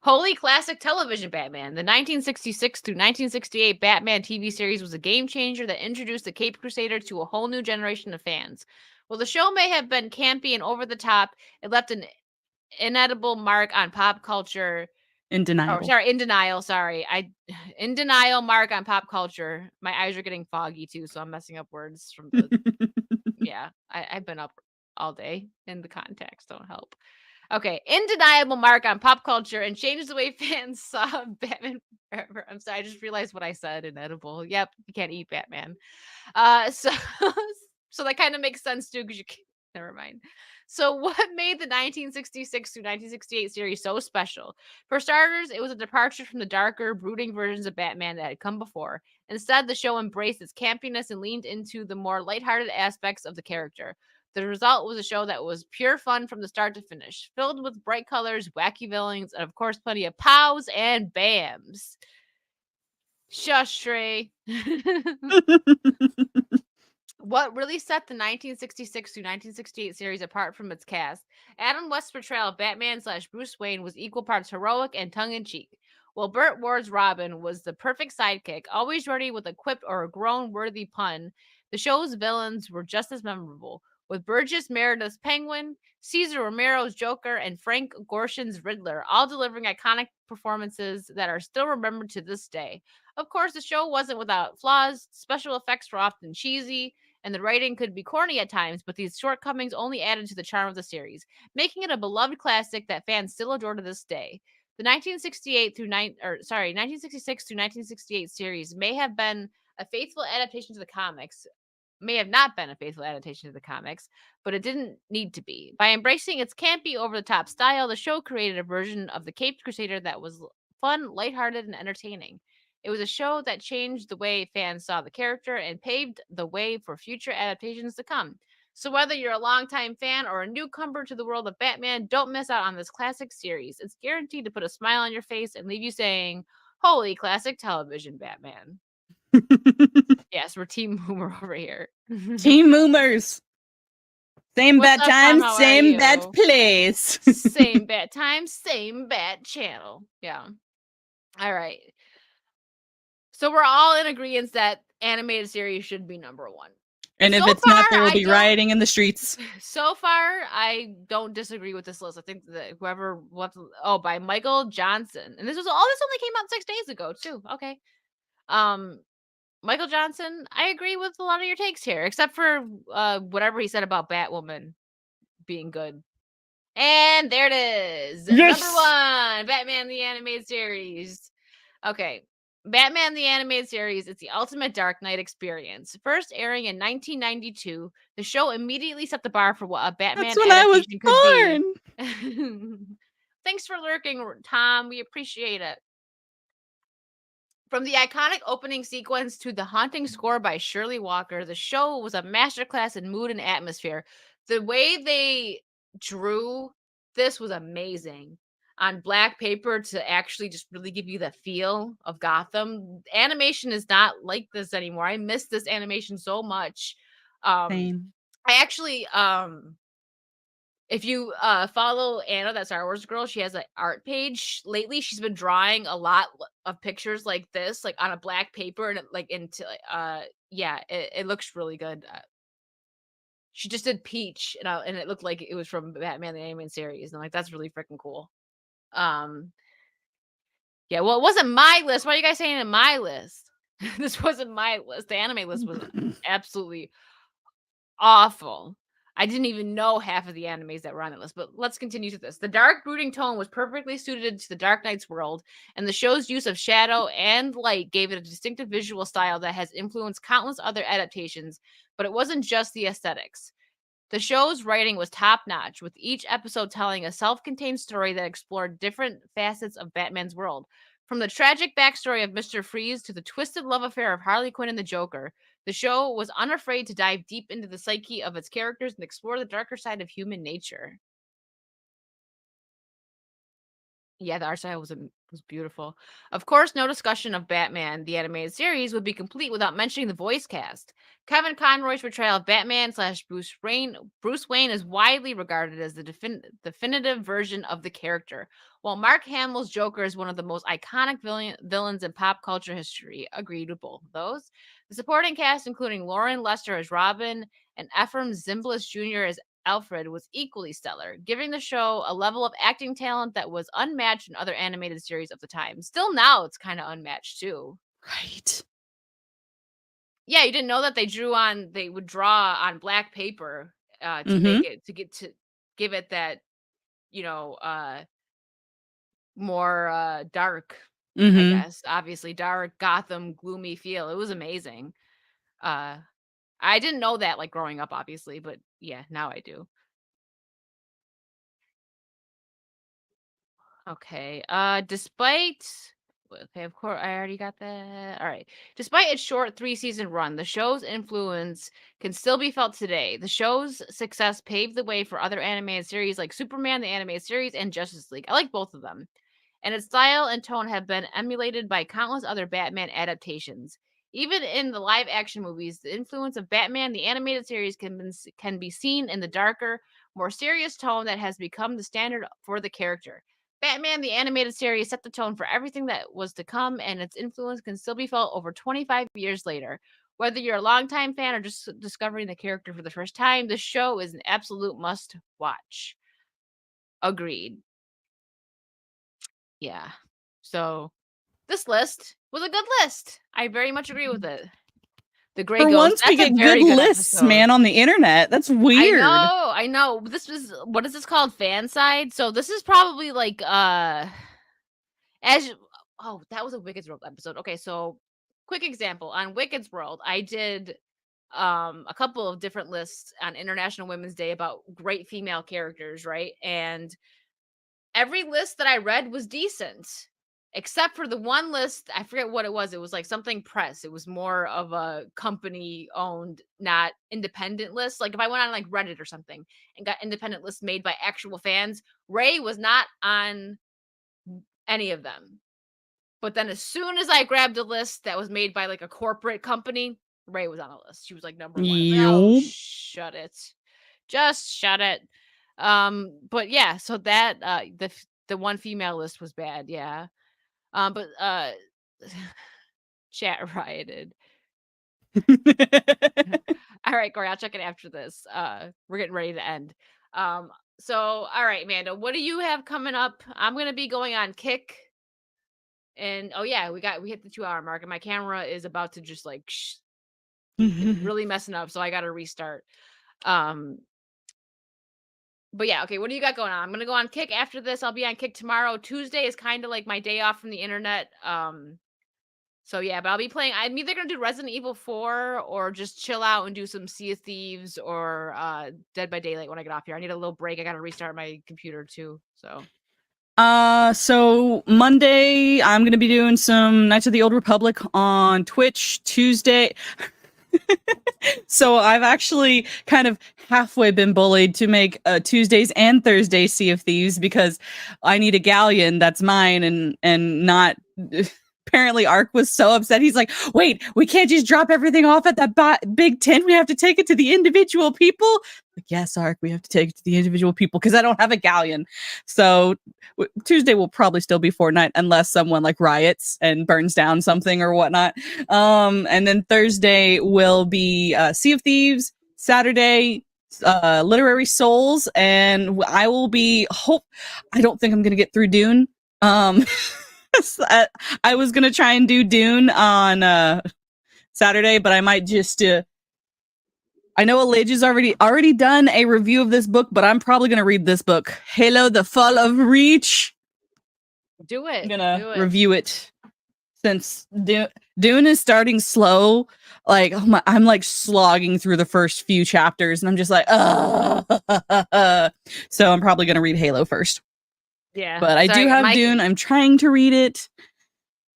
C: Holy classic television Batman. The 1966 through 1968 Batman TV series was a game changer that introduced the Caped Crusader to a whole new generation of fans. While the show may have been campy and over the top, it left an inedible mark on pop culture. In denial. In denial mark on pop culture. My eyes are getting foggy too, so I'm messing up words from the. Yeah, I've been up all day, and the context don't help. Okay, undeniable mark on pop culture and changed the way fans saw Batman Forever. I'm sorry, I just realized what I said. Inedible. Yep, you can't eat Batman. So so that kind of makes sense too, because never mind. So what made the 1966 to 1968 series so special? For starters, it was a departure from the darker, brooding versions of Batman that had come before. Instead, the show embraced its campiness and leaned into the more lighthearted aspects of the character. The result was a show that was pure fun from the start to finish, filled with bright colors, wacky villains, and of course, plenty of pows and bams. Shush, Trey. What really set the 1966 to 1968 series apart from its cast, Adam West's portrayal of Batman / Bruce Wayne was equal parts heroic and tongue-in-cheek, while Burt Ward's Robin was the perfect sidekick, always ready with a quip or a groan-worthy pun. The show's villains were just as memorable, with Burgess Meredith's Penguin, Cesar Romero's Joker, and Frank Gorshin's Riddler, all delivering iconic performances that are still remembered to this day. Of course, the show wasn't without flaws. Special effects were often cheesy, and the writing could be corny at times, but these shortcomings only added to the charm of the series, making it a beloved classic that fans still adore to this day. The 1966 to 1968 series may have been a faithful adaptation to the comics, may have not been a faithful adaptation to the comics, but it didn't need to be. By embracing its campy, over-the-top style, the show created a version of the Caped Crusader that was fun, lighthearted, and entertaining. It was a show that changed the way fans saw the character and paved the way for future adaptations to come. So whether you're a longtime fan or a newcomer to the world of Batman, don't miss out on this classic series. It's guaranteed to put a smile on your face and leave you saying, "Holy classic television, Batman." Yes, we're Team Boomer over here.
B: Team Moomers. Same bat time, same bat place.
C: Same bat time, same bat channel. Yeah. All right. So we're all in agreement that animated series should be number 1.
B: And if it's not, there will be rioting in the streets.
C: So far, I don't disagree with this list. I think that by Michael Johnson. And this only came out 6 days ago, too. Okay. Michael Johnson, I agree with a lot of your takes here, except for whatever he said about Batwoman being good. And there it is. Yes! Number 1, Batman the Animated Series. Okay. Batman the Animated Series is the ultimate Dark Knight experience. First airing in 1992, the show immediately set the bar for what a
B: That's
C: Batman
B: when I was
C: adaptation could be.
B: born.
C: Thanks for lurking, Tom. We appreciate it. From the iconic opening sequence to the haunting score by Shirley Walker, the show was a masterclass in mood and atmosphere. The way they drew this was amazing on black paper to actually just really give you the feel of Gotham. Animation is not like this anymore. I miss this animation so much.
B: Same.
C: I actually if you follow Anna, that Star Wars girl, she has an art page. Lately, she's been drawing a lot of pictures like this, like on a black paper, and like into yeah, it looks really good. She just did Peach, and it looked like it was from Batman the Animated Series, and I'm like, that's really freaking cool. Um, yeah, well, it wasn't my list. Why are you guys saying in my list? This wasn't my list. The anime list was absolutely awful. I didn't even know half of the animes that were on the list, but let's continue to this. The dark, brooding tone was perfectly suited to the Dark Knight's world, and the show's use of shadow and light gave it a distinctive visual style that has influenced countless other adaptations, but it wasn't just the aesthetics. The show's writing was top notch, with each episode telling a self contained story that explored different facets of Batman's world. From the tragic backstory of Mr. Freeze to the twisted love affair of Harley Quinn and the Joker, the show was unafraid to dive deep into the psyche of its characters and explore the darker side of human nature. Yeah, the art style was beautiful. Of course, no discussion of Batman the Animated Series would be complete without mentioning the voice cast. Kevin Conroy's portrayal of Batman slash Bruce Wayne is widely regarded as the definitive version of the character, while Mark Hamill's Joker is one of the most iconic villains in pop culture history. Agreed with both of those. The supporting cast, including Lauren Lester as Robin and Ephraim Zimbalist Jr. as Alfred, was equally stellar, giving the show a level of acting talent that was unmatched in other animated series of the time. Still now, it's kind of unmatched too.
B: Right.
C: Yeah, you didn't know that they would draw on black paper to make it to give it that, you know, more dark, I guess. Obviously dark, Gotham, gloomy feel. It was amazing. I didn't know that like growing up obviously, but yeah, now I do. Okay. Okay, of course I already got that. All right. Despite its short 3-season run, the show's influence can still be felt today. The show's success paved the way for other animated series like Superman the Animated Series and Justice League. I like both of them. And its style and tone have been emulated by countless other Batman adaptations. Even in the live action movies, the influence of Batman the Animated Series can be seen in the darker, more serious tone that has become the standard for the character. Batman the Animated Series set the tone for everything that was to come, and its influence can still be felt over 25 years later. Whether you're a longtime fan or just discovering the character for the first time, the show is an absolute must watch. Agreed. Yeah. So, this list was a good list. I very much agree with it. The Gray
B: For
C: Ghost,
B: once, we
C: that's a
B: get
C: very
B: good
C: good
B: lists,
C: episode.
B: man, on the internet. That's weird.
C: I know. This was what is this called? Fan side. So this is probably like as oh, that was a Wicked's World episode. Okay, so quick example on Wicked's World, I did a couple of different lists on International Women's Day about great female characters, right? And every list that I read was decent. Except for the one list, I forget what it was. It was like something press. It was more of a company owned, not independent list. Like if I went on like Reddit or something and got independent lists made by actual fans, Ray was not on any of them. But then as soon as I grabbed a list that was made by like a corporate company, Ray was on a list. She was like number one. I'm like, oh,
B: Yup.
C: shut it. Just shut it. But yeah, so that the one female list was bad, yeah. But chat rioted. All right, Corey, I'll check it after this. We're getting ready to end. So all right, Amanda, what do you have coming up? I'm gonna be going on Kick. And oh yeah, we hit the 2-hour mark, and my camera is about to just like it's really messing up, so I got to restart. But yeah, okay, what do you got going on? I'm gonna go on Kick after this. I'll be on Kick tomorrow. Tuesday is kind of like my day off from the internet. So yeah, but I'll be playing. I'm either gonna do Resident Evil 4 or just chill out and do some Sea of Thieves or Dead by Daylight when I get off here. I need a little break. I gotta restart my computer too.
B: So Monday I'm gonna be doing some Knights of the Old Republic on Twitch. Tuesday. So I've actually kind of halfway been bullied to make Tuesdays and Thursdays Sea of Thieves because I need a galleon that's mine and not. Apparently, Ark was so upset. He's like, "Wait, we can't just drop everything off at that big tent. We have to take it to the individual people." Like, yes, Ark, we have to take it to the individual people because I don't have a galleon. So Tuesday will probably still be Fortnite unless someone like riots and burns down something or whatnot. And then Thursday will be Sea of Thieves. Saturday, Literary Souls, and I will be I don't think I'm gonna get through Dune. I was gonna try and do Dune on Saturday, but I might just. I know Elijah's already done a review of this book, but I'm probably gonna read this book, Halo: The Fall of Reach.
C: Do it.
B: I'm gonna review it since Dune is starting slow. Like I'm like slogging through the first few chapters, and I'm just like, so I'm probably gonna read Halo first.
C: Yeah,
B: but I do have Dune. I'm trying to read it,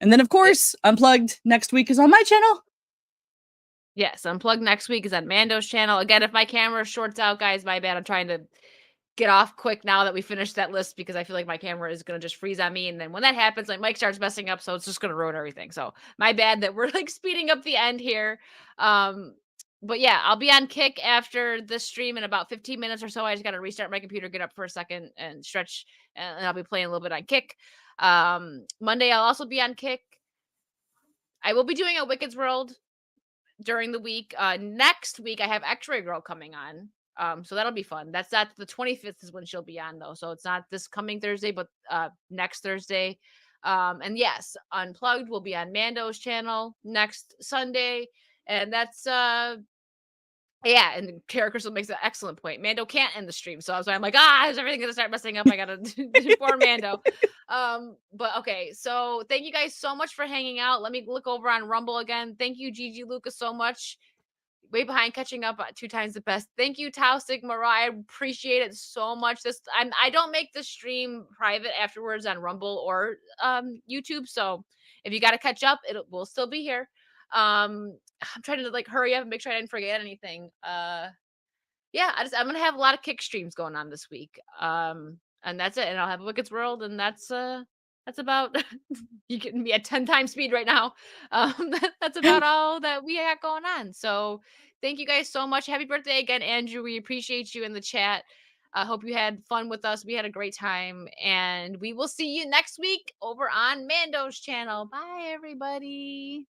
B: and then of course, Unplugged next week is on my channel.
C: Yes, Unplugged next week is on Mando's channel. Again, if my camera shorts out, guys, my bad. I'm trying to get off quick now that we finished that list because I feel like my camera is going to just freeze on me. And then when that happens, like Mike starts messing up. So it's just going to ruin everything. So my bad that we're like speeding up the end here. But yeah, I'll be on Kick after this stream in about 15 minutes or so. I just got to restart my computer, get up for a second and stretch. And I'll be playing a little bit on Kick. Monday, I'll also be on Kick. I will be doing a Wicked's World during the week. Next week, I have X-Ray Girl coming on. So that'll be fun. That's the 25th is when she'll be on though. So it's not this coming Thursday, but next Thursday. And yes, Unplugged will be on Mando's channel next Sunday. And that's yeah, and Kara Crystal makes an excellent point. Mando can't end the stream. So I'm like, is everything gonna start messing up? I gotta for Mando. But okay, so thank you guys so much for hanging out. Let me look over on Rumble again. Thank you, Gigi Lucas, so much. Way behind catching up 2 times the best. Thank you, Tau Sigma. I appreciate it so much. I don't make the stream private afterwards on Rumble or YouTube. So if you got to catch up, it will still be here. I'm trying to like hurry up and make sure I didn't forget anything. Yeah, I'm gonna have a lot of Kick streams going on this week. And that's it. And I'll have Wicked's World, and that's about you getting me at 10 times speed right now. That's about all that we got going on. So thank you guys so much. Happy birthday again, Andrew. We appreciate you in the chat. I hope you had fun with us. We had a great time, and we will see you next week over on Mando's channel. Bye, everybody.